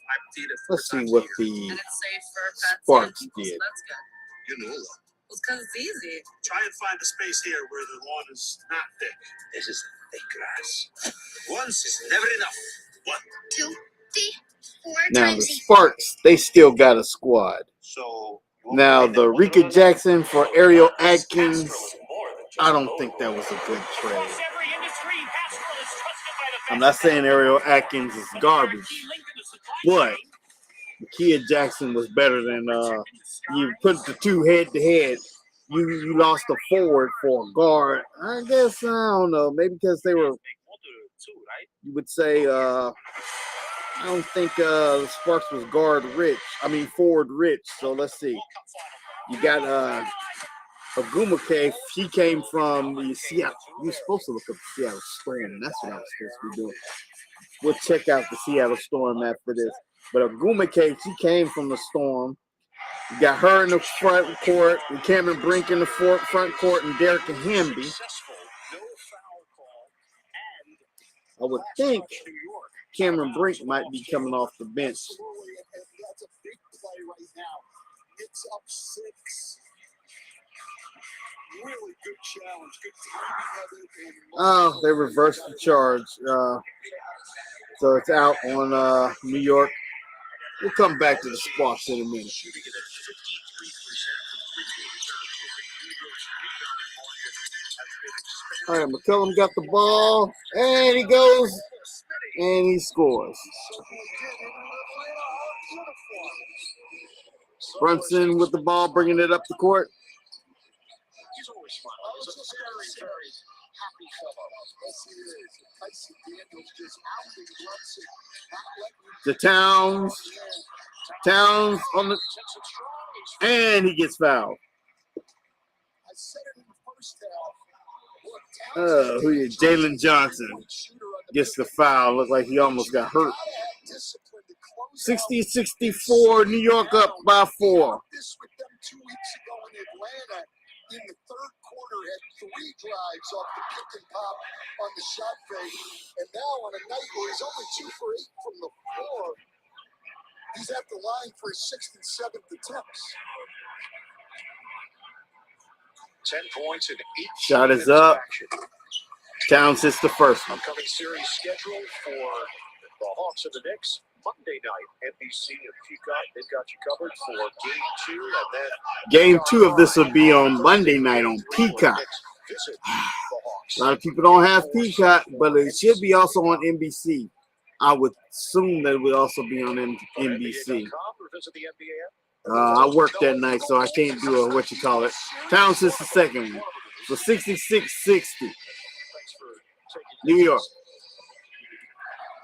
Let's see what the And it's safe for pets Sparks and people, so did. that's good. You know, Well, it's because it's easy. try and find a space here where the lawn is not thick. This is thick grass. Once is never enough. 1, 2, 3, 4 Now the times. Sparks, they still got a squad. So Now the Rika Jackson for Ariel Atkins, I don't think that was a good trade. I'm not saying Ariel Atkins is garbage, but Kia Jackson was better than you put the two head to head. You lost a forward for a guard. I guess I don't know. Maybe because they were. You would say I don't think the Sparks was forward rich. So let's see. You got Agumake, she came from the Seattle. You're supposed to look up the Seattle Storm. That's what I was supposed to be doing. We'll check out the Seattle Storm after this. But Agumake, she came from the Storm. You got her in the front court, and Cameron Brink in the front court, and Derek Hamby. I would think Cameron Brink might be coming off the bench. That's a big play right now. Knicks up 6. Really good challenge. Good timing of it. Oh, they reversed the charge. So it's out on New York. We'll come back to the Sparks in a minute. All right, McCollum got the ball, and he goes, and he scores. Brunson with the ball, bringing it up the court. He's always smiling. He's a very, very happy fellow. To Towns. Towns on the, and he gets fouled. Who is Jalen Johnson gets the foul. Looked like he almost got hurt. 60-64, New York up by 4. This with them 2 weeks ago in Atlanta. In the third quarter, had 3 drives off the pick and pop on the shot fake. And now on a night where he's only 2 for 8 from the floor, he's at the line for his 6th and 7th attempts. 10 points in 8 shot is up. Towns hits the first one. Upcoming series schedule for the Hawks and the Knicks. Monday night, NBC and Peacock, they've got you covered for Game 2, and then Game 2 of this will be on Monday night on Peacock. A lot of people don't have Peacock, but it should be also on NBC. I would assume that it would also be on NBC. I work that night, so I can't do a what you call it. Towns is the second one. So 66-60. New York.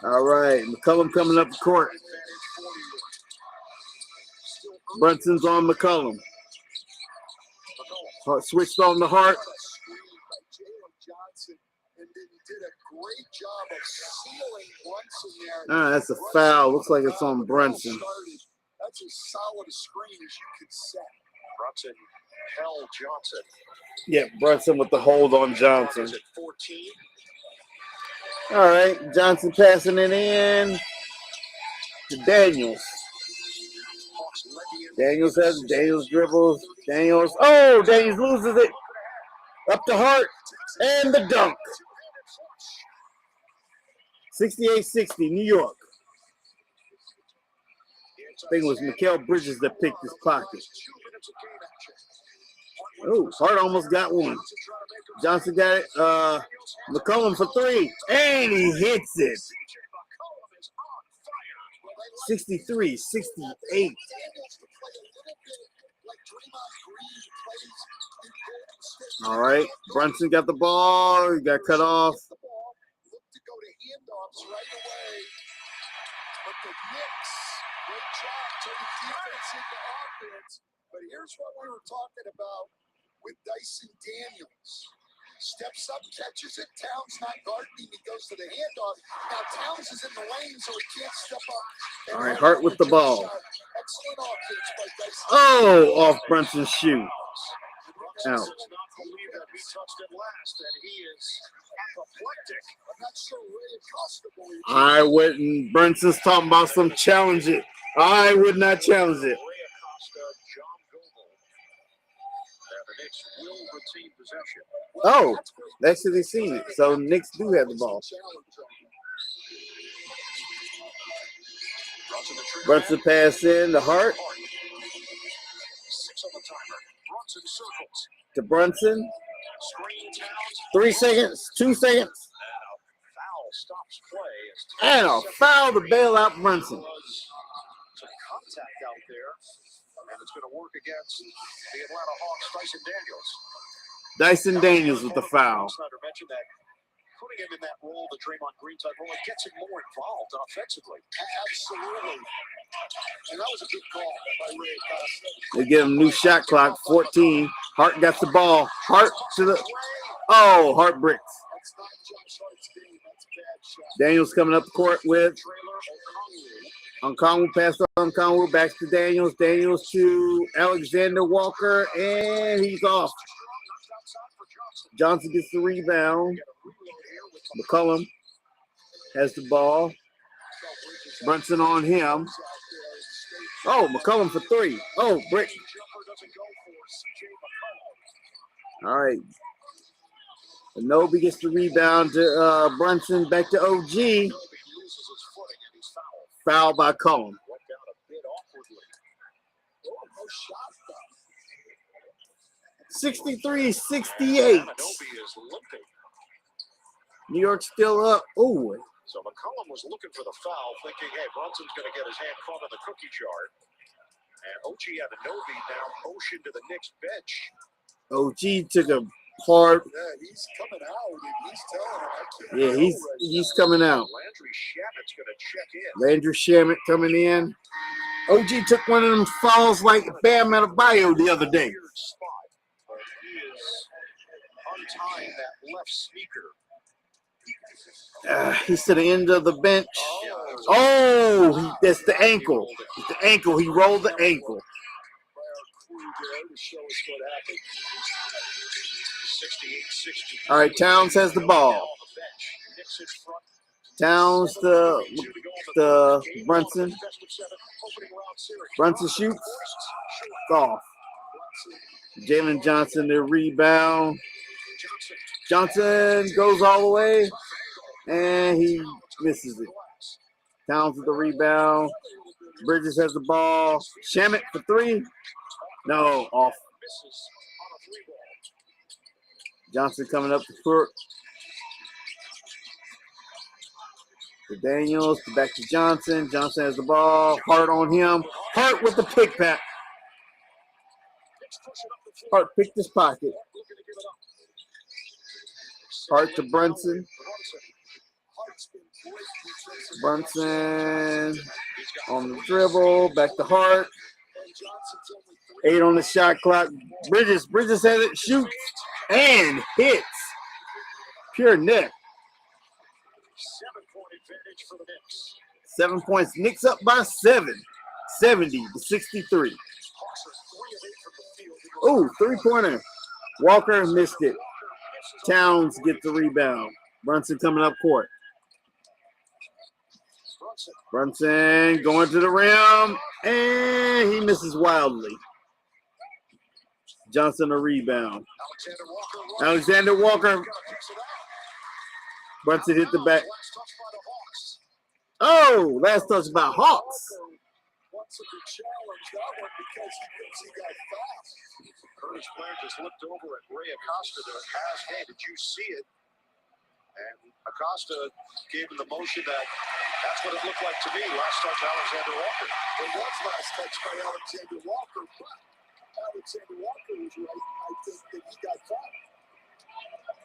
All right, McCollum coming up the court. Brunson's on McCollum. Switched on the Hart. That's a foul. Looks like it's on Brunson. That's as solid a screen as you could set. Brunson held Johnson. Yeah, Brunson with the hold on Johnson. All right, Johnson passing it in to Daniels. Daniels dribbles. Daniels loses it. Up to Hart, and the dunk. 68-60, New York. I think it was Mikal Bridges that picked his pocket. Oh, Hart almost got one. Johnson got it. McCollum for 3, and he hits it. 63-68. All right, Brunson got the ball. He got cut off. Look to go to handoffs right away. But the Knicks, great job turning defense into offense. But here's what we were talking about with Dyson Daniels. Steps up, catches it. Towns not guarding. He goes to the handoff. Now Towns is in the lane, so he can't step up. All right, Hart with the ball. Excellent offense by Dyson. Oh, off Brunson's shoe. Out. I wouldn't. Brunson's talking about some challenge it. I would not challenge it. Oh, that's actually seen it. So Knicks do have the ball. Brunson pass in to Hart. To Brunson. 3 seconds, 2 seconds. And a foul to bail out Brunson. Some contact out there, and it's going to work against the Atlanta Hawks, Dyson Daniels. Dyson Daniels with the foul. Snyder mentioned that putting him in that role, the Draymond Green type role, it gets him more involved offensively. Absolutely. And that was a good call by Ray Acosta. They give him new shot clock, 14. Hart got the ball. Hart to the, oh, Hart bricks. That's not Josh Hart's game. That's a bad shot. Daniels coming up the court with Trailer Onkongwu, pass to Onkongwu, back to Daniels. Daniels to Alexander Walker, and he's off. Johnson gets the rebound. McCollum has the ball. Brunson on him. Oh, McCollum for three. Oh, brick. All right. Anobi gets the rebound to Brunson. Back to OG. Foul by Cullen. 63-68. New York still up. Oh. So McCollum was looking for the foul, thinking, hey, Brunson's going to get his hand caught in the cookie jar. And OG Anunoby now motioned to the Knicks bench. OG took a hard. Yeah, he's coming out. And he's telling him, I can't Yeah, he's coming out. Landry Shamit's going to check in. Landry Shamit coming in. OG took one of them fouls like Bam Adebayo the other day. Weird spot, but he is untying that left sneaker. He's to the end of the bench. Oh, that's the ankle. It's the ankle. He rolled the ankle. All right, Towns has the ball. Towns to Brunson. Brunson shoots. It's off. Jalen Johnson, the rebound. Johnson goes all the way, and he misses it. Towns with the rebound. Bridges has the ball. Shamit for three. No, off. Johnson coming up the court. To Daniels, back to Johnson. Johnson has the ball. Hart on him. Hart with the pick back. Hart picked his pocket. Hart to Brunson. Brunson on the dribble. Back to Hart. 8 on the shot clock. Bridges has it. Shoots and hits. Pure net. 7-point advantage for the Knicks. 7 points. Knicks up by 7. 70-63. Oh, three-pointer. Walker missed it. Towns get the rebound. Brunson coming up court. Brunson going to the rim, and he misses wildly. Johnson a rebound. Alexander Walker. Brunson hit the back. Oh, last touch by Hawks. Curtis Blair just looked over at Ray Acosta to ask, hey, did you see it? And Acosta gave him the motion that's what it looked like to me. Last touch, Alexander Walker. It was last touch by Alexander Walker, but Alexander Walker was right. I think that he got fouled.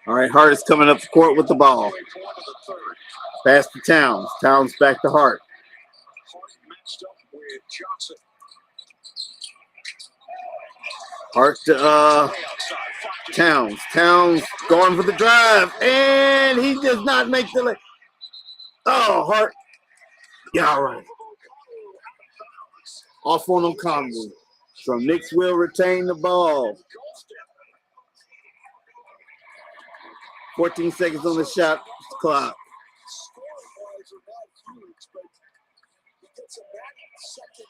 All right, Hart is coming up the court with the ball. Pass to Towns. Towns back to Hart. Hart matched up with Johnson. Hart to Towns. Towns going for the drive, and he does not make the. Oh, Hart. Yeah, all right. Off on Onkongwu. So Knicks will retain the ball. 14 seconds on the shot clock. Scoring-wise are not huge, but he gets a second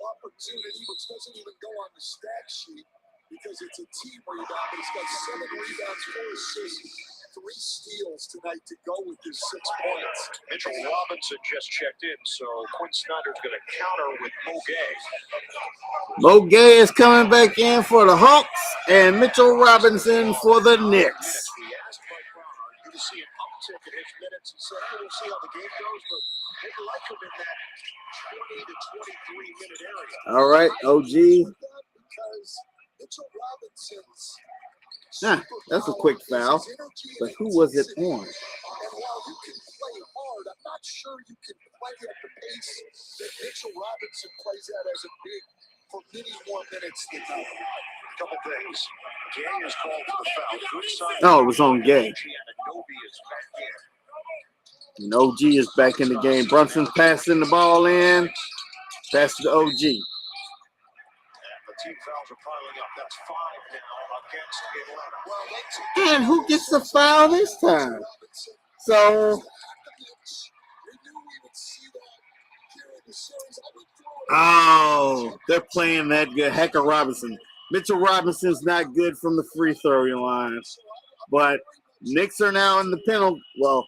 opportunity, which doesn't even go on the stat sheet because it's a team rebound, but he's got 7 rebounds, 4 assists, 3 steals tonight to go with his 6 points. Mitchell Robinson just checked in, so Quinn Snyder's going to counter with Mo Gay. Mo Gay is coming back in for the Hawks, and Mitchell Robinson for the Knicks. We asked Mike Brown, are you to see an uptick in his minutes? He said, we'll see how the game goes, but they like him in that 20 to 23 minute area. All right, OG. Because Mitchell Robinson's Nah, that's a quick foul. But who was it on? And while you can play hard, I'm not sure you can play at the pace that Mitchell Robinson plays at as a big for many more minutes than that. Couple things. Gay is called for the foul. Good sign. No, it was on Gay. Anunoby is back in. And OG is back in the game. Brunson's passing the ball in. Pass to the OG. And the team fouls are piling up. That's 5 now against Atlanta. And who gets the foul this time? So, oh, they're playing that good. Hacker Robinson. Mitchell Robinson's not good from the free throw line. But Knicks are now in the penalty. Well,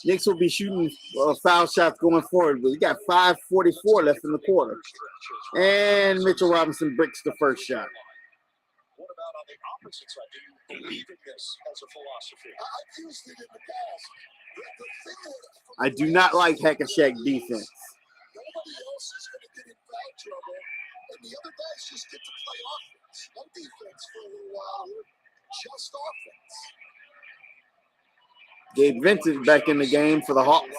Knicks will be shooting foul shots going forward. But we got 5:44 left in the quarter. And Mitchell Robinson breaks the first shot. What about on the opposite side? Do you believe in this as a philosophy? I've used it in the past. The thing that I do not like Hack-a-Shack defense. nobody else is going to get in foul trouble, and the other guys just get to play offense. No defense for a little while here, just offense. Gabe Vincent back in the game for the Hawks.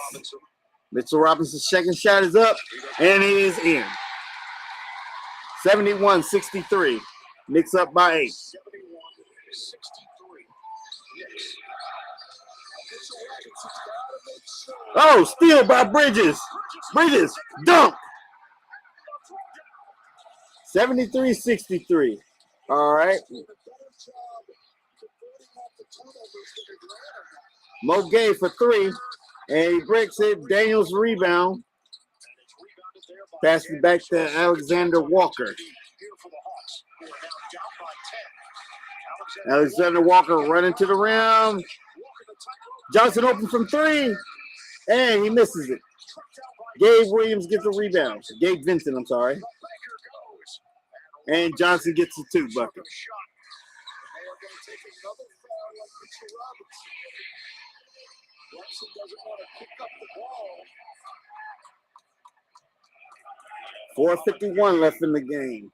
Mitchell Robinson's second shot is up, and it is in. 71-63. Knicks up by 8. 71-63. Knicks. Oh, steal by Bridges. Bridges, dunk. 73-63. All right. Mo Gay for 3. And he breaks it. Daniels rebound. Pass it back to Alexander Walker. Alexander Walker running to the rim. Johnson open from 3. And he misses it. Gabe Williams gets a rebound. Gabe Vincent, I'm sorry. And Johnson gets a 2 bucket. They are going to take another foul on Mitchell Robinson. Robinson doesn't want to pick up the ball. 4:51 left in the game.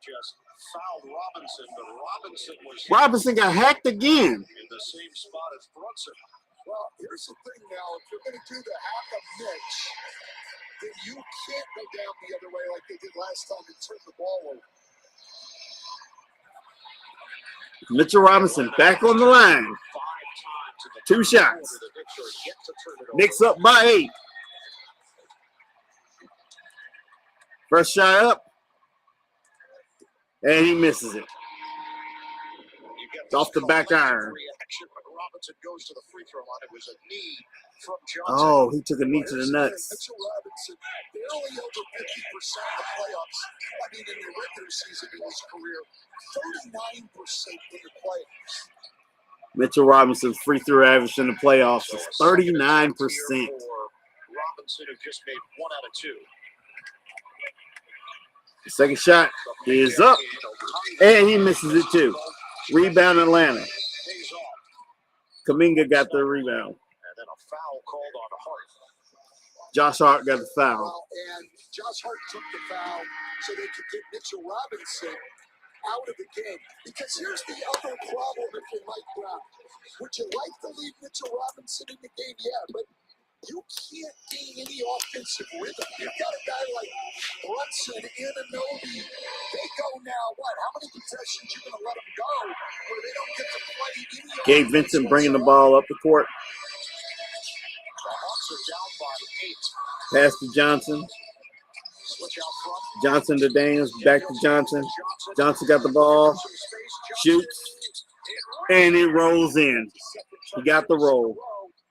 Just fouled Robinson, but Robinson got hacked again. in the same spot as Brunson. Well, here's the thing now. If you're going to do the hack of Mitch, then you can't go down the other way like they did last time and turn the ball over. Mitchell Robinson back on the line. 5 times in the 2 shots. quarter, the Knicks are yet to turn it over. Knicks up by 8. First shot up. And he misses it. It's off the back iron. Robinson goes to the free throw line. It was a knee from Johnson. Oh, he took a knee to the nuts. Mitchell Robinson barely over 50% of the playoffs. I mean, in the regular season in his career, 39% in the playoffs. Mitchell Robinson's free throw average in the playoffs is So a second 39%. attempt here for Robinson, who just made 1 out of 2. The second shot is up, and he misses it too. Rebound Atlanta. Pays off. Kaminga got the rebound. And then a foul called on Hart. Josh Hart got the foul. Well, and Josh Hart took the foul so they could get Mitchell Robinson out of the game. Because here's the other problem if you're Mike Brown. Would you like to leave Mitchell Robinson in the game? Yeah, but you can't gain any offensive rhythm. You've got a guy like Brunson and Anunoby. They go now, what? How many possessions you going to let them go where they don't get to play any Gabe offense Vincent bringing the whatsoever? ball up the court. The Hawks are down by 8. Pass to Johnson. Switch out front. Johnson to Daniels. Back to Johnson. Johnson got the ball. Shoots. And it rolls in. He got the roll.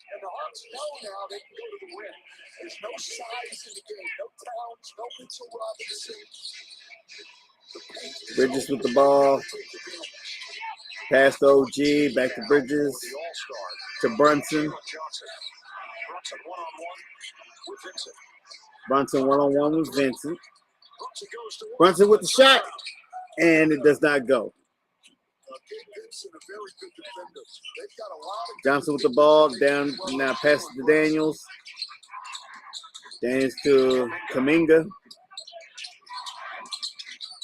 And the Hawks know now they can go to the rim. There's no size in the game. No Towns, no Mitchell Robinson. The paint is Bridges with the open. ball. Take advantage. Pass to OG. Back to Bridges. The All-Star. To Brunson. Johnson. Brunson one-on-one with Vincent. Brunson one-on-one with Vincent. Brunson goes to Brunson with the shot. And it does not go. Gabe Vincent, a very good defender. They've got a lot of Johnson with the ball. Down. Now pass it to Daniels. Daniels to Kaminga.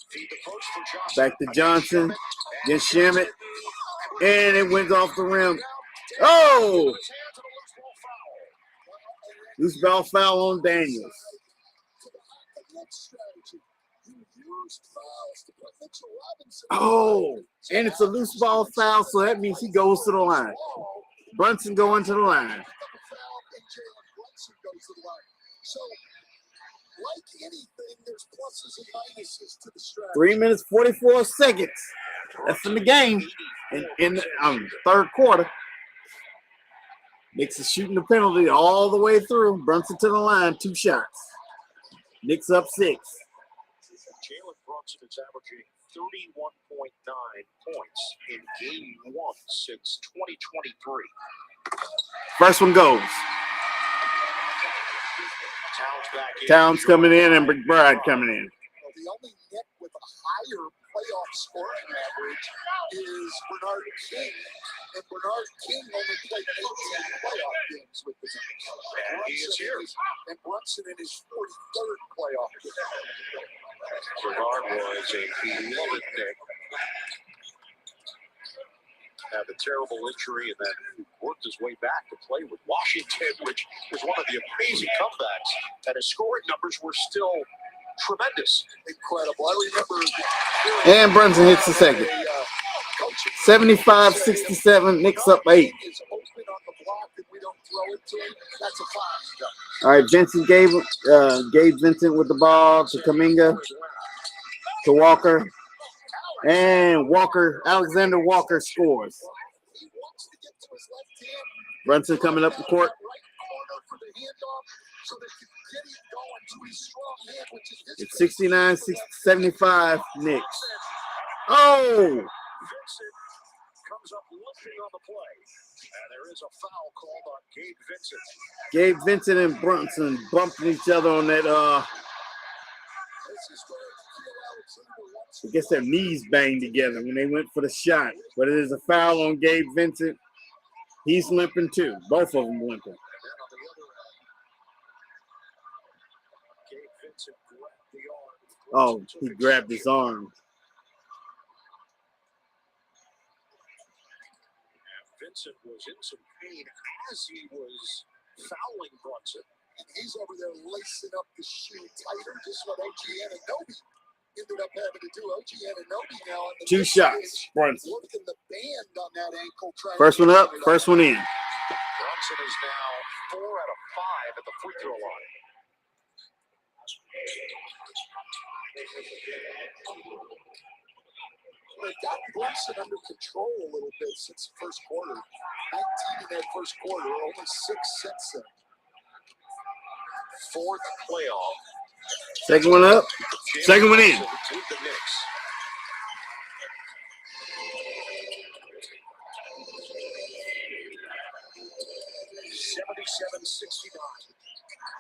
feed the post for Johnson. Back to Johnson. Against Shamet. And it went off the rim. Oh! Loose ball foul on Daniels. Oh, and it's a loose ball foul, so that means he goes to the line. Brunson going to the line. So, like anything, there's pluses and minuses to the strategy. 3 minutes, 44 seconds. That's in the game. In the third quarter. Knicks is shooting the penalty all the way through. Brunson to the line, 2 shots. Knicks up 6. Jalen Brunson is averaging 31.9 points in game 1 since 2023. First one goes. Towns coming in and McBride coming in. The only Knick with a higher playoff scoring average is Bernard King. And Bernard King only played 18 playoff games with the Knicks. And he is here. And Brunson in his 43rd playoff game. Bernard was a beloved Knick. Had a terrible injury and then worked his way back to play with Washington, which was one of the amazing comebacks. And his scoring numbers were still tremendous. Incredible. I remember. And Brunson hits the second. 75-67, Knicks up 8. All right, Vincent gave Vincent with the ball to Kuminga, to Walker. And Alexander Walker scores. Brunson coming up the court. It's 69-75 Knicks. Oh! Vincent comes up looking on the play. And there is a foul called on Gabe Vincent. Gabe Vincent and Brunson bumping each other on that I guess their knees banged together when they went for the shot. But it is a foul on Gabe Vincent. He's limping too. Both of them limping. Oh, he grabbed his arm. Vincent was in some pain as he was fouling Brunson. And he's over there lacing up the shoe tighter, just what OG Anunoby ended up having to do. OG Anunoby now on the 2 shots, Brunson. Working the band on that ankle. First one up, first one in. Brunson is now 4 out of 5 at the free throw line. They've got Brunson under control a little bit since the first quarter. 19 in that first quarter, only 6 since then. 4th playoff. Second one up, second one in. With the Knicks.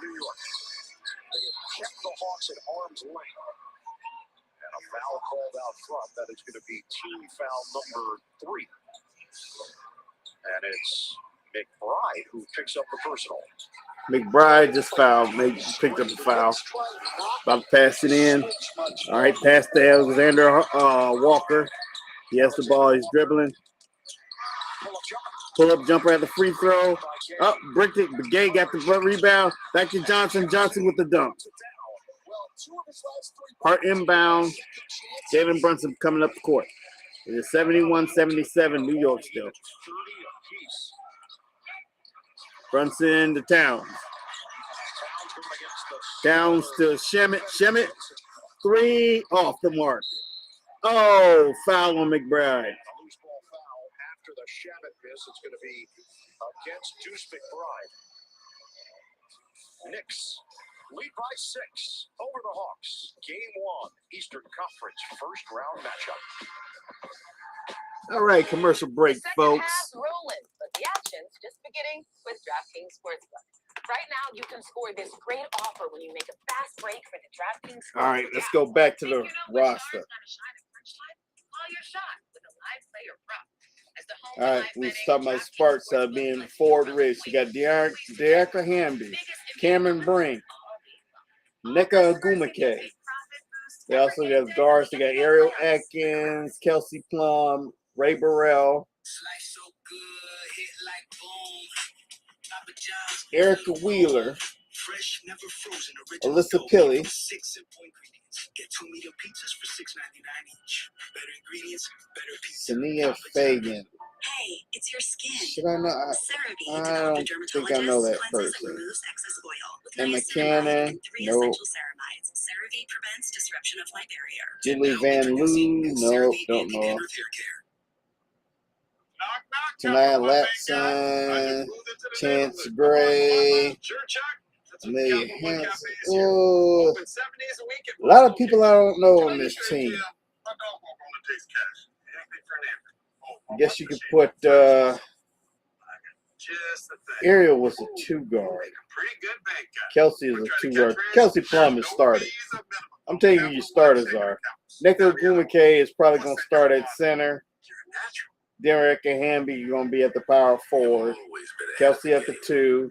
New York. They have kept the Hawks at arm's length. And a foul called out front. That is going to be team foul number 3. And it's McBride who picks up the personal. McBride just picked up a foul. About to pass it in. All right, pass to Alexander Walker. He has the ball. He's dribbling. Pull-up jumper at the free throw. Up, bricked it. Gay got the rebound. Back to Johnson. Johnson with the dunk. Part inbound. Jalen Brunson coming up the court. It is 71-77, New York still. Brunson to Towns. Towns to Shemet. Shemet, 3 off the mark. Oh, foul on McBride. Loose ball foul after the Shemet miss. It's going to be against Deuce McBride. Knicks lead by 6 over the Hawks. Game 1, Eastern Conference first round matchup. All right, commercial break, folks. Rolling, but the action's just beginning with DraftKings Sportsbook. Right now, you can score this great offer when you make a fast break for the DraftKings Sportsbook. All right, let's go back to the roster. All right, we was talking about Sparks being forward rich. You got De'Ara Hamby, Cameron Brink, Nneka Ogwumike. They also got guards. They got Ariel Atkins, Kelsey Plum, Ray Burrell, Erica Wheeler, Alyssa Pilley, Sania Fagan. Hey, it's your skin. Should I know? I don't think I know that person. Emma Cannon, nope. Julie Van Loo, nope, don't know. Tanaya Lapson, Chance Gray, Amelia Hanson. Oh, a lot of people I don't know on this team. I guess you could put Ariel was a 2-guard. Kelsey is a 2-guard. Kelsey Plum is starting. I'm telling you, your starters are. Nicola Gumake is probably going to start at center. Derek Hamby, you're going to be at the power forward. Kelsey at the 2.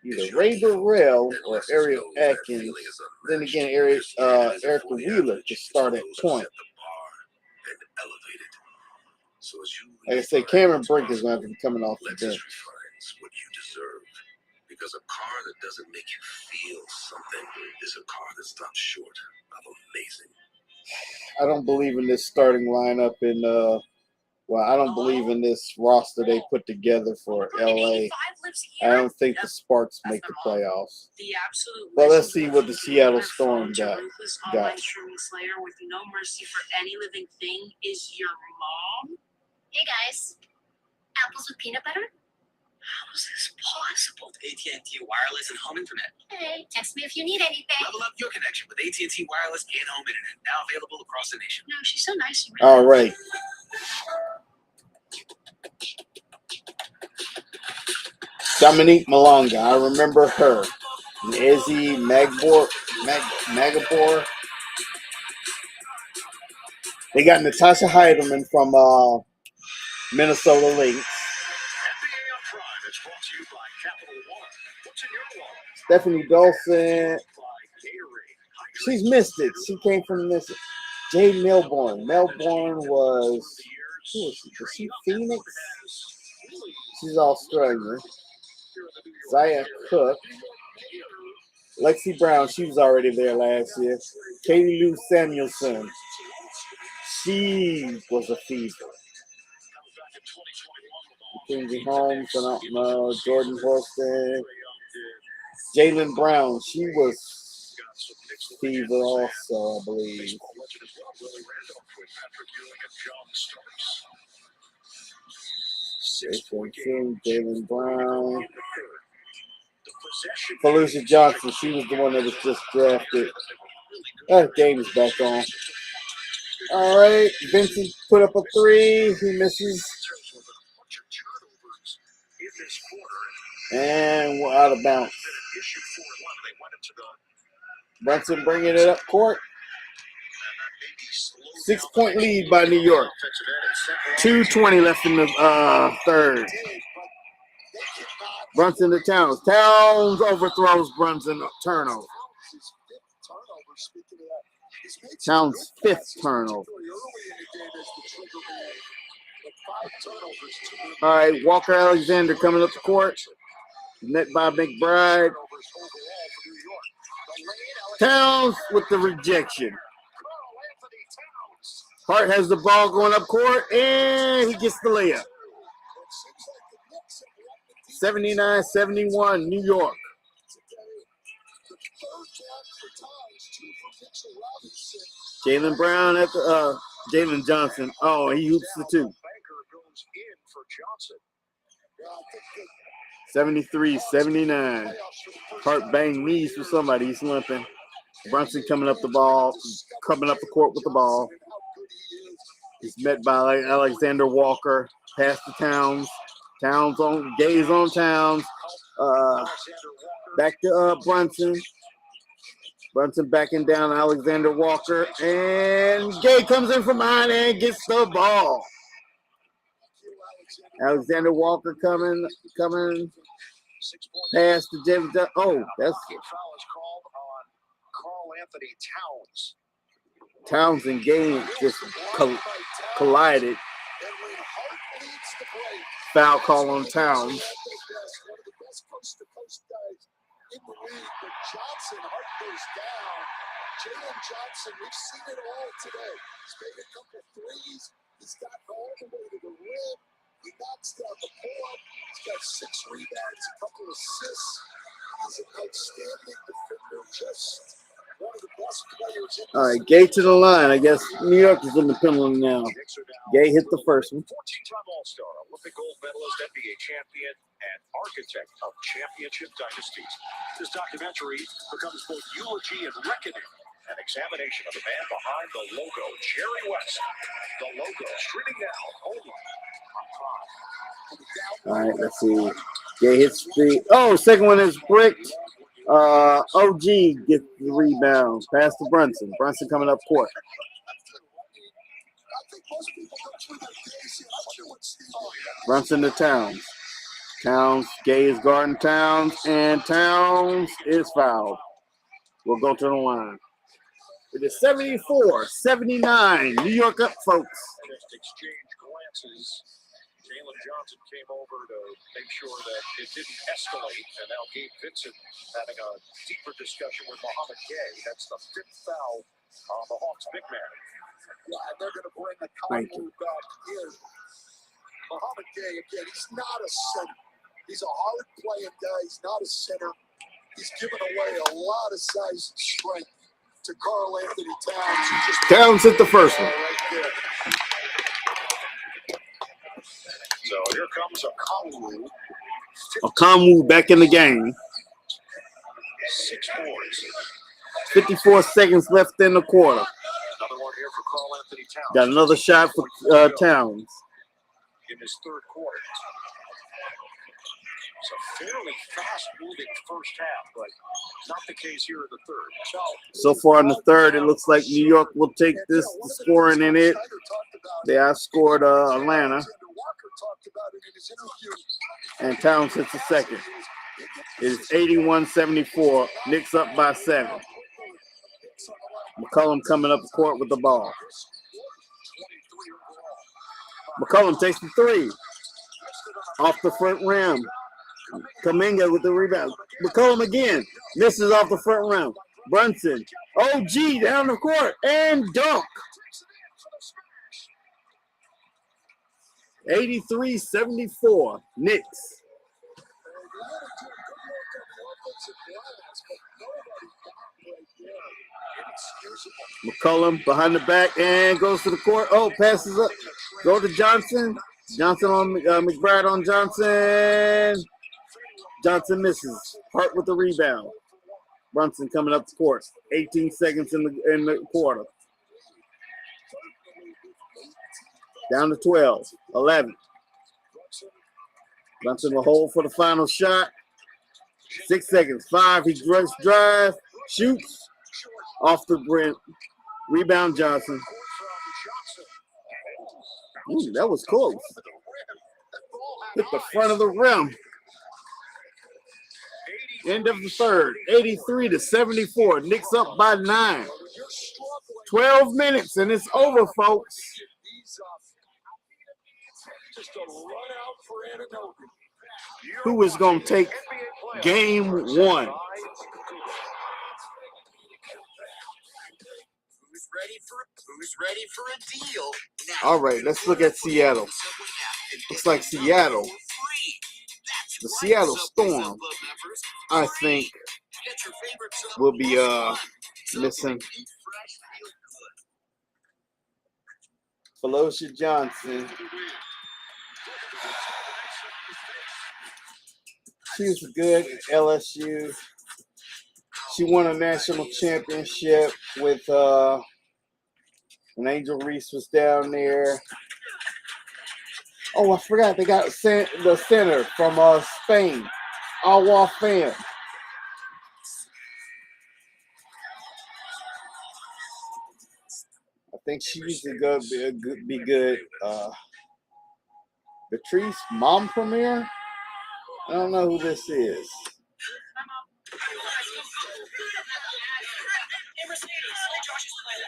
Either Ray Burrell or Ariel Atkins. Then again, Erica Wheeler to start at point. Like I say, Cameron Brink is going to have to be coming off the bench. Because a car that doesn't make you feel something is a car that stops short of amazing. I don't believe in this starting lineup I don't believe in this roster they put together for LA. I don't think the Sparks make the playoffs. But let's see what the Seattle Storm got. With no mercy for any living thing is your mom. Hey guys, apples with peanut butter? How is this possible? AT&T Wireless and Home Internet. Hey, text me if you need anything. Level up your connection with AT&T Wireless and Home Internet. Now available across the nation. No, she's so nice. All right. Dominique Malonga, I remember her. And Izzy Magabor. They got Natasha Heidemann from Minnesota Lynx. Stephanie Dolson. She's missed it. She came from this. Jade Melbourne. Melbourne was. Who was she? Was she Phoenix? She's Australian. Zaya Cook. Lexi Brown. She was already there last year. Katie Lou Samuelson. She was a fever. Mackenzie Holmes, I don't know. Jordan Horston. Jaylen Brown. She was fever also, I believe. Jaylen Brown. Felicia Johnson. She was the one that was just drafted. That game is back on. All right, Vincent put up a 3. He misses. And we're out of bounds. Brunson bringing it up court. 6-point lead by New York. 2:20 left in the third. Brunson to Towns. Towns overthrows Brunson. Turnover. Towns' 5th turnover. All right, Walker Alexander coming up the court. Net by McBride. Towns with the rejection. Hart has the ball going up court, and he gets the layup. 79-71, New York. Jaylen Brown at the Jalen Johnson. Oh, he hoops the 2. 73-79. Hart banged knees for somebody. He's limping. Brunson coming up the court with the ball. He's met by Alexander Walker. Pass to Towns. Towns on Gaze on Towns. Back to Brunson. Brunson backing down Alexander Walker. And Gay comes in from behind and gets the ball. Alexander Walker coming. Pass to James. Oh, that's it. Towns and Gay just collided. Foul call on Towns. One of the best coast-to-coast guys in the league, but Johnson, Hart goes down. Jalen Johnson, we've seen it all today. He's made a couple threes. He's gotten all the way to the rim. He knocks down the pull-up. He's got 6 rebounds, a couple assists. He's an outstanding defender, just one of the best players in the All right, Gay to the line. I guess New York is in the penalty now. Gay hit the first one. 14-time All-Star, Olympic gold medalist, NBA champion, and architect of championship dynasties. This documentary becomes both eulogy and reckoning, an examination of the man behind the logo, Jerry West. The logo streaming now only on Prime. All right, let's see. Gay hits the second one is bricked. OG gets the rebound. Pass to Brunson. Brunson coming up court. Brunson to Towns. Gay is guarding Towns, and Towns is fouled. We'll go to the line. It is 74-79. New York up, folks. Just exchange glances. Jalen Johnson came over to make sure that it didn't escalate, and now Gabe Vincent having a deeper discussion with Muhammad Gay. That's the 5th foul on the Hawks big man. Yeah, they're going to bring the Conley back in. Muhammad Gay, again, he's not a center. He's a hard-playing guy. He's not a center. He's given away a lot of size and strength to Karl Anthony Towns. Towns hit the first one. Right there. So here comes Okongwu. Okongwu back in the game. 6 boards. 54 seconds left in the quarter. Another one here for Karl Anthony Towns. Got another shot for Towns. In his 3rd quarter. It's a fairly fast-moving first half, but not the case here in the 3rd. So far in the 3rd, it looks like New York will take the scoring in it. They outscored Atlanta. And Towns hits the second. It is 81-74. Knicks up by 7. McCollum coming up the court with the ball. McCollum takes the 3. Off the front rim. Kuminga with the rebound. McCollum again. Misses off the front rim. Brunson. OG down the court. And dunk. 83-74. Knicks. McCollum behind the back and goes to the court. Oh, passes up. Go to Johnson. Johnson on McBride on Johnson. Johnson misses. Hart with the rebound. Brunson coming up the court. 18 seconds in the quarter. Down to 12. 11. Brunson will hold for the final shot. 6 seconds. 5. He drive. Shoots. Off the brim. Rebound Johnson. Ooh, that was close. Hit the front of the rim. End of the 3rd. 83-74. Knicks up by 9. 12 minutes and it's over, folks. Who is going to take game 1? Who's ready for a deal? All right, let's look at Seattle. Looks like Seattle. The Seattle Storm, I think, will be missing Felicia Johnson. She was good at LSU. She won a national championship with when Angel Reese was down there. Oh, I forgot they got the center from Spain, Alwa Fan. I think she used to be good. Patrice Mom Premier. I don't know who this is.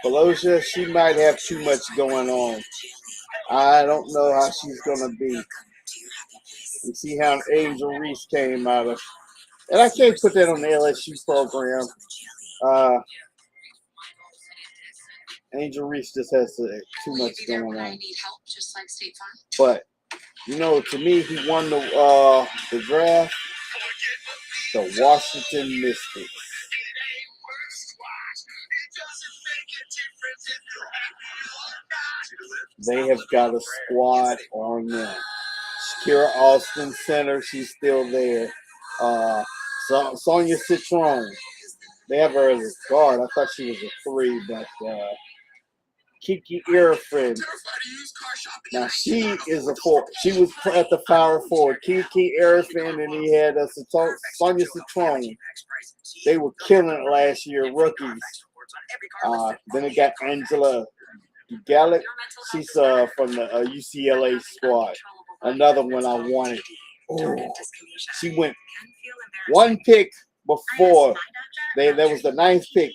Pelosia, she might have too much going on. I don't know how she's gonna be. You see how Angel Reese came out of, and I can't put that on the LSU program. Angel Reese just has too much going on. But you know, to me, he won the draft. The Washington Mystics. They have got a squad on them. Shakira Austin center, she's still there. Sonia Citron, they have her as a guard. I thought she was a 3, but Kiki Irfin. Now she is a 4. She was at the power forward. Kiki Irfin, and he had Sonia Citron. They were killing it last year, rookies. Then they got Angela Gallic. She's from the UCLA squad. Another one I wanted. Ooh. She went one pick before. There was the 9th pick.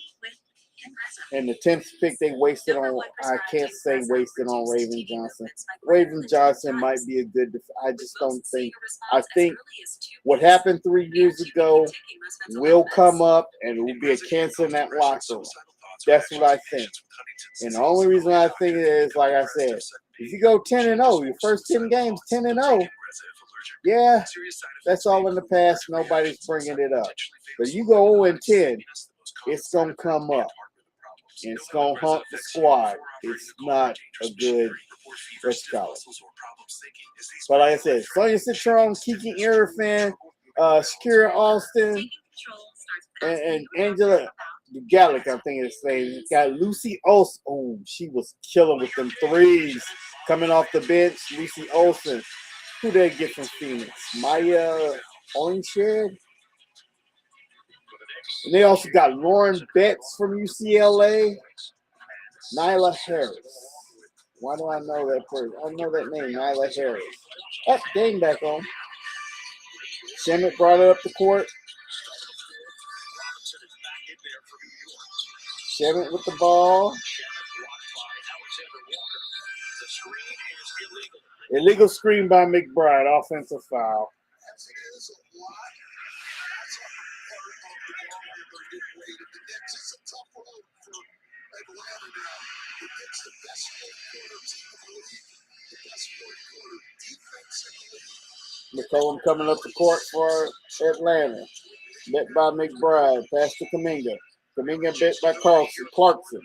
And the 10th pick they wasted on, I can't say wasted on Raven Johnson. Raven Johnson might be a good, I just don't think. I think what happened 3 years ago will come up and it will be a cancer in that locker room. That's what I think. And the only reason I think it is, like I said, if you go 10-0, your first 10 games, 10-0, yeah, that's all in the past. Nobody's bringing it up. But you go 0-10, it's going to come up. And it's going to haunt the squad. It's not a good first college. But like I said, Sonia Citron, Kiki Irfin, Shakira Austin, and Angela Gallic, I think it's name. Got Lucy Olsen. Oh, she was killing with them threes. Coming off the bench, Lucy Olsen. Who they get from Phoenix? Maya Oinshed. And they also got Lauren Betts from UCLA. Nyla Harris. Why do I know that person? I know that name, Nyla Harris. That game back on. Shemet brought it up the court. Shemet with the ball. Illegal screen by McBride. Offensive foul. McCollum coming up the court for Atlanta. Bet by McBride. Pass to Kuminga. Kuminga bet by Clarkson.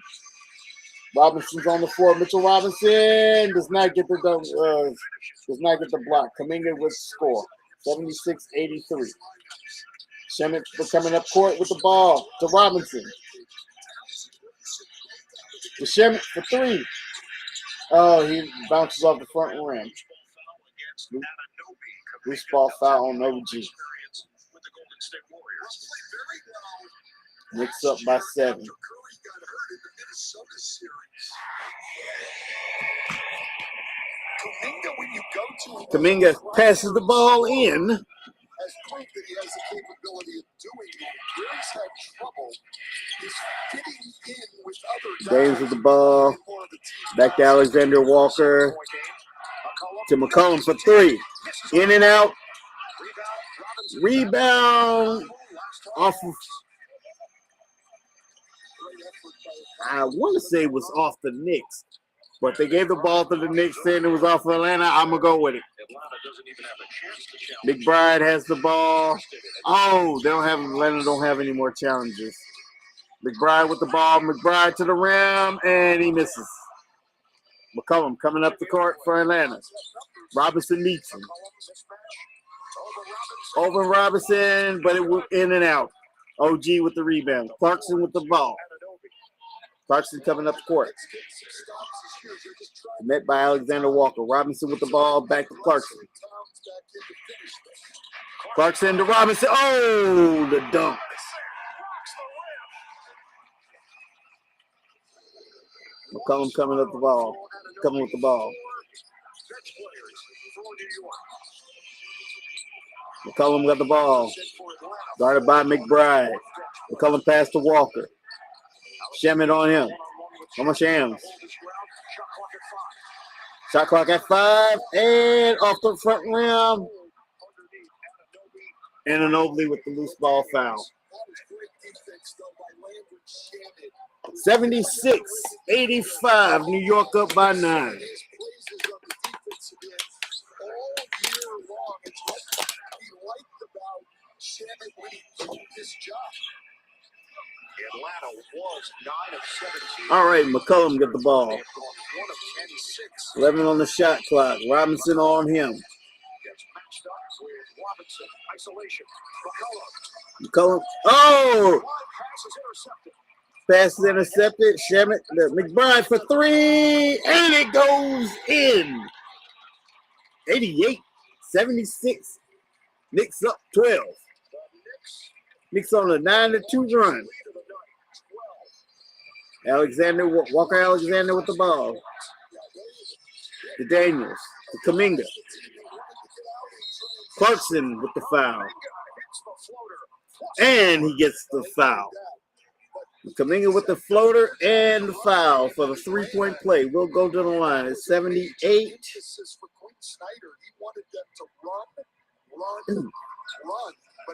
Robinson's on the floor. Mitchell Robinson does not get the block. Kuminga with the score. 76-83. Shemet coming up court with the ball to Robinson. To Shemet for 3. Oh, he bounces off the front rim. Loose ball foul on OG. Knicks up by 7. Kuminga passes the ball in. Has proved that he has the capability of doing it. Where he's had trouble is fitting in with other guys. Dames with the ball. Back to Alexander Walker. To McCollum for 3. In and out. Rebound off of, I want to say it was off the Knicks. But they gave the ball to the Knicks saying it was off of Atlanta. I'm going to go with it. McBride has the ball. Oh, Atlanta don't have any more challenges. McBride with the ball. McBride to the rim, and he misses. McCollum coming up the court for Atlanta. Robinson meets him. Over Robinson, but it went in and out. OG with the rebound. Clarkson with the ball. Clarkson coming up the court. Met by Alexander Walker. Robinson with the ball. Back to Clarkson. Clarkson to Robinson. Oh, the dunk. McCollum coming up the ball. Coming with the ball. McCollum got the ball. Guarded by McBride. McCollum passed to Walker. Shemet on him. How much Shams? Shot clock at 5 and off the front rim. And Anobli with the loose ball foul. 76-85. New York up by 9. Atlanta was 9 of 17. All right, McCollum get the ball. 11 on the shot clock. Robinson on him. Gets matched up with Robinson. Isolation. McCollum. Oh! Pass is intercepted. Pass is intercepted. Shemet, McBride for 3. And it goes in. 88-76. Knicks up 12. Knicks on a 9-2 run. Walker Alexander with the ball. To Daniels. To Kuminga. Clarkson with the foul. And he gets the foul. Kuminga with the floater and the foul for the three-point play. We'll go to the line. It's 78.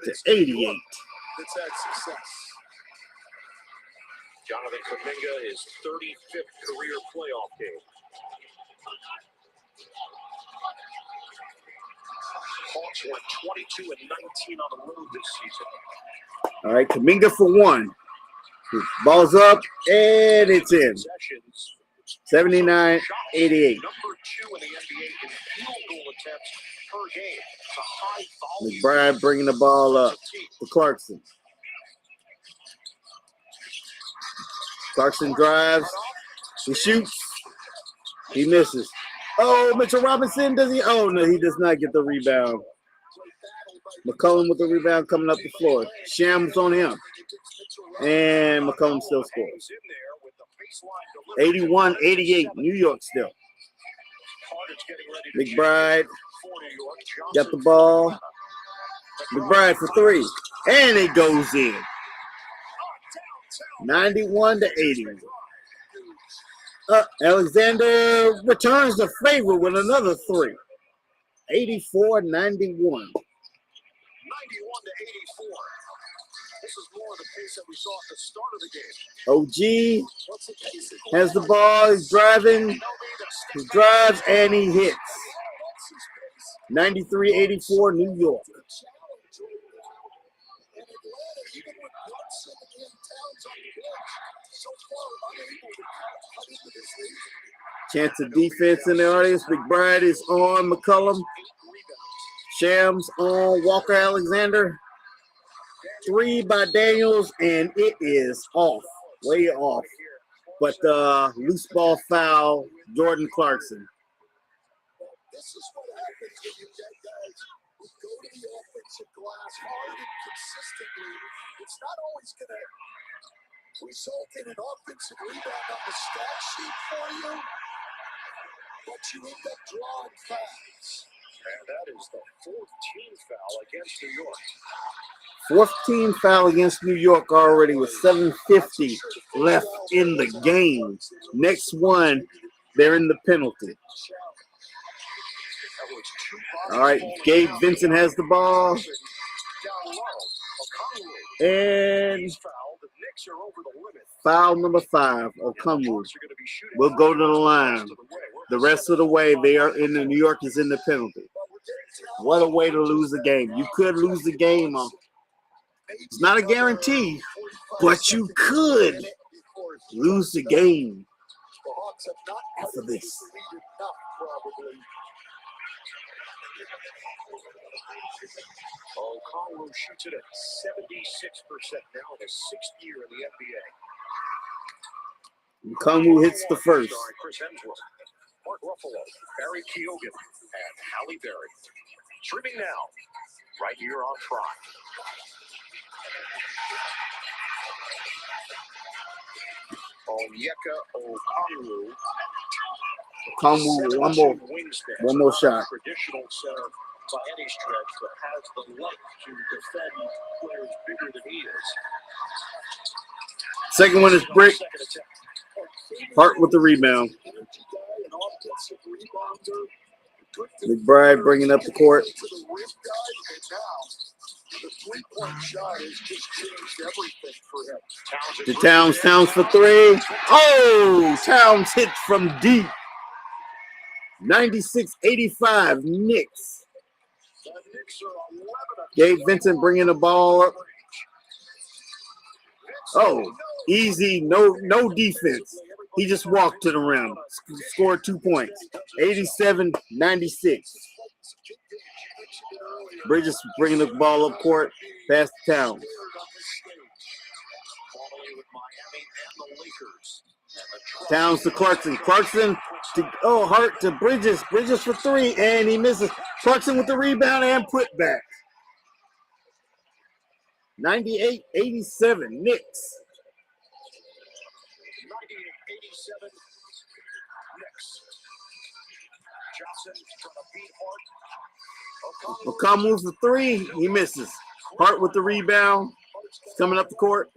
To 88. It's had success. Jonathan Kuminga, his 35th career playoff game. Hawks went 22-19 on the road this season. All right, Kuminga for 1. Ball's up, and it's in. 79-88. Number 2 in the NBA in field goal attempts per game. It's a high volume. McBride bringing the ball up to Clarkson. Clarkson drives. He shoots. He misses. Oh, Mitchell Robinson, does he? Oh, no, he does not get the rebound. McCollum with the rebound coming up the floor. Shams on him. And McCollum still scores. 81-88, New York still. McBride got the ball. McBride for 3. And it goes in. 91-80. Alexander returns the favor with another 3. 84-91. 91-84. This is more of the pace that we saw at the start of the game. OG has the ball. He's driving. He drives and he hits. 93-84, New York. Chance of defense in the audience. McBride is on McCollum. Shams on Walker Alexander. 3 by Daniels, and it is off. Way off. But loose ball foul, Jordan Clarkson. This is what happens when you get guys who go to the offensive glass hard and consistently. It's not always going to result in an offensive rebound on the stat sheet for you, but you end up drawing fouls. And that is the 14th foul against New York. 14 foul against New York already with 7:50 left in the game. Next one, they're in the penalty. All right, Gabe Vincent has the ball. And foul number 5, Okungwu. We'll go to the line. The rest of the way, they are in the New York is in the penalty. What a way to lose a game. You could lose the game. It's not a guarantee, but you could lose the game after this. Okungwu shoots it at 76% now in his 6th year in the NBA. Okungwu hits the first. Chris Hemsworth, Mark Ruffalo, Barry Keoghan, and Halle Berry. Streaming now, right here on Prime. Onyeka Okungwu. One more shot. Traditional center by any stretch, but has the luck to defend players bigger than he is. Second one is Brick. Hart with the rebound. McBride bringing up the court. To the rim guy, and now the three-point shot has just changed everything for him. To Towns. Towns for three. Oh, Towns hit from deep. 96-85 Knicks. The Knicks are 11 of Gabe Vincent bringing the ball up. Oh, easy, no defense. He just walked to the rim, scored 2 points. 87-96. Bridges bringing the ball up court, pass to Towns. Towns to Clarkson. Clarkson to Hart to Bridges. Bridges for three, and he misses. Clarkson with the rebound and put back. 98-87 Knicks. 98-87 Knicks. Johnson trying to beat Hart. McCollum moves for three. He misses. Hart with the rebound. Coming up the court.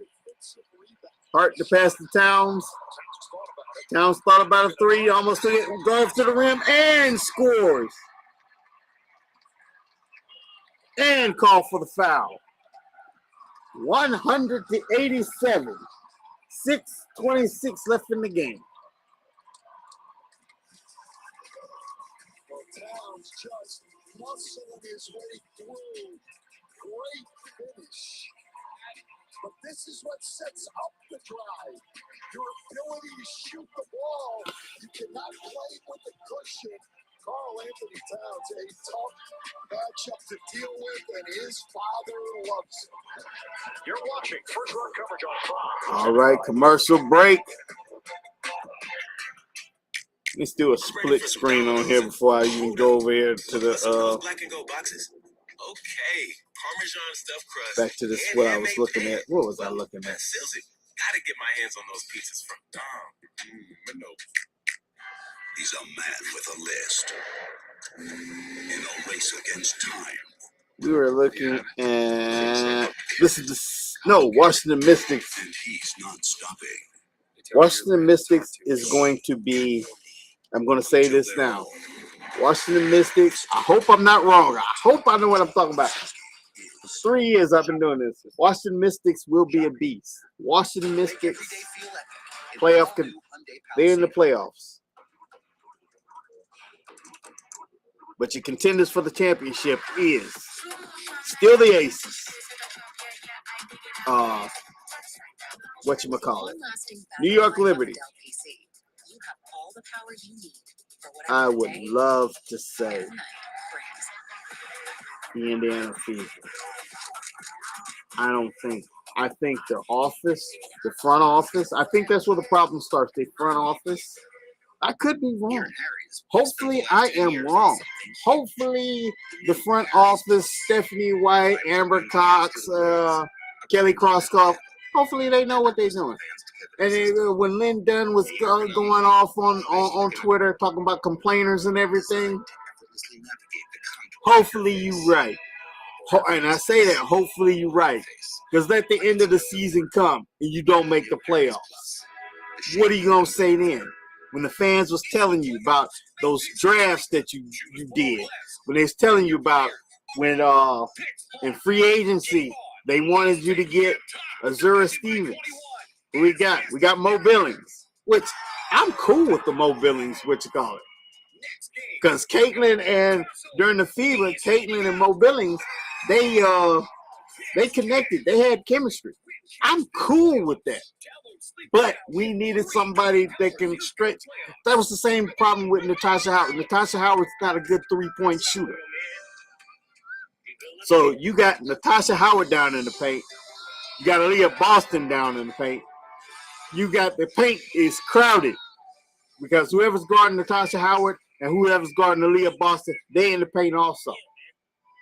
Hart to pass to Towns. Towns thought about a three. Almost took it. Drives to the rim and scores. And call for the foul. 100-87. 6:26 left in the game. Towns just muscling his way through. Great finish. But this is what sets up the drive. Your ability to shoot the ball. You cannot play with the cushion. Carl Anthony Towns, a tough matchup to deal with, and his father loves it. You're watching First Run coverage on Prime. All right, commercial break. Let's do a split screen on here before I even go over here to the Black and gold boxes. Okay, Parmesan stuffed crust. back to this what I was looking at. What was I looking That at? seals it. Gotta get my hands on those pizzas from Dom. No. He's a man with a list. In a race against time. We were looking at Washington Mystics. And he's not stopping. Washington Mystics is going to be, I'm going to say this now. Washington Mystics, I hope I'm not wrong. I hope I know what I'm talking about. 3 years I've been doing this. Washington Mystics will be a beast. Washington Mystics, they're in the playoffs. But your contenders for the championship is still the Aces. Whatchamacallit? New York Liberty. I would love to say the Indiana Fever. I think the front office, I think that's where the problem starts. The front office. I could be wrong. Hopefully I am wrong. Hopefully the front office, Stephanie White, Amber Cox, Kelly Krauskopf, hopefully they know what they're doing. And when Lynn Dunn was going off on Twitter talking about complainers and everything, hopefully you're right. And I say that, hopefully you're right. Because let the end of the season come and you don't make the playoffs. What are you going to say then? When the fans was telling you about those drafts that you did. When they was telling you about when in free agency they wanted you to get Azura Stevens. We got Mo Billings, which I'm cool with the Mo Billings, what you call it. Because Caitlin and during the Fever, Caitlin and Mo Billings, they connected. They had chemistry. I'm cool with that. But we needed somebody that can stretch. That was the same problem with Natasha Howard. Natasha Howard's not a good three-point shooter. So you got Natasha Howard down in the paint. You got Aaliyah Boston down in the paint. You got the paint is crowded because whoever's guarding Natasha Howard and whoever's guarding Aaliyah Boston, they in the paint also.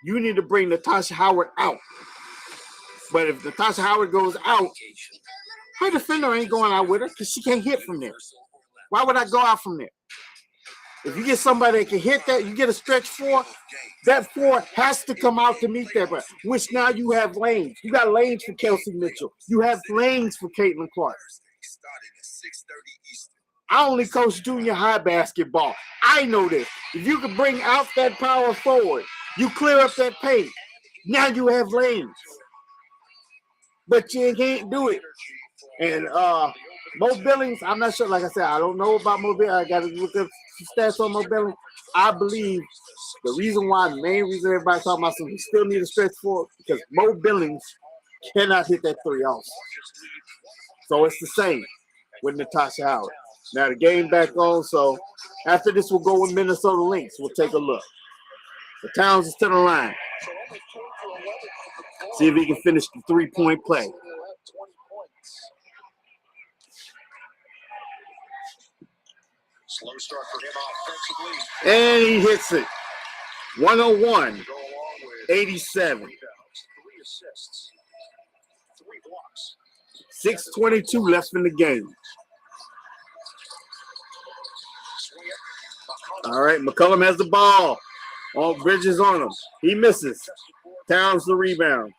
You need to bring Natasha Howard out. But if Natasha Howard goes out, her defender ain't going out with her because she can't hit from there. Why would I go out from there? If you get somebody that can hit that, you get a stretch four, that four has to come out to meet that. Which now you have lanes. You got lanes for Kelsey Mitchell. You have lanes for Caitlin Clark. I only coach junior high basketball. I know this. If you can bring out that power forward, you clear up that paint. Now you have lanes. But you can't do it. And Mo Billings, I'm not sure. Like I said, I don't know about Mo Billings. I got to look up stats on Mo Billings. I believe the main reason everybody's talking about something, we still need a stretch for it because Mo Billings cannot hit that three also. So it's the same with Natasha Howard. Now the game back on, so after this we'll go with Minnesota Lynx. We'll take a look. The Towns is to the line. See if he can finish the three-point play. Slow start for him offensively. And he hits it. 101, 87. 3 assists, 3 blocks. 6:22 left in the game. All right, McCollum has the ball. All Bridges on him. He misses. Towns the rebound.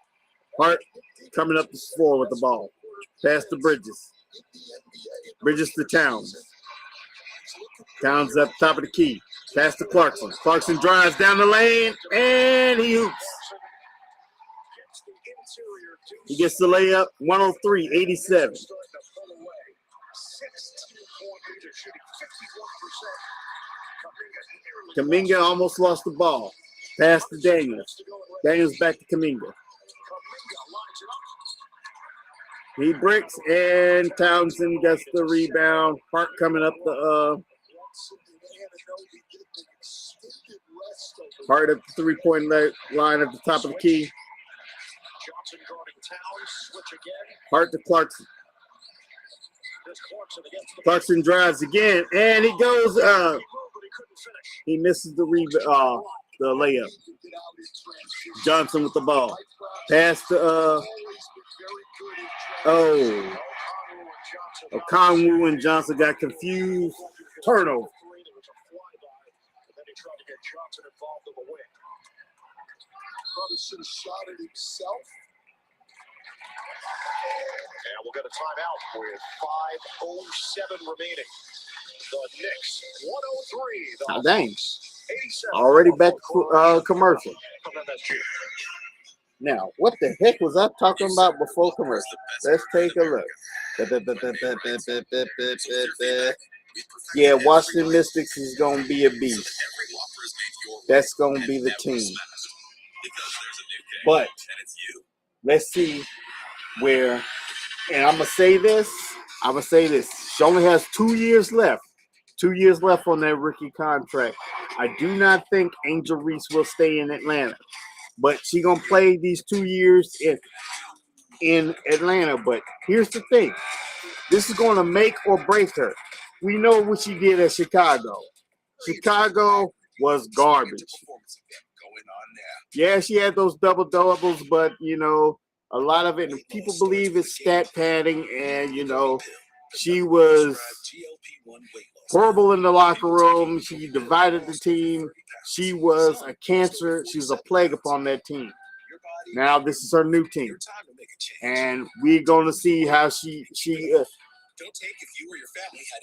Hart coming up the floor with the ball. Pass to Bridges. Bridges to Towns. Towns up top of the key. Pass to Clarkson. Clarkson drives down the lane, and he hoops. He gets the layup, 103-87. Kuminga almost lost the ball. Pass to Daniels. Daniels back to Kuminga. He breaks, and Townsend gets the rebound. Hart coming up the Hart at the three-point line at the top of the key. Hart to Clarkson. Clarkson drives again, and he goes. He misses the layup. Johnson with the ball. Pass to Okonwu and Johnson got confused. Turnover. Johnson involved in the win. Probably should have shot it himself. And we'll get a timeout with 5:07 remaining. The Knicks 103. Oh, dang. Already back to commercial. Now, what the heck was I talking about before commercial? Let's take a look. Yeah, Washington Mystics is going to be a beast. That's going to be the team. But let's see where, and I'm going to say this. She only has 2 years left. 2 years left on that rookie contract. I do not think Angel Reese will stay in Atlanta. But she's going to play these 2 years in Atlanta. But here's the thing. This is going to make or break her. We know what she did at Chicago. Chicago was garbage. Yeah, she had those double-doubles, but, you know, a lot of it, people believe it's stat padding, and, you know, she was horrible in the locker room. She divided the team. She was a cancer. She was a plague upon that team. Now this is her new team, and we're going to see how she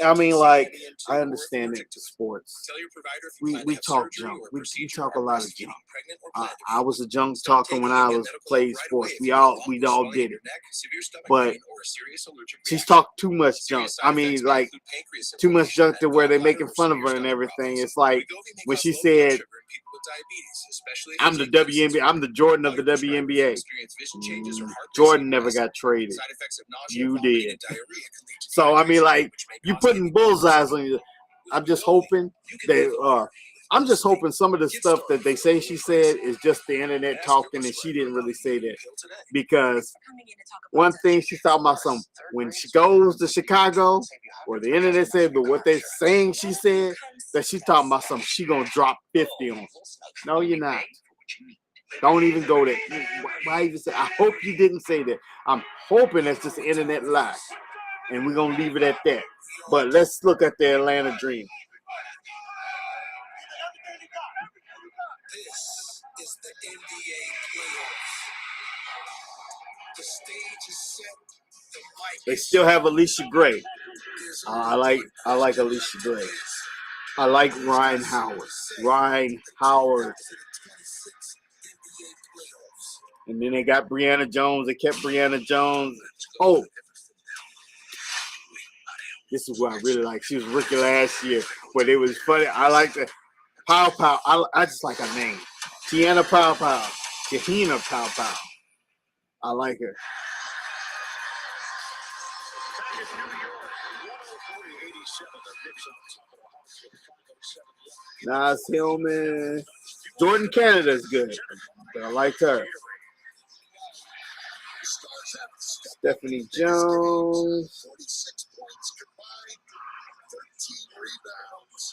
I mean, like, I understand it. Sports. We talk junk. We talk a lot of junk. I was a junk talker when I was playing sports. We all did it. But she's talked too much junk. I mean, like, too much junk to where they're making fun of her and everything. It's like when she said, I'm the WNBA. I'm the Jordan of the WNBA. Jordan never got traded. You did. So, I mean, like, you putting bullseyes on you. I'm just hoping some of the stuff that they say she said is just the internet talking, and she didn't really say that. Because one thing she's talking about, when she goes to Chicago, or the internet said, but what they're saying she said, that she's talking about something, she gonna drop 50 on them. No, you're not. Don't even go there. Why even say? I hope you didn't say that. I'm hoping that's just an internet lie. And we're going to leave it at that. But let's look at the Atlanta Dream. This is the NBA playoffs. They still have Alicia Gray. I like Alicia Gray. I like Ryan Howard. Ryan Howard. And then they got Brianna Jones. They kept Brianna Jones. Oh, this is what I really like. She was rookie last year, but it was funny. I like the Pow Pow. I just like her name. Tiana Pow Pow. Tahina Pow Pow. I like her. Nas Hillman. Jordan Canada's good. But I like her. Stephanie Jones. 46 points combined, 13 rebounds,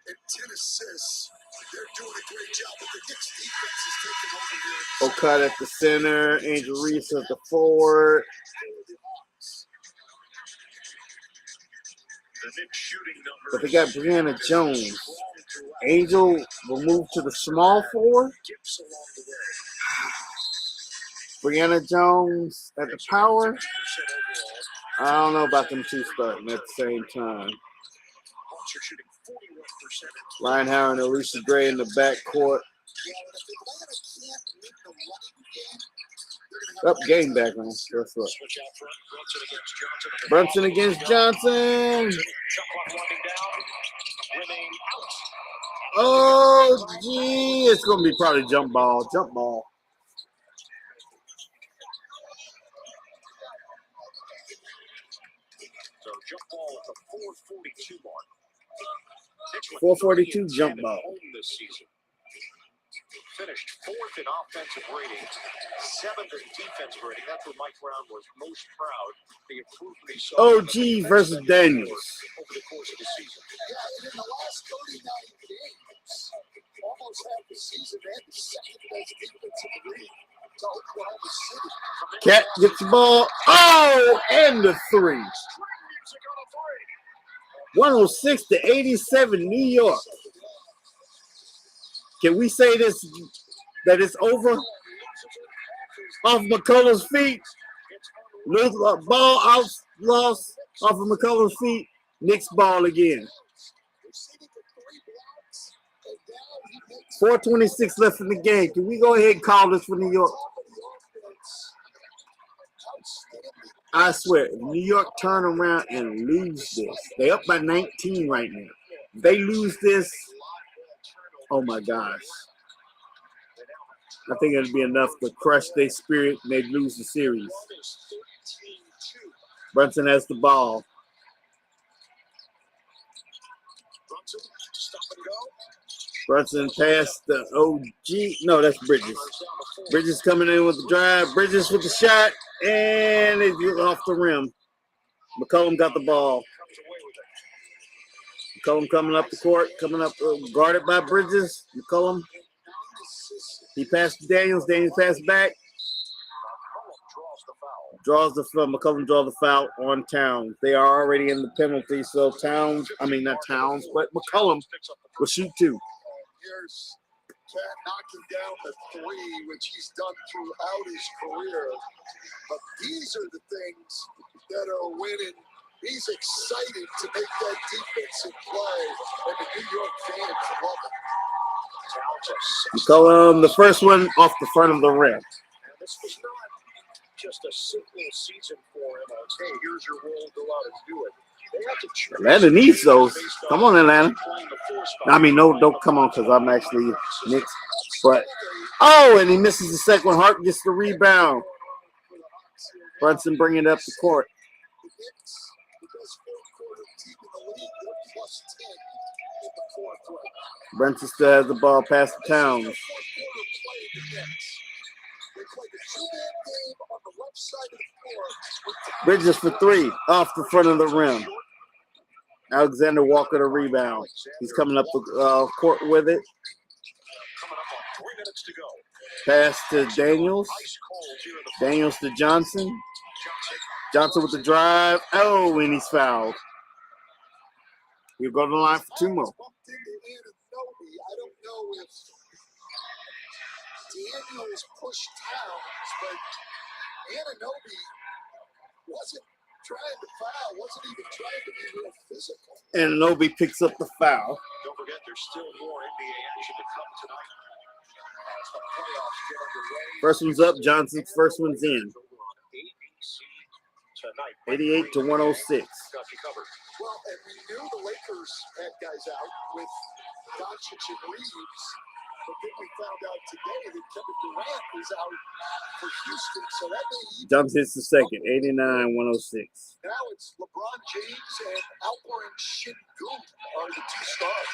and 10 assists. They're doing a great job, but the Knicks defense is taking over here. Okada at the center. Angel Reese at the forward. But they got Brianna Jones. Angel will move to the small forward. Brianna Jones at the power. I don't know about them two starting at the same time. Ryan Howard and Alicia Gray in the backcourt. Up, game back on. Let's look. Brunson against Johnson. Oh, gee. It's going to be probably jump ball. Jump ball. So jump ball at the 4:42 mark. 442 jump ball. This season. Finished 4th in offensive rating, 7th in defensive rating. That's where Mike Brown was most proud. The improvement he saw. OG versus Daniels. Over the course of the season. Yeah, in the last 39 games, almost half the season, they had the second best defense in the league. To Oklahoma City. Cat gets the ball. Oh, and the three. 106 to 87, New York. Can we say this that it's over? Off McCullough's feet. Ball out, lost off of McCullough's feet. Knicks ball again. 4:26 left in the game. Can we go ahead and call this for New York? I swear, if New York turn around and lose this, they up by 19 right now. If they lose this, oh my gosh. I think it'll be enough to crush their spirit and they lose the series. Brunson has the ball. Brunson passed the OG. No, that's Bridges. Bridges coming in with the drive. Bridges with the shot. And they get off the rim. McCollum got the ball. McCollum coming up the court. Coming up, guarded by Bridges. McCollum. He passed to Daniels. Daniels passed back. Draws the foul. McCollum draws the foul on Towns. They are already in the penalty. So Towns, I mean not Towns, but McCollum will shoot two. Here's Cat knocking down the three, which he's done throughout his career. But these are the things that are winning. He's excited to make that defensive play, and the New York fans love it. McCollum, the first one off the front of the rim. And this was not just a simple season for him. Hey, here's your role, go out and do it. Atlanta needs those. Come on, Atlanta. I mean, no, don't come on because I'm actually Knicks. But, oh, and he misses the second one. Hart gets the rebound. Brunson bringing it up the court. Brunson still has the ball past the Towns. Bridges for three off the front of the rim. Alexander Walker the rebound. He's coming up the court with it. Pass to Daniels. Daniels to Johnson. Johnson with the drive. Oh, and he's fouled. He'll go to the line for two more. I don't know if Daniels pushed Towns, but Anunoby wasn't trying to foul, wasn't even trying to be real physical. Anunoby picks up the foul. Don't forget, there's still more NBA action to come tonight. As the playoffs get underway. First one's up. Johnson's first one's in. Tonight, 88 to 106. got you covered. Well, and we knew the Lakers had guys out with Doncic and Reeves, but then we found out today that Kevin Durant is out for Houston, so that means Johnson hits the second. 89-106. now it's LeBron James and Alperen Şengün are the two stars.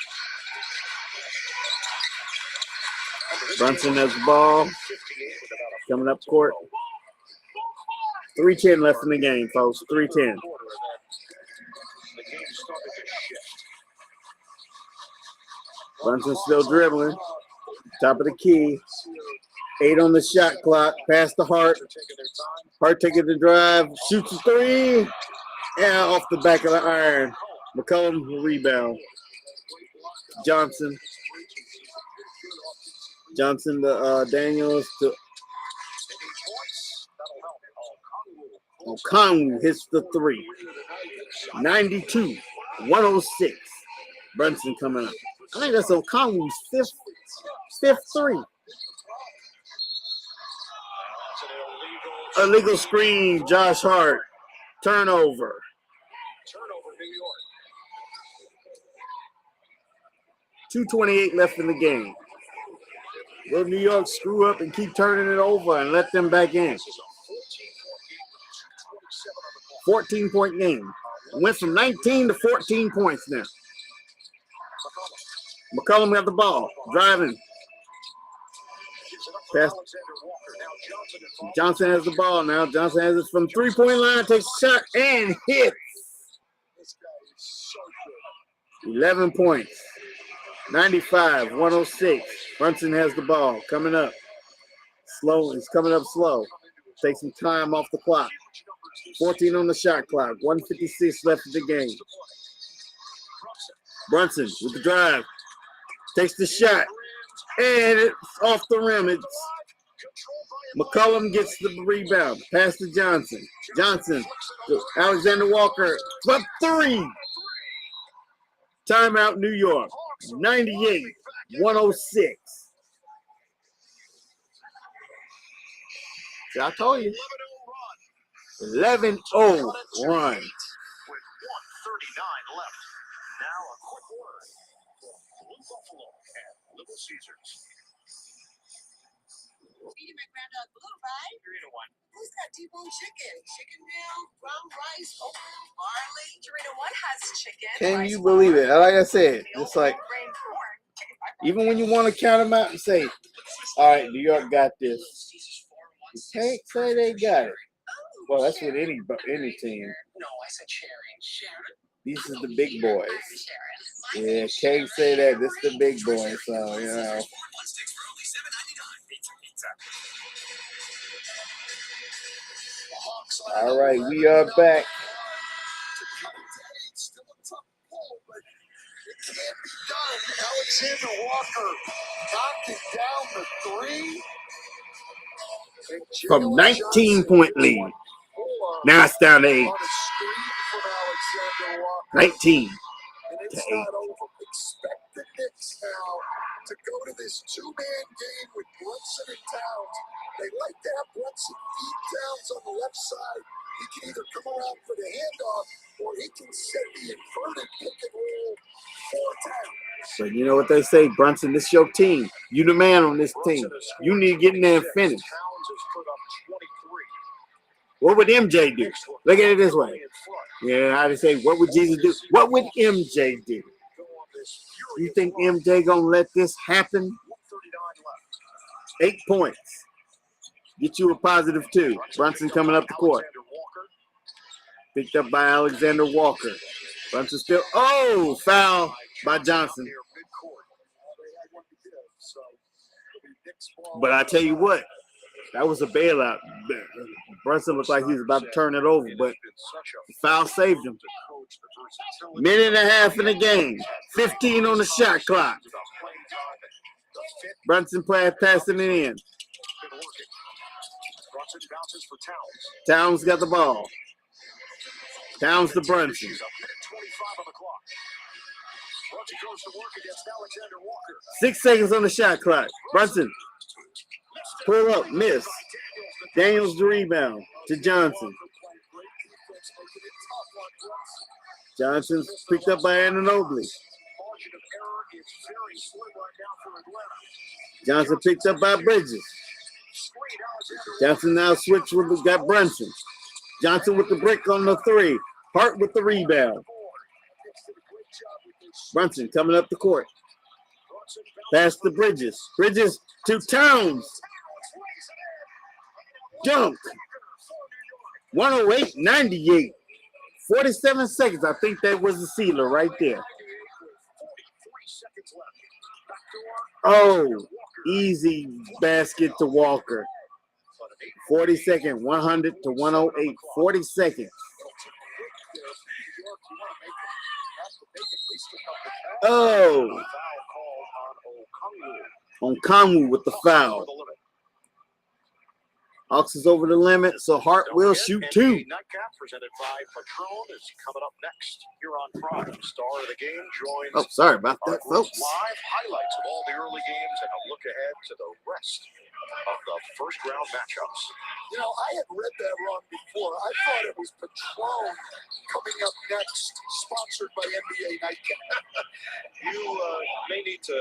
Brunson has the ball. Coming up court. 3:10 left in the game, folks. 3:10. The game started to shift. Brunson still dribbling. Top of the key. 8 on the shot clock. Past the Hart. Hart taking the drive. Shoots a 3. Yeah, off the back of the iron. McCollum rebound. Johnson to Daniels to Okongwu hits the 3. 92-106. Brunson coming up. I think that's Okongwu's fifth 3. Illegal screen, Josh Hart. Turnover. Turnover, New York. 2:28 left in the game. Will New York screw up and keep turning it over and let them back in? 14-point game. Went from 19 to 14 points now. McCollum got the ball. Driving. Pass. Johnson has the ball now. Johnson has it from 3-point line. Takes a shot and hits. 11 points. 95-106. Brunson has the ball. Coming up. Slow. He's coming up slow. Takes some time off the clock. 14 on the shot clock. 1:56 left of the game. Brunson with the drive. Takes the shot. And it's off the rim. It's McCollum gets the rebound. Pass to Johnson. Johnson to Alexander Walker. Up 3. Timeout, New York. 98-106. See, I told you. 11-0 run. With 1:39 left. Now a quick word from Blue Buffalo and Little Caesars. Eating my granddog Blue, right? 3-1. Who's got T-bone chicken? Chicken meal, brown rice, oatmeal, barley. Purina One has chicken. Can you believe it? Like I said, it's like even when you want to count them out and say, all right, New York got this. You can't say they got it. Well, that's with any team. No, I said Sharon. These are the big boys. Yeah, can't say that. This is the big boys. So, you know. All right, we are back. Still a tough pull, but it can't be done. Alexander Walker knocking down the 3. From 19-point lead. Now it's down to 8. 19 And it's to 8. not over. Expect the Knicks now to go to this 2-man game with Brunson and Towns. They like to have Brunson feed Towns on the left side. He can either come around for the handoff or he can set the inverted pick and roll for Towns. So you know what they say, Brunson, this is your team. You the man on this team. You need to get in there and finish. Towns has put up 23. What would MJ do? Look at it this way. Yeah, I just say, what would Jesus do? What would MJ do? You think MJ gonna let this happen? 8 points. Get you a positive 2. Brunson coming up the court. Picked up by Alexander Walker. Brunson still. Oh, foul by Johnson. But I tell you what, that was a bailout. Brunson looked like he was about to turn it over, but the foul saved him. Minute and a half in the game. 15 on the shot clock. Brunson passing it in. Brunson bounces for Towns. Towns got the ball. Towns to Brunson. A minute 25 on the clock. Brunson goes to work against Alexander Walker. 6 seconds on the shot clock. Brunson. Pull up, miss. Daniels the rebound to Johnson. Johnson's picked up by Ananobley. Margin of error is very slim right now for Atlanta. Johnson picked up by Bridges. Johnson now switched with got Brunson. Johnson with the brick on the 3. Hart with the rebound. Brunson coming up the court. Pass to Bridges. Bridges to Towns. Dunk. 108-98. 47 seconds. I think that was the sealer right there. Oh, easy basket to Walker. 40 seconds. 100 to 108. 40 seconds. Oh. On Kongwu with the foul. Hawks is over the limit, so Hart will shoot 2. Nightcap presented by Patron is coming up next here on Prime. Star of the game joins. Oh, sorry about that, folks. Live highlights of all the early games and a look ahead to the rest of the first round matchups. You know, I had read that wrong before. I thought it was Patron coming up next, sponsored by NBA Nightcap. You may need to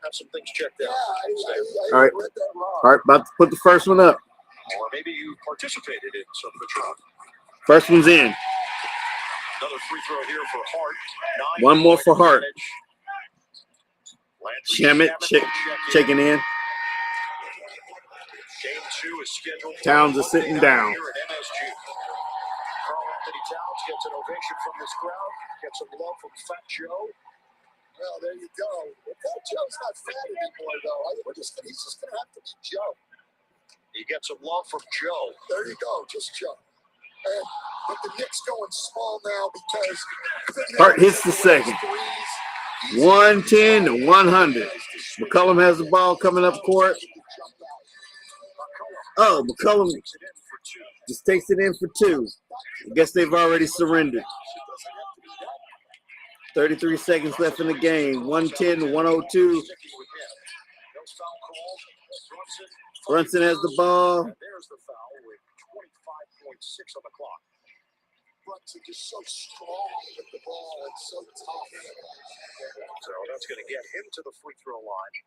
have some things checked out. Yeah, All right. read that wrong. All right, about to put the first one up. Or maybe you participated in some Patron. First one's in. Another free throw here for Hart. 1 more for Hart. Shamet checking in. Game 2 is scheduled. Towns is sitting down. Here at MSG. Karl Anthony Towns gets an ovation from this crowd. Gets some love from Fat Joe. Well, there you go. Well, Fat Joe's not fat anymore, though. He's just going to have to be Joe. He gets some love from Joe. There you go, just Joe. But the Knicks going small now because Hart hits the second. 110 to 100. McCollum has the ball coming up court. Oh, McCollum just takes it in for 2. I guess they've already surrendered. 33 seconds left in the game. 110 to 102. Brunson has the ball. There's the foul with 25.6 on the clock. Brunson just so strong with the ball and so tough. So that's going to get him to the free throw line,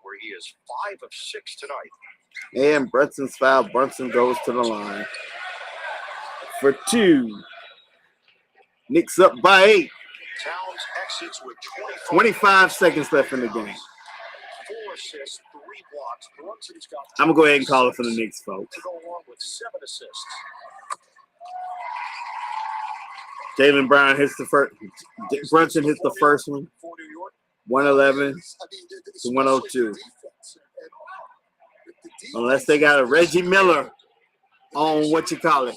where he is 5 of 6 tonight. And Brunson's foul. Brunson goes to the line for 2. Knicks up by 8. Towns exits with 25 seconds left in the game. 4 assists, 3 blocks. Brunson's got. I'm going to go ahead and call it for the Knicks, folks. To go along with 7 assists. Jaylen Brown hits the first. Brunson hits the first one. 111 to 102. Unless they got a Reggie Miller on what you call it.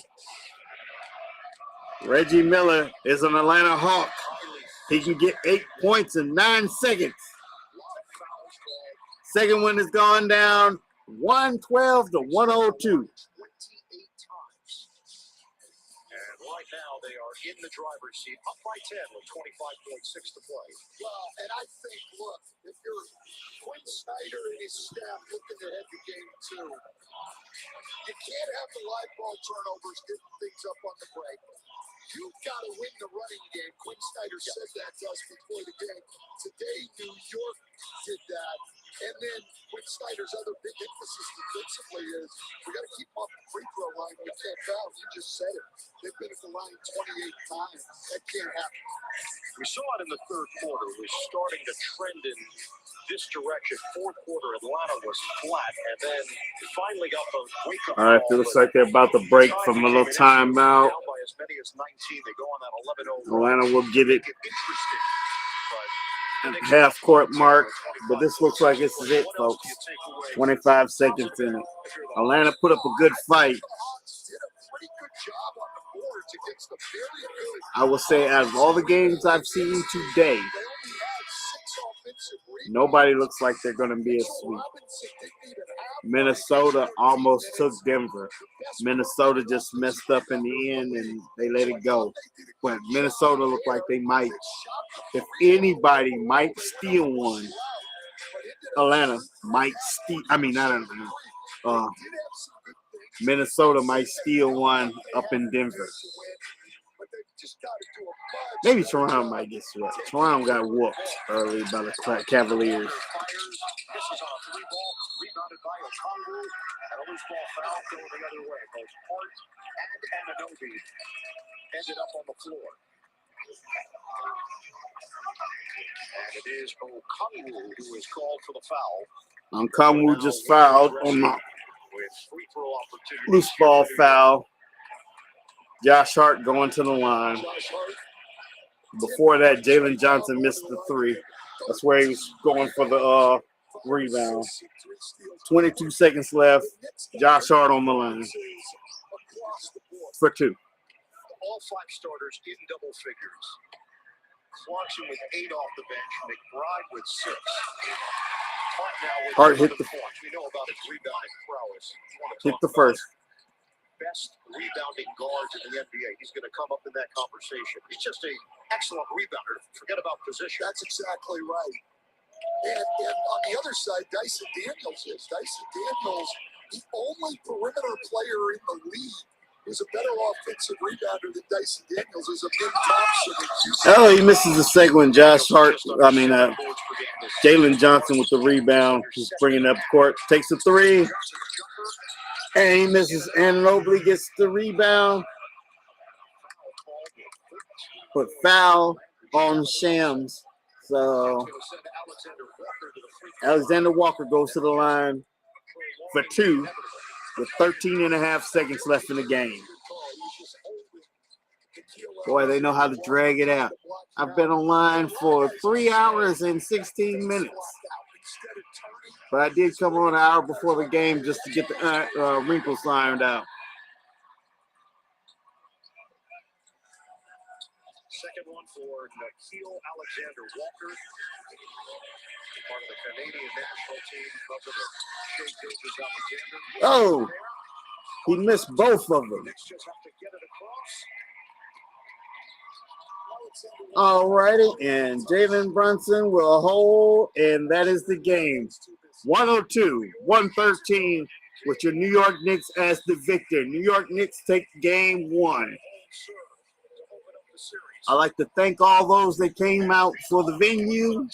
Reggie Miller is an Atlanta Hawk. He can get 8 points in 9 seconds. Second one is gone down 112 to 102. Right now, they are in the driver's seat, up by 10 with 25.6 to play. Well, and I think, look, if you're Quinn Snyder and his staff looking ahead to game 2, you can't have the live ball turnovers getting things up on the break. You've got to win the running game. Quinn Snyder said that to us before the game. Today, New York did that. And then Quinn Snyder's other big emphasis defensively is we got to keep them off the free throw line. We can't foul. You just said it. They've been at the line 28 times. That can't happen. We saw it in the third quarter. It was starting to trend in this direction. Fourth quarter, Atlanta was flat, and then finally got the wake-up All right, it looks like they're about to break from a little timeout. By as many as 19, they go on that 11-0. Atlanta will get it Interesting, but half court mark, but this looks like this is it, folks. 25 seconds in it. Atlanta put up a good fight. I will say, out of all the games I've seen today, nobody looks like they're going to be a sweep. Minnesota almost took Denver. Minnesota just messed up in the end and they let it go. But Minnesota looked like they might, if anybody might steal one, Atlanta might steal. I mean, not Atlanta. Minnesota might steal one up in Denver. Maybe Toronto might get swept. Toronto got whooped early by the Cavaliers. This is on a 3-ball, rebounded by Okongwu, and a loose ball foul going the other way. Both Hart and Anunoby ended up on the floor. And it is Okongwu who is called for the foul. Okongwu just fouled on the with free throw opportunities. loose ball foul. Josh Hart going to the line. Before that, Jalen Johnson missed the three. That's where he was going for the rebound. 22 seconds left. Josh Hart on the line for two. All 5 starters in double figures. Clarkson with 8 off the bench. McBride with 6. Hart hit the points. We know about his rebounding prowess. Hit the first. Best rebounding guards in the NBA. He's going to come up in that conversation. He's just an excellent rebounder. Forget about position. That's exactly right. And on the other side, Dyson Daniels is. Dyson Daniels, the only perimeter player in the league who's a better offensive rebounder than Dyson Daniels is a Min Thompson. Oh, he misses the second one. Josh Hart, Jalen Johnson with the rebound. He's bringing up court. Takes a three. And he misses. Anunoby gets the rebound. Put foul on Shams. So Alexander Walker goes to the line for 2 with 13 and a half seconds left in the game. Boy, they know how to drag it out. I've been online for 3 hours and 16 minutes. But I did come on an hour before the game just to get the wrinkles ironed out. Second one for Nickeil Alexander-Walker, part of the Canadian national team, brother of Shai Gilgeous-Alexander. Oh, he missed both of them. Knicks just have to get it across. All righty, and Jalen Brunson will hold, and that is the game. 102-113 with your New York Knicks as the victor. New York Knicks take game 1. I'd like to thank all those that came out for the venue.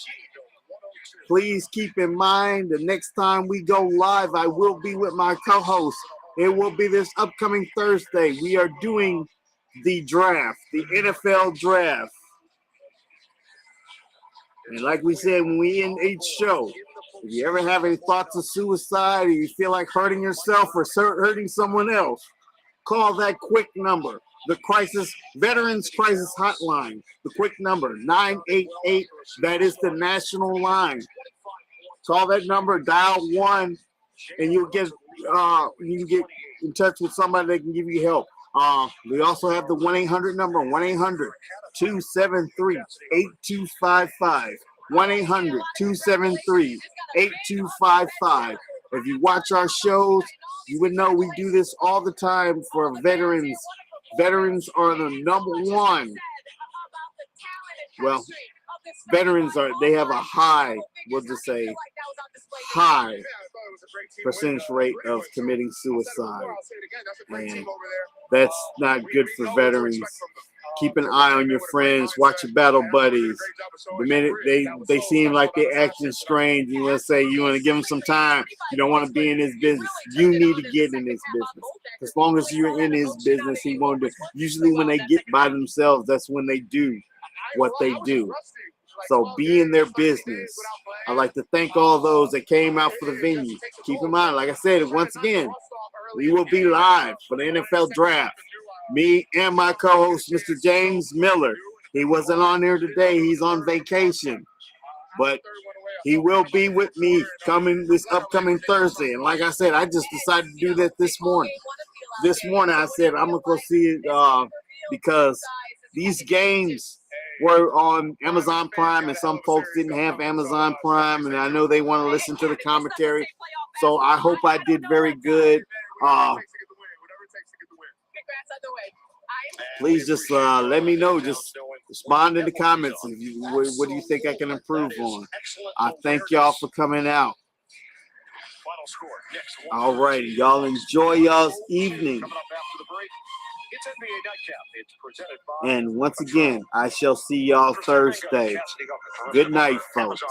Please keep in mind the next time we go live, I will be with my co-host. It will be this upcoming Thursday. We are doing the draft, the NFL draft. And like we said, when we end each show, if you ever have any thoughts of suicide or you feel like hurting yourself or hurting someone else, call that quick number, the Veterans Crisis Hotline. The quick number, 988. That is the national line. Call that number, dial 1, and you can get in touch with somebody that can give you help. We also have the 1-800 number, 1-800-273-8255. 1-800-273-8255. If you watch our shows, you would know we do this all the time for veterans. Veterans are the number one. Well, veterans they have a high, high percentage rate of committing suicide. And that's not good for veterans. Keep an eye on your friends. Watch your battle buddies. The minute they seem like they're acting strange, you want to say you want to give them some time. You don't want to be in his business. You need to get in his business. As long as you're in his business, he won't do. Usually when they get by themselves, that's when they do what they do. So be in their business. I'd like to thank all those that came out for the venue. Keep in mind, like I said, once again, we will be live for the NFL draft. Me and my co-host, Mr. James Miller. He wasn't on there today. He's on vacation. But he will be with me this upcoming Thursday. And like I said, I just decided to do that this morning. This morning I said I'm going to go see it because these games were on Amazon Prime, and some folks didn't have Amazon Prime, and I know they want to listen to the commentary So I hope I did very good. Please just let me know. Just respond in the comments. What do you think I can improve on? I thank y'all for coming out. All right, y'all enjoy y'all's evening. And once again, I shall see y'all Thursday. Good night, folks.